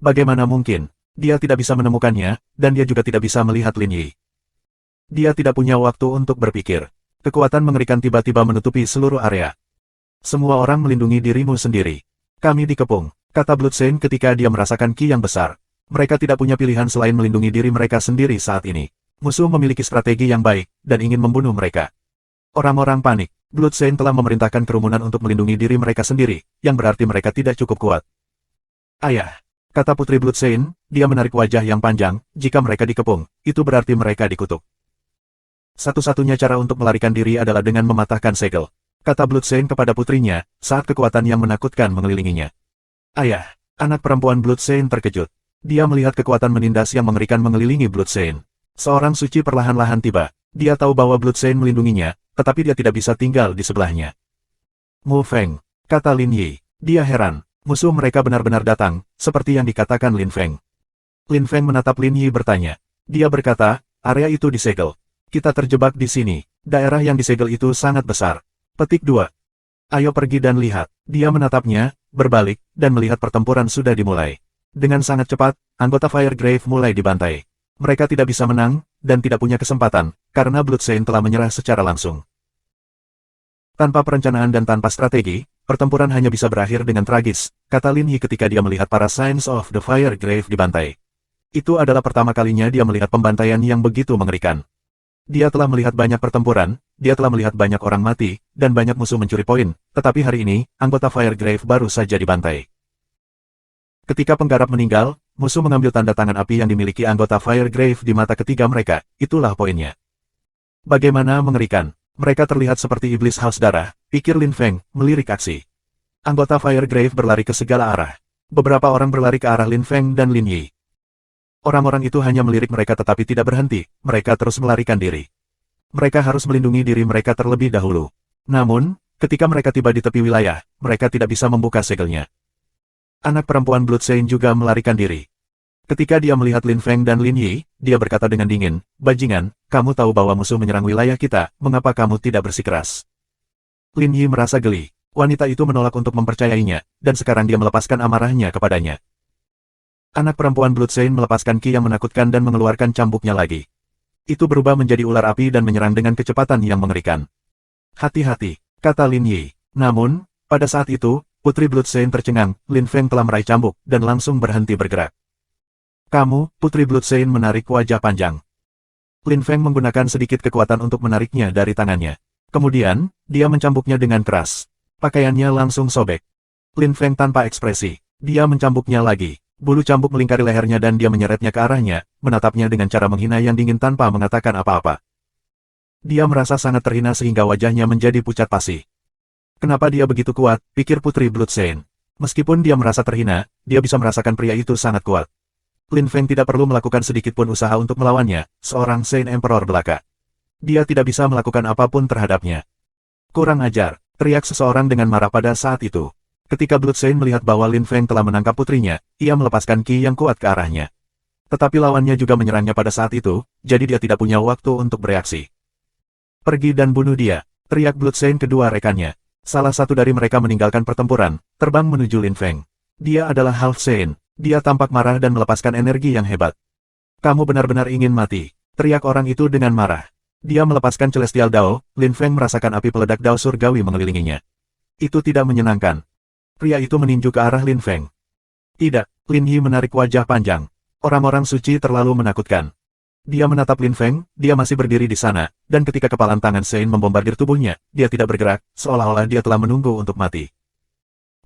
Bagaimana mungkin? Dia tidak bisa menemukannya, dan dia juga tidak bisa melihat Lin Yi. Dia tidak punya waktu untuk berpikir. Kekuatan mengerikan tiba-tiba menutupi seluruh area. Semua orang melindungi dirimu sendiri. Kami dikepung, kata Blood Saint ketika dia merasakan ki yang besar. Mereka tidak punya pilihan selain melindungi diri mereka sendiri saat ini. Musuh memiliki strategi yang baik, dan ingin membunuh mereka. Orang-orang panik. Blood Saint telah memerintahkan kerumunan untuk melindungi diri mereka sendiri, yang berarti mereka tidak cukup kuat. Ayah, kata Putri Blood Saint, dia menarik wajah yang panjang, jika mereka dikepung, itu berarti mereka dikutuk. Satu-satunya cara untuk melarikan diri adalah dengan mematahkan segel, kata Blood Saint kepada putrinya, saat kekuatan yang menakutkan mengelilinginya. Ayah, anak perempuan Blood Saint terkejut. Dia melihat kekuatan menindas yang mengerikan mengelilingi Blood Saint. Seorang suci perlahan-lahan tiba. Dia tahu bahwa Blood Saint melindunginya, tetapi dia tidak bisa tinggal di sebelahnya. Mu Feng, kata Lin Yi. Dia heran. Musuh mereka benar-benar datang, seperti yang dikatakan Lin Feng. Lin Feng menatap Lin Yi bertanya. Dia berkata, area itu disegel. Kita terjebak di sini. Daerah yang disegel itu sangat besar. Petik 2. Ayo pergi dan lihat. Dia menatapnya, berbalik, dan melihat pertempuran sudah dimulai. Dengan sangat cepat, anggota Firegrave mulai dibantai. Mereka tidak bisa menang, dan tidak punya kesempatan, karena Blood Saint telah menyerah secara langsung. Tanpa perencanaan dan tanpa strategi, pertempuran hanya bisa berakhir dengan tragis, kata Lin Yi ketika dia melihat para Signs of the Firegrave dibantai. Itu adalah pertama kalinya dia melihat pembantaian yang begitu mengerikan. Dia telah melihat banyak pertempuran, dia telah melihat banyak orang mati, dan banyak musuh mencuri poin, tetapi hari ini, anggota Firegrave baru saja dibantai. Ketika penggarap meninggal, musuh mengambil tanda tangan api yang dimiliki anggota Firegrave di mata ketiga mereka, itulah poinnya. Bagaimana mengerikan. Mereka terlihat seperti iblis haus darah, pikir Lin Feng, melirik aksi. Anggota Firegrave berlari ke segala arah. Beberapa orang berlari ke arah Lin Feng dan Lin Yi. Orang-orang itu hanya melirik mereka tetapi tidak berhenti, mereka terus melarikan diri. Mereka harus melindungi diri mereka terlebih dahulu. Namun, ketika mereka tiba di tepi wilayah, mereka tidak bisa membuka segelnya. Anak perempuan Bloodsain juga melarikan diri. Ketika dia melihat Lin Feng dan Lin Yi, dia berkata dengan dingin, "Bajingan, kamu tahu bahwa musuh menyerang wilayah kita, mengapa kamu tidak bersikeras?" Lin Yi merasa geli. Wanita itu menolak untuk mempercayainya, dan sekarang dia melepaskan amarahnya kepadanya. Anak perempuan Bloodsain melepaskan ki yang menakutkan dan mengeluarkan cambuknya lagi. Itu berubah menjadi ular api dan menyerang dengan kecepatan yang mengerikan. "Hati-hati," kata Lin Yi. Namun, pada saat itu, Putri Bloodsain tercengang, Lin Feng telah meraih cambuk, dan langsung berhenti bergerak. "Kamu," Putri Bloodsain menarik wajah panjang. Lin Feng menggunakan sedikit kekuatan untuk menariknya dari tangannya. Kemudian, dia mencambuknya dengan keras. Pakaiannya langsung sobek. Lin Feng tanpa ekspresi. Dia mencambuknya lagi. Bulu cambuk melingkari lehernya dan dia menyeretnya ke arahnya, menatapnya dengan cara menghina yang dingin tanpa mengatakan apa-apa. Dia merasa sangat terhina sehingga wajahnya menjadi pucat pasi. Kenapa dia begitu kuat, pikir Putri Bloodsain. Meskipun dia merasa terhina, dia bisa merasakan pria itu sangat kuat. Lin Feng tidak perlu melakukan sedikit pun usaha untuk melawannya, seorang Saint Emperor belaka. Dia tidak bisa melakukan apapun terhadapnya. "Kurang ajar," teriak seseorang dengan marah pada saat itu. Ketika Bloodsain melihat bahwa Lin Feng telah menangkap putrinya, ia melepaskan ki yang kuat ke arahnya. Tetapi lawannya juga menyerangnya pada saat itu, jadi dia tidak punya waktu untuk bereaksi. "Pergi dan bunuh dia," teriak Bloodsain kedua rekannya. Salah satu dari mereka meninggalkan pertempuran, terbang menuju Lin Feng. Dia adalah Half Saint. Dia tampak marah dan melepaskan energi yang hebat. "Kamu benar-benar ingin mati," teriak orang itu dengan marah. Dia melepaskan Celestial Dao, Lin Feng merasakan api peledak Dao surgawi mengelilinginya. Itu tidak menyenangkan. Pria itu meninju ke arah Lin Feng. "Tidak," Lin Yi menarik wajah panjang. "Orang-orang suci terlalu menakutkan." Dia menatap Lin Feng, dia masih berdiri di sana, dan ketika kepalan tangan Saint membombardir tubuhnya, dia tidak bergerak, seolah-olah dia telah menunggu untuk mati.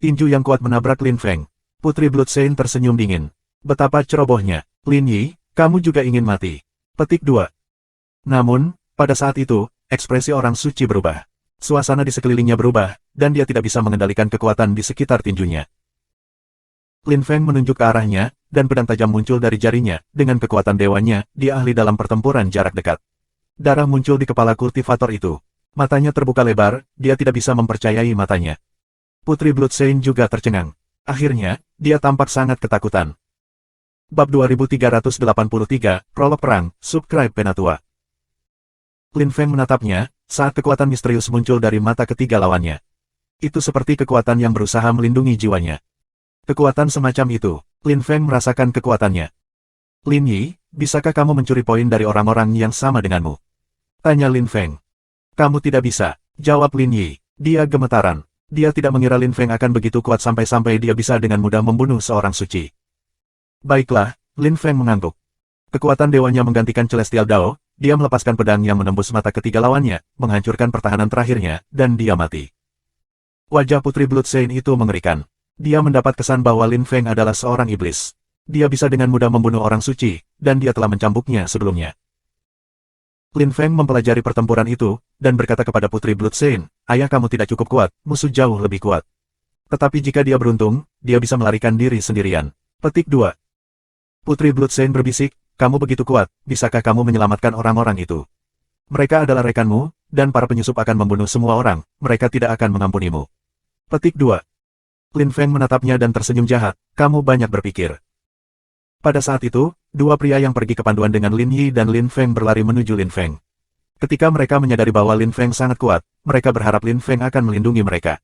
Tinju yang kuat menabrak Lin Feng. Putri Bloodsain tersenyum dingin. Betapa cerobohnya. "Lin Yi, kamu juga ingin mati." Petik 2. Namun, pada saat itu, ekspresi orang suci berubah. Suasana di sekelilingnya berubah, dan dia tidak bisa mengendalikan kekuatan di sekitar tinjunya. Lin Feng menunjuk ke arahnya, dan pedang tajam muncul dari jarinya. Dengan kekuatan dewanya, dia ahli dalam pertempuran jarak dekat. Darah muncul di kepala kultivator itu. Matanya terbuka lebar, dia tidak bisa mempercayai matanya. Putri Bloodsain juga tercengang. Akhirnya, dia tampak sangat ketakutan. Bab 2383, Prolog Perang, Subscribe Penatua. Lin Feng menatapnya, saat kekuatan misterius muncul dari mata ketiga lawannya. Itu seperti kekuatan yang berusaha melindungi jiwanya. Kekuatan semacam itu, Lin Feng merasakan kekuatannya. "Lin Yi, bisakah kamu mencuri poin dari orang-orang yang sama denganmu?" tanya Lin Feng. "Kamu tidak bisa," jawab Lin Yi. Dia gemetaran. Dia tidak mengira Lin Feng akan begitu kuat sampai-sampai dia bisa dengan mudah membunuh seorang suci. "Baiklah," Lin Feng mengangguk. Kekuatan dewanya menggantikan Celestial Dao. Dia melepaskan pedang yang menembus mata ketiga lawannya, menghancurkan pertahanan terakhirnya, dan dia mati. Wajah Putri Bloodsain itu mengerikan. Dia mendapat kesan bahwa Lin Feng adalah seorang iblis. Dia bisa dengan mudah membunuh orang suci, dan dia telah mencambuknya sebelumnya. Lin Feng mempelajari pertempuran itu, dan berkata kepada Putri Bloodsain, "Ayah kamu tidak cukup kuat, musuh jauh lebih kuat. Tetapi jika dia beruntung, dia bisa melarikan diri sendirian." Petik 2. Putri Bloodsain berbisik, "Kamu begitu kuat, bisakah kamu menyelamatkan orang-orang itu? Mereka adalah rekanmu, dan para penyusup akan membunuh semua orang, mereka tidak akan mengampunimu." Petik 2. Lin Feng menatapnya dan tersenyum jahat, "Kamu banyak berpikir." Pada saat itu, dua pria yang pergi ke panduan dengan Lin Yi dan Lin Feng berlari menuju Lin Feng. Ketika mereka menyadari bahwa Lin Feng sangat kuat, mereka berharap Lin Feng akan melindungi mereka.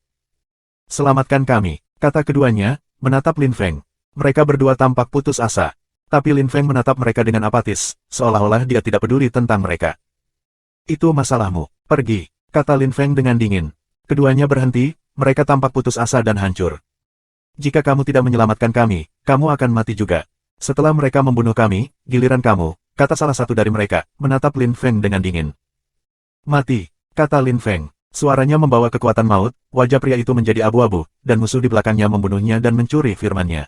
"Selamatkan kami," kata keduanya, menatap Lin Feng. Mereka berdua tampak putus asa. Tapi Lin Feng menatap mereka dengan apatis, seolah-olah dia tidak peduli tentang mereka. "Itu masalahmu, pergi," kata Lin Feng dengan dingin. Keduanya berhenti, mereka tampak putus asa dan hancur. "Jika kamu tidak menyelamatkan kami, kamu akan mati juga. Setelah mereka membunuh kami, giliran kamu," kata salah satu dari mereka, menatap Lin Feng dengan dingin. "Mati," kata Lin Feng. Suaranya membawa kekuatan maut, wajah pria itu menjadi abu-abu, dan musuh di belakangnya membunuhnya dan mencuri firman-Nya.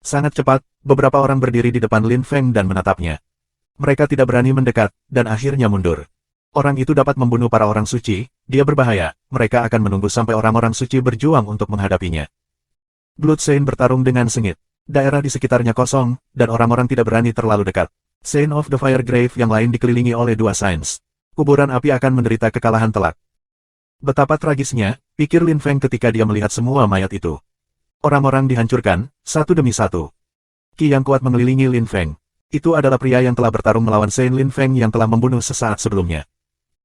Sangat cepat, beberapa orang berdiri di depan Lin Feng dan menatapnya. Mereka tidak berani mendekat, dan akhirnya mundur. Orang itu dapat membunuh para orang suci, dia berbahaya, mereka akan menunggu sampai orang-orang suci berjuang untuk menghadapinya. Blood Saint bertarung dengan sengit. Daerah di sekitarnya kosong, dan orang-orang tidak berani terlalu dekat. Saint of the Fire Grave yang lain dikelilingi oleh dua Saints. Kuburan api akan menderita kekalahan telak. Betapa tragisnya, pikir Lin Feng ketika dia melihat semua mayat itu. Orang-orang dihancurkan, satu demi satu. Qi yang kuat mengelilingi Lin Feng. Itu adalah pria yang telah bertarung melawan Saint Lin Feng yang telah membunuh sesaat sebelumnya.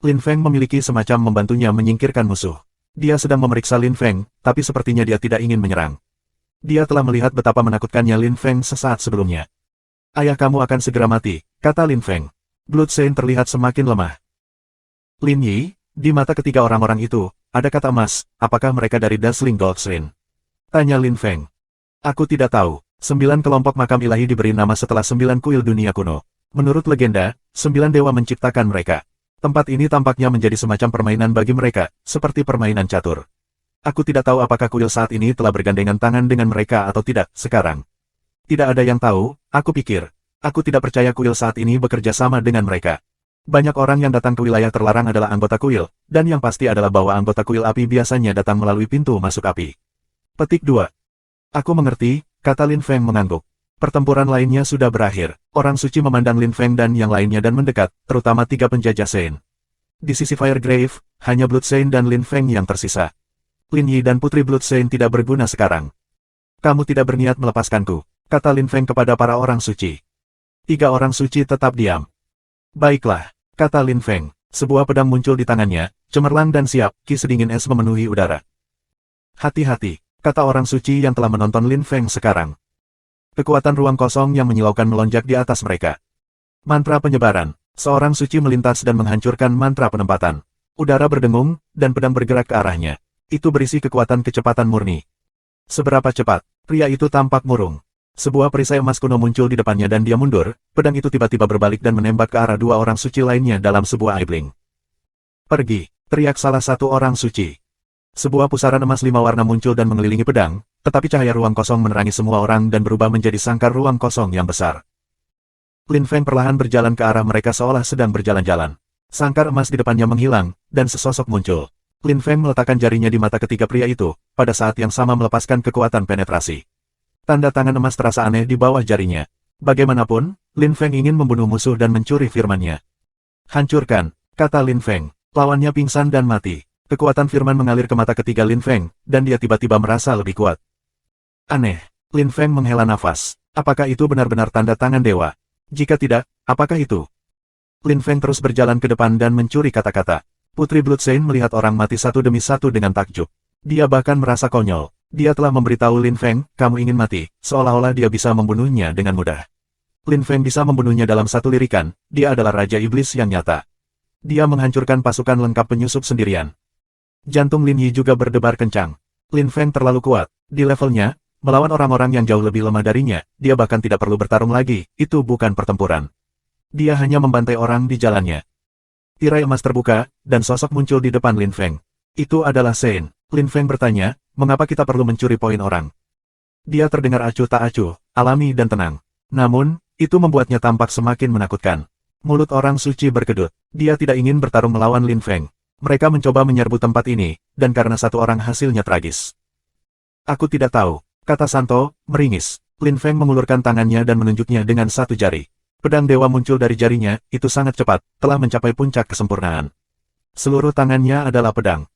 Lin Feng memiliki semacam membantunya menyingkirkan musuh. Dia sedang memeriksa Lin Feng, tapi sepertinya dia tidak ingin menyerang. Dia telah melihat betapa menakutkannya Lin Feng sesaat sebelumnya. Ayah kamu akan segera mati, kata Lin Feng. Blood Saint terlihat semakin lemah. Lin Yi, di mata ketiga orang-orang itu, ada kata emas, apakah mereka dari Dazzling Gold Shrine? Tanya Lin Feng. Aku tidak tahu. 9 kelompok makam ilahi diberi nama setelah 9 kuil dunia kuno. Menurut legenda, 9 dewa menciptakan mereka. Tempat ini tampaknya menjadi semacam permainan bagi mereka, seperti permainan catur. Aku tidak tahu apakah kuil saat ini telah bergandengan tangan dengan mereka atau tidak, sekarang. Tidak ada yang tahu, aku pikir. Aku tidak percaya kuil saat ini bekerja sama dengan mereka. Banyak orang yang datang ke wilayah terlarang adalah anggota kuil, dan yang pasti adalah bahwa anggota kuil api biasanya datang melalui pintu masuk api. Petik 2. Aku mengerti, kata Lin Feng mengangguk. Pertempuran lainnya sudah berakhir. Orang suci memandang Lin Feng dan yang lainnya dan mendekat, terutama 3 penjajah Saint. Di sisi Fire Grave, hanya Blood Saint dan Lin Feng yang tersisa. Lin Yi dan Putri Blood Saint tidak berguna sekarang. Kamu tidak berniat melepaskanku, kata Lin Feng kepada para orang suci. 3 orang suci tetap diam. Baiklah, kata Lin Feng. Sebuah pedang muncul di tangannya, cemerlang dan siap, ki sedingin es memenuhi udara. Hati-hati, kata orang suci yang telah menonton Lin Feng sekarang. Kekuatan ruang kosong yang menyilaukan melonjak di atas mereka. Mantra penyebaran. Seorang suci melintas dan menghancurkan mantra penempatan. Udara berdengung, dan pedang bergerak ke arahnya. Itu berisi kekuatan kecepatan murni. Seberapa cepat, pria itu tampak murung. Sebuah perisai emas kuno muncul di depannya dan dia mundur, pedang itu tiba-tiba berbalik dan menembak ke arah 2 orang suci lainnya dalam sebuah eye blink. Pergi, teriak salah satu orang suci. Sebuah pusaran emas 5 warna muncul dan mengelilingi pedang, tetapi cahaya ruang kosong menerangi semua orang dan berubah menjadi sangkar ruang kosong yang besar. Lin Feng perlahan berjalan ke arah mereka seolah sedang berjalan-jalan. Sangkar emas di depannya menghilang, dan sesosok muncul. Lin Feng meletakkan jarinya di mata ketiga pria itu, pada saat yang sama melepaskan kekuatan penetrasi. Tanda tangan emas terasa aneh di bawah jarinya. Bagaimanapun, Lin Feng ingin membunuh musuh dan mencuri firman-Nya. Hancurkan, kata Lin Feng. Lawannya pingsan dan mati. Kekuatan firman mengalir ke mata ketiga Lin Feng, dan dia tiba-tiba merasa lebih kuat. Aneh. Lin Feng menghela nafas. Apakah itu benar-benar tanda tangan dewa? Jika tidak, apakah itu? Lin Feng terus berjalan ke depan dan mencuri kata-kata. Putri Blood Saint melihat orang mati satu demi satu dengan takjub. Dia bahkan merasa konyol. Dia telah memberitahu Lin Feng, kamu ingin mati, seolah-olah dia bisa membunuhnya dengan mudah. Lin Feng bisa membunuhnya dalam satu lirikan, dia adalah Raja Iblis yang nyata. Dia menghancurkan pasukan lengkap penyusup sendirian. Jantung Lin Yi juga berdebar kencang. Lin Feng terlalu kuat. Di levelnya, melawan orang-orang yang jauh lebih lemah darinya, dia bahkan tidak perlu bertarung lagi, itu bukan pertempuran. Dia hanya membantai orang di jalannya. Tirai emas terbuka, dan sosok muncul di depan Lin Feng. Itu adalah Saint. Lin Feng bertanya, mengapa kita perlu mencuri poin orang? Dia terdengar acuh tak acuh, alami dan tenang. Namun, itu membuatnya tampak semakin menakutkan. Mulut orang suci berkedut. Dia tidak ingin bertarung melawan Lin Feng. Mereka mencoba menyerbu tempat ini, dan karena satu orang hasilnya tragis. Aku tidak tahu, kata Santo, meringis. Lin Feng mengulurkan tangannya dan menunjuknya dengan satu jari. Pedang dewa muncul dari jarinya, itu sangat cepat, telah mencapai puncak kesempurnaan. Seluruh tangannya adalah pedang.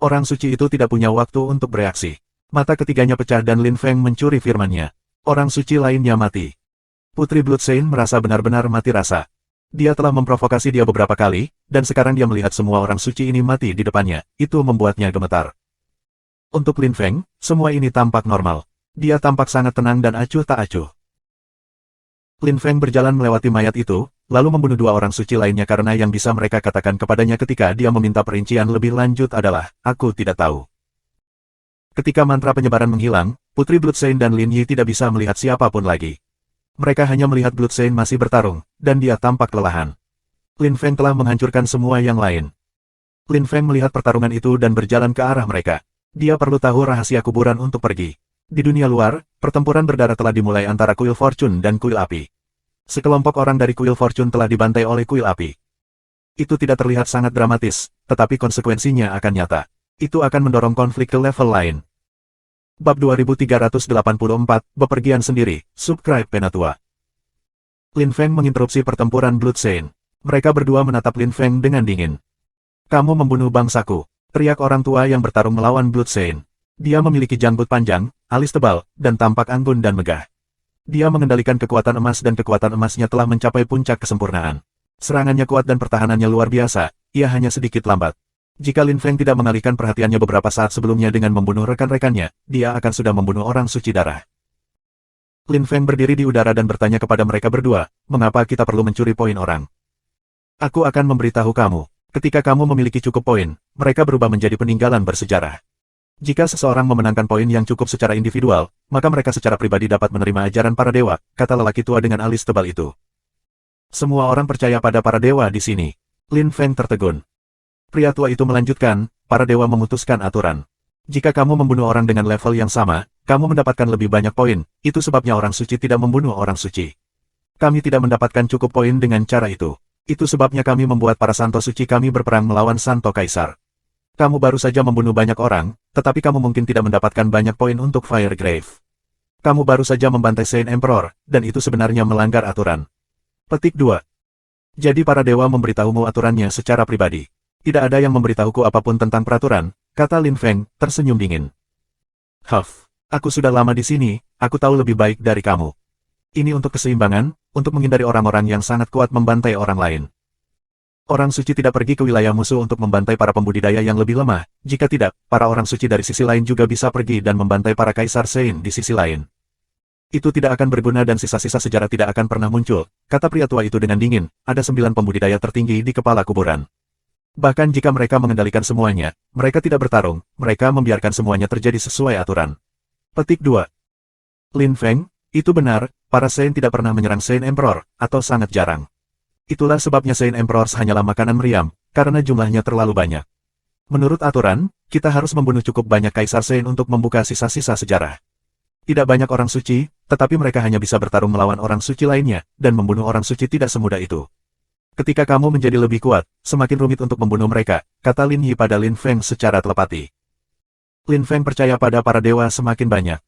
Orang suci itu tidak punya waktu untuk bereaksi. Mata ketiganya pecah dan Lin Feng mencuri firman-Nya. Orang suci lainnya mati. Putri Blood Saint merasa benar-benar mati rasa. Dia telah memprovokasi dia beberapa kali, dan sekarang dia melihat semua orang suci ini mati di depannya, itu membuatnya gemetar. Untuk Lin Feng, semua ini tampak normal. Dia tampak sangat tenang dan acuh tak acuh. Lin Feng berjalan melewati mayat itu, lalu membunuh 2 orang suci lainnya karena yang bisa mereka katakan kepadanya ketika dia meminta perincian lebih lanjut adalah, aku tidak tahu. Ketika mantra penyebaran menghilang, Putri Blood Saint dan Lin Yi tidak bisa melihat siapapun lagi. Mereka hanya melihat Blood Saint masih bertarung, dan dia tampak kelelahan. Lin Feng telah menghancurkan semua yang lain. Lin Feng melihat pertarungan itu dan berjalan ke arah mereka. Dia perlu tahu rahasia kuburan untuk pergi. Di dunia luar, pertempuran berdarah telah dimulai antara kuil Fortune dan kuil api. Sekelompok orang dari kuil Fortune telah dibantai oleh kuil api. Itu tidak terlihat sangat dramatis, tetapi konsekuensinya akan nyata. Itu akan mendorong konflik ke level lain. Bab 2384, Bepergian Sendiri, Subscribe Penatua. Lin Feng menginterupsi pertempuran Blood Saint. Mereka berdua menatap Lin Feng dengan dingin. Kamu membunuh bangsaku, teriak orang tua yang bertarung melawan Blood Saint. Dia memiliki janggut panjang, alis tebal, dan tampak anggun dan megah. Dia mengendalikan kekuatan emas dan kekuatan emasnya telah mencapai puncak kesempurnaan. Serangannya kuat dan pertahanannya luar biasa, ia hanya sedikit lambat. Jika Lin Feng tidak mengalihkan perhatiannya beberapa saat sebelumnya dengan membunuh rekan-rekannya, dia akan sudah membunuh orang suci darah. Lin Feng berdiri di udara dan bertanya kepada mereka berdua, mengapa kita perlu mencuri poin orang? Aku akan memberitahu kamu, ketika kamu memiliki cukup poin, mereka berubah menjadi peninggalan bersejarah. Jika seseorang memenangkan poin yang cukup secara individual, maka mereka secara pribadi dapat menerima ajaran para dewa, kata lelaki tua dengan alis tebal itu. Semua orang percaya pada para dewa di sini. Lin Feng tertegun. Pria tua itu melanjutkan, para dewa memutuskan aturan. Jika kamu membunuh orang dengan level yang sama, kamu mendapatkan lebih banyak poin, itu sebabnya orang suci tidak membunuh orang suci. Kami tidak mendapatkan cukup poin dengan cara itu. Itu sebabnya kami membuat para santo suci kami berperang melawan santo kaisar. Kamu baru saja membunuh banyak orang, tetapi kamu mungkin tidak mendapatkan banyak poin untuk Firegrave. Kamu baru saja membantai Saint Emperor, dan itu sebenarnya melanggar aturan. Petik 2. Jadi para dewa memberitahumu aturannya secara pribadi. Tidak ada yang memberitahuku apapun tentang peraturan, kata Lin Feng, tersenyum dingin. Huff, aku sudah lama di sini, aku tahu lebih baik dari kamu. Ini untuk keseimbangan, untuk menghindari orang-orang yang sangat kuat membantai orang lain. Orang suci tidak pergi ke wilayah musuh untuk membantai para pembudidaya yang lebih lemah, jika tidak, para orang suci dari sisi lain juga bisa pergi dan membantai para kaisar Saint di sisi lain. Itu tidak akan berguna dan sisa-sisa sejarah tidak akan pernah muncul, kata pria tua itu dengan dingin, ada 9 pembudidaya tertinggi di kepala kuburan. Bahkan jika mereka mengendalikan semuanya, mereka tidak bertarung, mereka membiarkan semuanya terjadi sesuai aturan. Petik 2. Lin Feng, itu benar, para Saint tidak pernah menyerang Saint Emperor, atau sangat jarang. Itulah sebabnya Saint Emperor hanyalah makanan meriam, karena jumlahnya terlalu banyak. Menurut aturan, kita harus membunuh cukup banyak Kaisar Saint untuk membuka sisa-sisa sejarah. Tidak banyak orang suci, tetapi mereka hanya bisa bertarung melawan orang suci lainnya, dan membunuh orang suci tidak semudah itu. Ketika kamu menjadi lebih kuat, semakin rumit untuk membunuh mereka, kata Lin Yi pada Lin Feng secara telepati. Lin Feng percaya pada para dewa semakin banyak.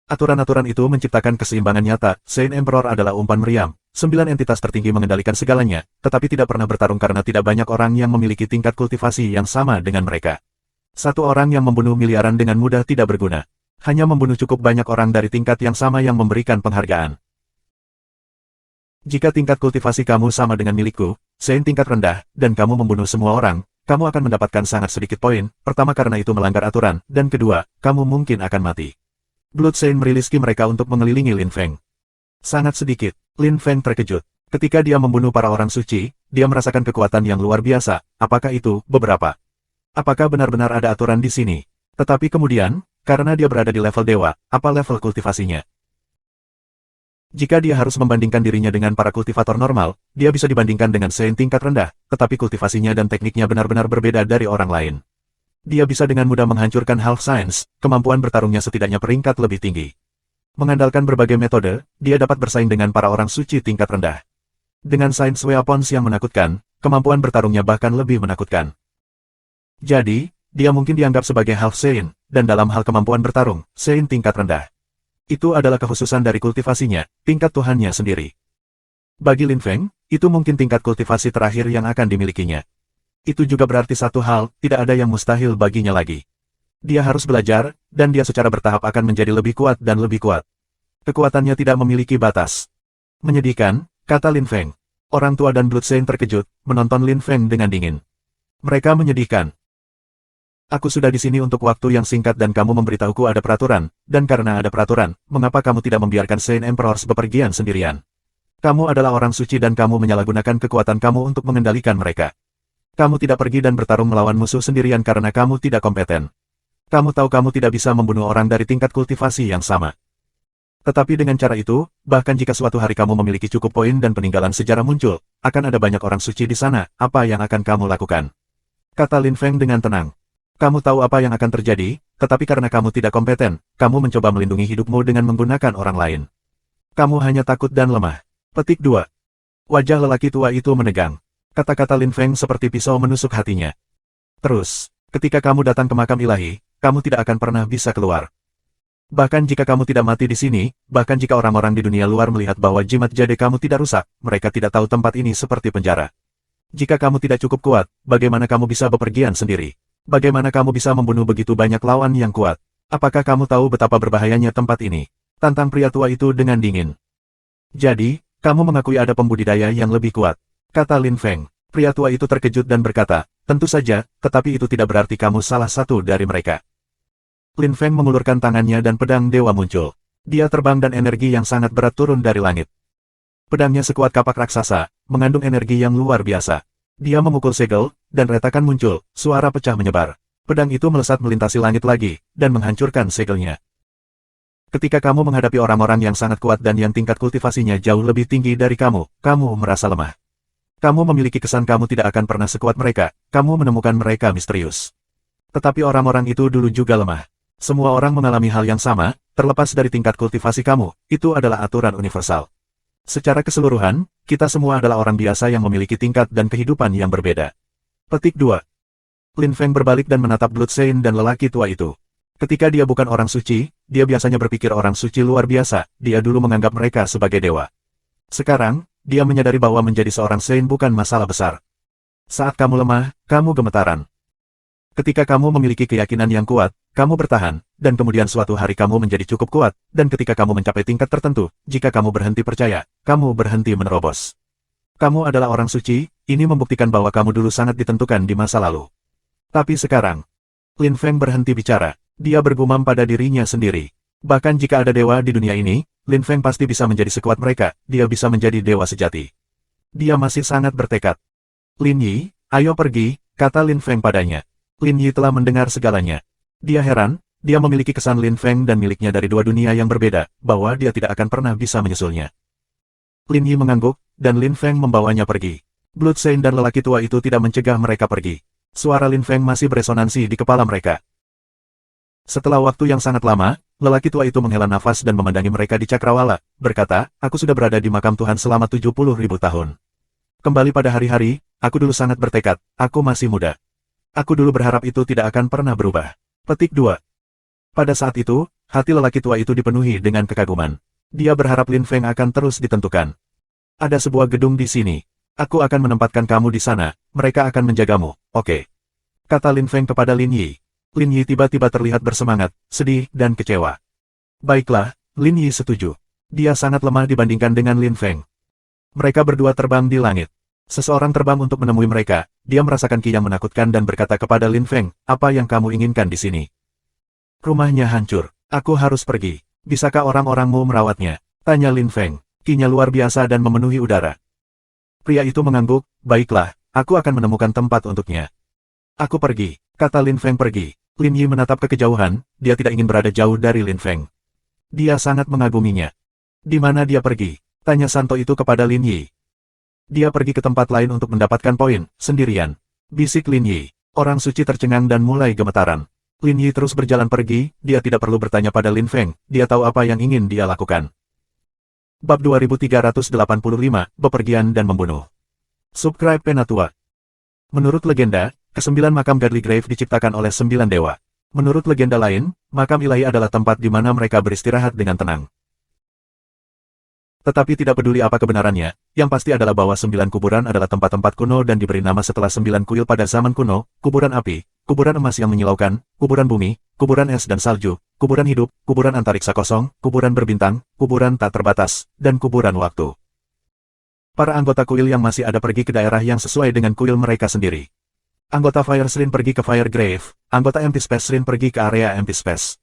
Aturan-aturan itu menciptakan keseimbangan nyata, Saint Emperor adalah umpan meriam, 9 entitas tertinggi mengendalikan segalanya, tetapi tidak pernah bertarung karena tidak banyak orang yang memiliki tingkat kultivasi yang sama dengan mereka. Satu orang yang membunuh miliaran dengan mudah tidak berguna. Hanya membunuh cukup banyak orang dari tingkat yang sama yang memberikan penghargaan. Jika tingkat kultivasi kamu sama dengan milikku, Saint tingkat rendah, dan kamu membunuh semua orang, kamu akan mendapatkan sangat sedikit poin, pertama karena itu melanggar aturan, dan kedua, kamu mungkin akan mati. Blood Saint merilis ki mereka untuk mengelilingi Lin Feng. Sangat sedikit, Lin Feng terkejut. Ketika dia membunuh para orang suci, dia merasakan kekuatan yang luar biasa, apakah itu, beberapa? Apakah benar-benar ada aturan di sini? Tetapi kemudian, karena dia berada di level dewa, apa level kultivasinya? Jika dia harus membandingkan dirinya dengan para kultivator normal, dia bisa dibandingkan dengan Saint tingkat rendah, tetapi kultivasinya dan tekniknya benar-benar berbeda dari orang lain. Dia bisa dengan mudah menghancurkan Half Science, kemampuan bertarungnya setidaknya peringkat lebih tinggi. Mengandalkan berbagai metode, dia dapat bersaing dengan para orang suci tingkat rendah. Dengan Science Weapons yang menakutkan, kemampuan bertarungnya bahkan lebih menakutkan. Jadi, dia mungkin dianggap sebagai Half Saint, dan dalam hal kemampuan bertarung, Saint tingkat rendah. Itu adalah kekhususan dari kultivasinya, tingkat Tuhannya sendiri. Bagi Lin Feng, itu mungkin tingkat kultivasi terakhir yang akan dimilikinya. Itu juga berarti satu hal, tidak ada yang mustahil baginya lagi. Dia harus belajar, dan dia secara bertahap akan menjadi lebih kuat dan lebih kuat. Kekuatannya tidak memiliki batas. Menyedihkan, kata Lin Feng. Orang tua dan Blood Saint terkejut, menonton Lin Feng dengan dingin. Mereka menyedihkan. Aku sudah di sini untuk waktu yang singkat dan kamu memberitahuku ada peraturan, dan karena ada peraturan, mengapa kamu tidak membiarkan Saint Emperor bepergian sendirian? Kamu adalah orang suci dan kamu menyalahgunakan kekuatan kamu untuk mengendalikan mereka. Kamu tidak pergi dan bertarung melawan musuh sendirian karena kamu tidak kompeten. Kamu tahu kamu tidak bisa membunuh orang dari tingkat kultivasi yang sama. Tetapi dengan cara itu, bahkan jika suatu hari kamu memiliki cukup poin dan peninggalan sejarah muncul, akan ada banyak orang suci di sana, apa yang akan kamu lakukan? Kata Lin Feng dengan tenang. Kamu tahu apa yang akan terjadi, tetapi karena kamu tidak kompeten, kamu mencoba melindungi hidupmu dengan menggunakan orang lain. Kamu hanya takut dan lemah. Petik 2. Wajah lelaki tua itu menegang. Kata-kata Lin Feng seperti pisau menusuk hatinya. Terus, ketika kamu datang ke makam ilahi, kamu tidak akan pernah bisa keluar. Bahkan jika kamu tidak mati di sini, bahkan jika orang-orang di dunia luar melihat bahwa jimat jade kamu tidak rusak, mereka tidak tahu tempat ini seperti penjara. Jika kamu tidak cukup kuat, bagaimana kamu bisa bepergian sendiri? Bagaimana kamu bisa membunuh begitu banyak lawan yang kuat? Apakah kamu tahu betapa berbahayanya tempat ini? Tantang pria tua itu dengan dingin. Jadi, kamu mengakui ada pembudidaya yang lebih kuat, kata Lin Feng. Pria tua itu terkejut dan berkata, tentu saja, tetapi itu tidak berarti kamu salah satu dari mereka. Lin Feng mengulurkan tangannya dan pedang dewa muncul. Dia terbang dan energi yang sangat berat turun dari langit. Pedangnya sekuat kapak raksasa, mengandung energi yang luar biasa. Dia memukul segel, dan retakan muncul, suara pecah menyebar. Pedang itu melesat melintasi langit lagi, dan menghancurkan segelnya. Ketika kamu menghadapi orang-orang yang sangat kuat dan yang tingkat kultivasinya jauh lebih tinggi dari kamu, kamu merasa lemah. Kamu memiliki kesan kamu tidak akan pernah sekuat mereka, kamu menemukan mereka misterius. Tetapi orang-orang itu dulu juga lemah. Semua orang mengalami hal yang sama, terlepas dari tingkat kultivasi kamu, itu adalah aturan universal. Secara keseluruhan, kita semua adalah orang biasa yang memiliki tingkat dan kehidupan yang berbeda. Petik 2. Lin Feng berbalik dan menatap Blood Saint dan lelaki tua itu. Ketika dia bukan orang suci, dia biasanya berpikir orang suci luar biasa, dia dulu menganggap mereka sebagai dewa. Sekarang, dia menyadari bahwa menjadi seorang Saint bukan masalah besar. Saat kamu lemah, kamu gemetaran. Ketika kamu memiliki keyakinan yang kuat, kamu bertahan, dan kemudian suatu hari kamu menjadi cukup kuat, dan ketika kamu mencapai tingkat tertentu, jika kamu berhenti percaya, kamu berhenti menerobos. Kamu adalah orang suci, ini membuktikan bahwa kamu dulu sangat ditentukan di masa lalu. Tapi sekarang, Lin Feng berhenti bicara, dia bergumam pada dirinya sendiri. Bahkan jika ada dewa di dunia ini, Lin Feng pasti bisa menjadi sekuat mereka, dia bisa menjadi dewa sejati. Dia masih sangat bertekad. Lin Yi, ayo pergi, kata Lin Feng padanya. Lin Yi telah mendengar segalanya. Dia heran, dia memiliki kesan Lin Feng dan miliknya dari dua dunia yang berbeda, bahwa dia tidak akan pernah bisa menyusulnya. Lin Yi mengangguk, dan Lin Feng membawanya pergi. Blood Saint dan lelaki tua itu tidak mencegah mereka pergi. Suara Lin Feng masih beresonansi di kepala mereka. Setelah waktu yang sangat lama, lelaki tua itu menghela nafas dan memandangi mereka di cakrawala, berkata, aku sudah berada di makam Tuhan selama 70.000 tahun. Kembali pada hari-hari, aku dulu sangat bertekad, aku masih muda. Aku dulu berharap itu tidak akan pernah berubah. Petik 2. Pada saat itu, hati lelaki tua itu dipenuhi dengan kekaguman. Dia berharap Lin Feng akan terus ditentukan. Ada sebuah gedung di sini. Aku akan menempatkan kamu di sana, mereka akan menjagamu, oke? Kata Lin Feng kepada Lin Yi. Lin Yi tiba-tiba terlihat bersemangat, sedih, dan kecewa. Baiklah, Lin Yi setuju. Dia sangat lemah dibandingkan dengan Lin Feng. Mereka berdua terbang di langit. Seseorang terbang untuk menemui mereka, dia merasakan ki yang menakutkan dan berkata kepada Lin Feng, apa yang kamu inginkan di sini? Rumahnya hancur, aku harus pergi. Bisakah orang-orangmu merawatnya? Tanya Lin Feng. Ki-nya luar biasa dan memenuhi udara. Pria itu mengangguk, baiklah, aku akan menemukan tempat untuknya. Aku pergi, kata Lin Feng pergi. Lin Yi menatap ke kejauhan, dia tidak ingin berada jauh dari Lin Feng. Dia sangat mengaguminya. Di mana dia pergi? Tanya Santo itu kepada Lin Yi. Dia pergi ke tempat lain untuk mendapatkan poin, sendirian. Bisik Lin Yi. Orang suci tercengang dan mulai gemetaran. Lin Yi terus berjalan pergi, dia tidak perlu bertanya pada Lin Feng, dia tahu apa yang ingin dia lakukan. Bab 2385, Bepergian dan Membunuh. Subscribe Penatua. Menurut legenda, ke-9 makam Godly Grave diciptakan oleh 9 dewa. Menurut legenda lain, makam ilahi adalah tempat di mana mereka beristirahat dengan tenang. Tetapi tidak peduli apa kebenarannya, yang pasti adalah bahwa 9 kuburan adalah tempat-tempat kuno dan diberi nama setelah 9 kuil pada zaman kuno, kuburan api, kuburan emas yang menyilaukan, kuburan bumi, kuburan es dan salju, kuburan hidup, kuburan antariksa kosong, kuburan berbintang, kuburan tak terbatas, dan kuburan waktu. Para anggota kuil yang masih ada pergi ke daerah yang sesuai dengan kuil mereka sendiri. Anggota Fire Shrine pergi ke Fire Grave, anggota Empty Space Shrine pergi ke area Empty Space.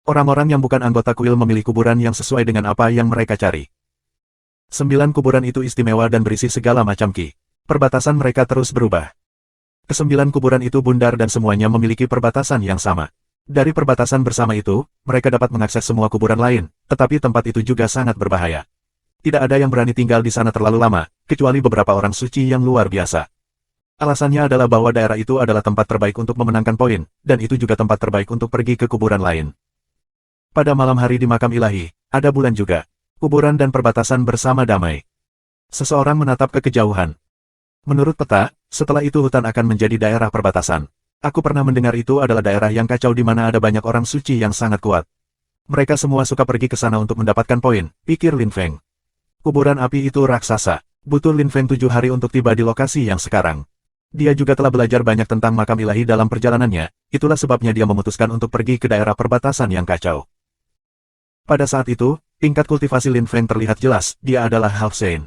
Orang-orang yang bukan anggota kuil memilih kuburan yang sesuai dengan apa yang mereka cari. 9 kuburan itu istimewa dan berisi segala macam ki. Perbatasan mereka terus berubah. Ke-9 kuburan itu bundar dan semuanya memiliki perbatasan yang sama. Dari perbatasan bersama itu, mereka dapat mengakses semua kuburan lain, tetapi tempat itu juga sangat berbahaya. Tidak ada yang berani tinggal di sana terlalu lama, kecuali beberapa orang suci yang luar biasa. Alasannya adalah bahwa daerah itu adalah tempat terbaik untuk memenangkan poin, dan itu juga tempat terbaik untuk pergi ke kuburan lain. Pada malam hari di makam ilahi, ada bulan juga. Kuburan dan perbatasan bersama damai. Seseorang menatap ke kejauhan. Menurut peta, setelah itu hutan akan menjadi daerah perbatasan. Aku pernah mendengar itu adalah daerah yang kacau di mana ada banyak orang suci yang sangat kuat. Mereka semua suka pergi ke sana untuk mendapatkan poin, pikir Lin Feng. Kuburan api itu raksasa. Butuh Lin Feng 7 hari untuk tiba di lokasi yang sekarang. Dia juga telah belajar banyak tentang makam ilahi dalam perjalanannya, itulah sebabnya dia memutuskan untuk pergi ke daerah perbatasan yang kacau. Pada saat itu, tingkat kultivasi Lin Feng terlihat jelas, dia adalah Half Saint.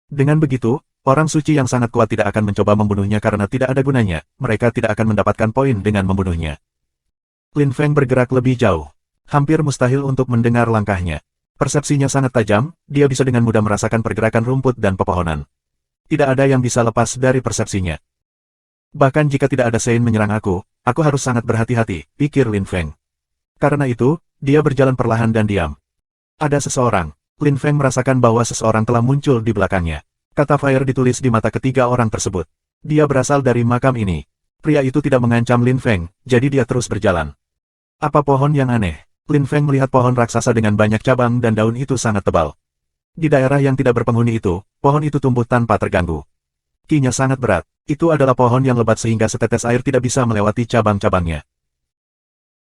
Dengan begitu, orang suci yang sangat kuat tidak akan mencoba membunuhnya karena tidak ada gunanya, mereka tidak akan mendapatkan poin dengan membunuhnya. Lin Feng bergerak lebih jauh. Hampir mustahil untuk mendengar langkahnya. Persepsinya sangat tajam, dia bisa dengan mudah merasakan pergerakan rumput dan pepohonan. Tidak ada yang bisa lepas dari persepsinya. Bahkan jika tidak ada Saint menyerang aku harus sangat berhati-hati, pikir Lin Feng. Karena itu, dia berjalan perlahan dan diam. Ada seseorang. Lin Feng merasakan bahwa seseorang telah muncul di belakangnya. Kata Fire ditulis di mata ketiga orang tersebut. Dia berasal dari makam ini. Pria itu tidak mengancam Lin Feng, jadi dia terus berjalan. Apa pohon yang aneh? Lin Feng melihat pohon raksasa dengan banyak cabang dan daun itu sangat tebal. Di daerah yang tidak berpenghuni itu, pohon itu tumbuh tanpa terganggu. Kinya sangat berat. Itu adalah pohon yang lebat sehingga setetes air tidak bisa melewati cabang-cabangnya.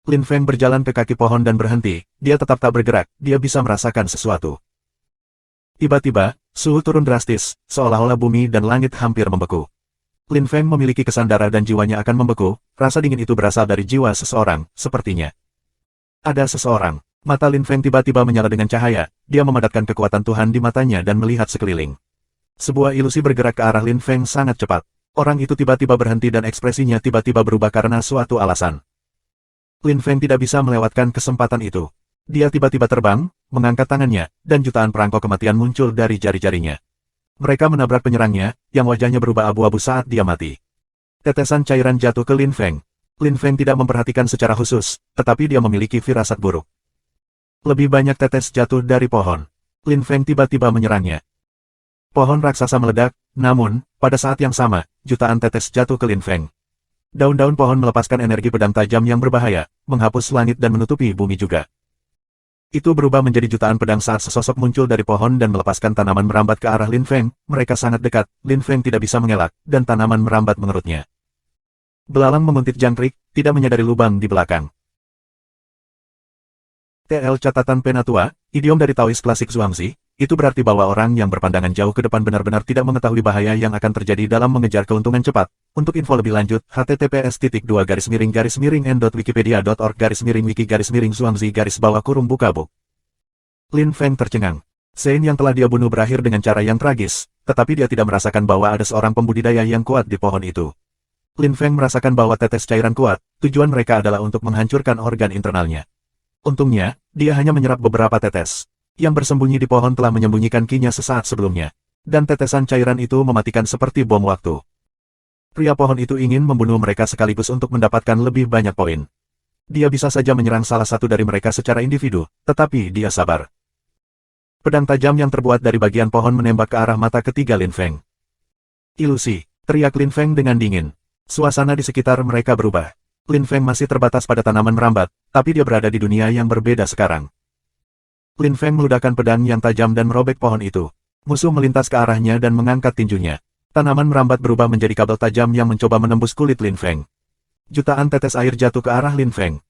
Lin Feng berjalan ke kaki pohon dan berhenti, dia tetap tak bergerak, dia bisa merasakan sesuatu. Tiba-tiba, suhu turun drastis, seolah-olah bumi dan langit hampir membeku. Lin Feng memiliki kesan darah dan jiwanya akan membeku, rasa dingin itu berasal dari jiwa seseorang, sepertinya. Ada seseorang. Mata Lin Feng tiba-tiba menyala dengan cahaya, dia memadatkan kekuatan Tuhan di matanya dan melihat sekeliling. Sebuah ilusi bergerak ke arah Lin Feng sangat cepat. Orang itu tiba-tiba berhenti dan ekspresinya tiba-tiba berubah karena suatu alasan. Lin Feng tidak bisa melewatkan kesempatan itu. Dia tiba-tiba terbang, mengangkat tangannya, dan jutaan perangkok kematian muncul dari jari-jarinya. Mereka menabrak penyerangnya, yang wajahnya berubah abu-abu saat dia mati. Tetesan cairan jatuh ke Lin Feng. Lin Feng tidak memperhatikan secara khusus, tetapi dia memiliki firasat buruk. Lebih banyak tetes jatuh dari pohon. Lin Feng tiba-tiba menyerangnya. Pohon raksasa meledak, namun, pada saat yang sama, jutaan tetes jatuh ke Lin Feng. Daun-daun pohon melepaskan energi pedang tajam yang berbahaya, menghapus langit dan menutupi bumi juga. Itu berubah menjadi jutaan pedang saat sesosok muncul dari pohon dan melepaskan tanaman merambat ke arah Lin Feng, mereka sangat dekat, Lin Feng tidak bisa mengelak, dan tanaman merambat mengerutnya. Belalang menguntit jangkrik, tidak menyadari lubang di belakang. TL Catatan Penatua, idiom dari Taois klasik Zhuangzi, itu berarti bahwa orang yang berpandangan jauh ke depan benar-benar tidak mengetahui bahaya yang akan terjadi dalam mengejar keuntungan cepat. Untuk info lebih lanjut, https://n.wikipedia.org/wiki-Zhuangzi-buka-book. Lin Feng tercengang. Saint yang telah dia bunuh berakhir dengan cara yang tragis, tetapi dia tidak merasakan bahwa ada seorang pembudidaya yang kuat di pohon itu. Lin Feng merasakan bahwa tetes cairan kuat, tujuan mereka adalah untuk menghancurkan organ internalnya. Untungnya, dia hanya menyerap beberapa tetes. Yang bersembunyi di pohon telah menyembunyikan kinya sesaat sebelumnya. Dan tetesan cairan itu mematikan seperti bom waktu. Pria pohon itu ingin membunuh mereka sekaligus untuk mendapatkan lebih banyak poin. Dia bisa saja menyerang salah satu dari mereka secara individu, tetapi dia sabar. Pedang tajam yang terbuat dari bagian pohon menembak ke arah mata ketiga Lin Feng. Ilusi, teriak Lin Feng dengan dingin. Suasana di sekitar mereka berubah. Lin Feng masih terbatas pada tanaman merambat, tapi dia berada di dunia yang berbeda sekarang. Lin Feng meludahkan pedang yang tajam dan merobek pohon itu. Musuh melintas ke arahnya dan mengangkat tinjunya. Tanaman merambat berubah menjadi kabel tajam yang mencoba menembus kulit Lin Feng. Jutaan tetes air jatuh ke arah Lin Feng.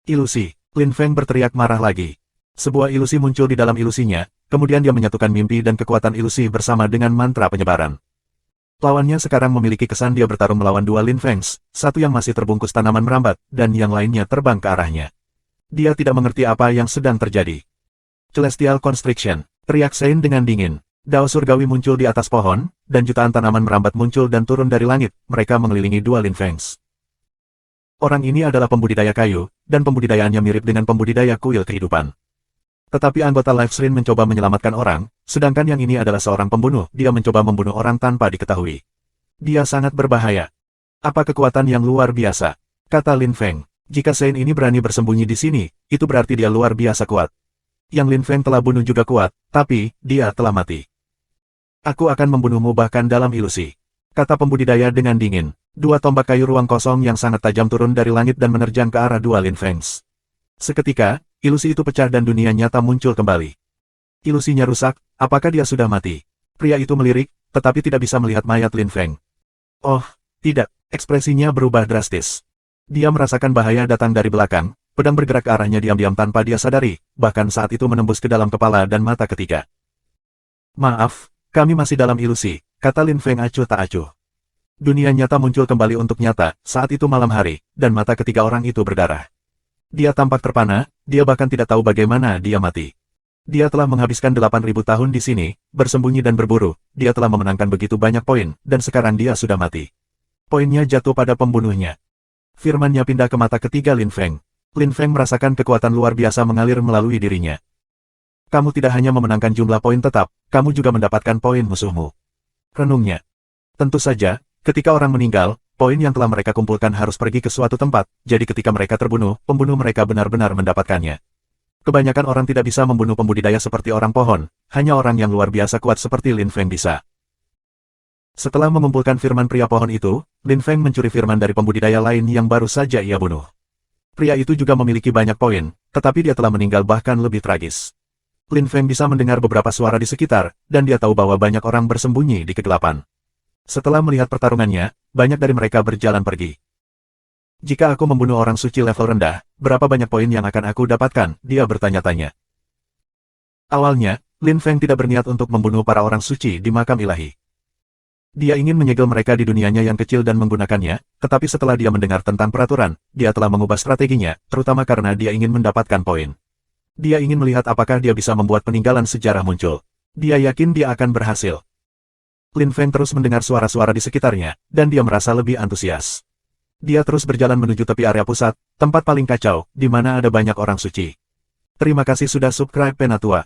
Ilusi, Lin Feng berteriak marah lagi. Sebuah ilusi muncul di dalam ilusinya, kemudian dia menyatukan mimpi dan kekuatan ilusi bersama dengan mantra penyebaran. Lawannya sekarang memiliki kesan dia bertarung melawan dua Lin Fengs, satu yang masih terbungkus tanaman merambat, dan yang lainnya terbang ke arahnya. Dia tidak mengerti apa yang sedang terjadi. Celestial Constriction, teriak Saint dengan dingin. Dao surgawi muncul di atas pohon, dan jutaan tanaman merambat muncul dan turun dari langit, mereka mengelilingi dua Lin Fengs. Orang ini adalah pembudidaya kayu, dan pembudidayaannya mirip dengan pembudidaya kuil kehidupan. Tetapi anggota Life Shrine mencoba menyelamatkan orang, sedangkan yang ini adalah seorang pembunuh, dia mencoba membunuh orang tanpa diketahui. Dia sangat berbahaya. Apa kekuatan yang luar biasa? Kata Lin Feng. Jika Saint ini berani bersembunyi di sini, itu berarti dia luar biasa kuat. Yang Lin Feng telah bunuh juga kuat, tapi, dia telah mati. Aku akan membunuhmu bahkan dalam ilusi. Kata pembudidaya dengan dingin. Dua tombak kayu ruang kosong yang sangat tajam turun dari langit dan menerjang ke arah dua Lin Fengs. Seketika, ilusi itu pecah dan dunia nyata muncul kembali. Ilusinya rusak, apakah dia sudah mati? Pria itu melirik, tetapi tidak bisa melihat mayat Lin Feng. Oh, tidak, ekspresinya berubah drastis. Dia merasakan bahaya datang dari belakang, pedang bergerak ke arahnya diam-diam tanpa dia sadari, bahkan saat itu menembus ke dalam kepala dan mata ketiga. Maaf, kami masih dalam ilusi, kata Lin Feng acuh tak acuh. Dunia nyata muncul kembali untuk nyata, saat itu malam hari, dan mata ketiga orang itu berdarah. Dia tampak terpana, dia bahkan tidak tahu bagaimana dia mati. Dia telah menghabiskan 8.000 tahun di sini, bersembunyi dan berburu, dia telah memenangkan begitu banyak poin, dan sekarang dia sudah mati. Poinnya jatuh pada pembunuhnya. Firmannya pindah ke mata ketiga Lin Feng. Lin Feng merasakan kekuatan luar biasa mengalir melalui dirinya. Kamu tidak hanya memenangkan jumlah poin tetap, kamu juga mendapatkan poin musuhmu. Renungnya. Tentu saja, ketika orang meninggal, poin yang telah mereka kumpulkan harus pergi ke suatu tempat, jadi ketika mereka terbunuh, pembunuh mereka benar-benar mendapatkannya. Kebanyakan orang tidak bisa membunuh pembudidaya seperti orang pohon, hanya orang yang luar biasa kuat seperti Lin Feng bisa. Setelah mengumpulkan firman pria pohon itu, Lin Feng mencuri firman dari pembudidaya lain yang baru saja ia bunuh. Pria itu juga memiliki banyak poin, tetapi dia telah meninggal bahkan lebih tragis. Lin Feng bisa mendengar beberapa suara di sekitar, dan dia tahu bahwa banyak orang bersembunyi di kegelapan. Setelah melihat pertarungannya, banyak dari mereka berjalan pergi. Jika aku membunuh orang suci level rendah, berapa banyak poin yang akan aku dapatkan? Dia bertanya-tanya. Awalnya, Lin Feng tidak berniat untuk membunuh para orang suci di makam ilahi. Dia ingin menyegel mereka di dunianya yang kecil dan menggunakannya, tetapi setelah dia mendengar tentang peraturan, dia telah mengubah strateginya, terutama karena dia ingin mendapatkan poin. Dia ingin melihat apakah dia bisa membuat peninggalan sejarah muncul. Dia yakin dia akan berhasil. Lin Feng terus mendengar suara-suara di sekitarnya, dan dia merasa lebih antusias. Dia terus berjalan menuju tepi area pusat, tempat paling kacau, di mana ada banyak orang suci. Terima kasih sudah subscribe Penatua.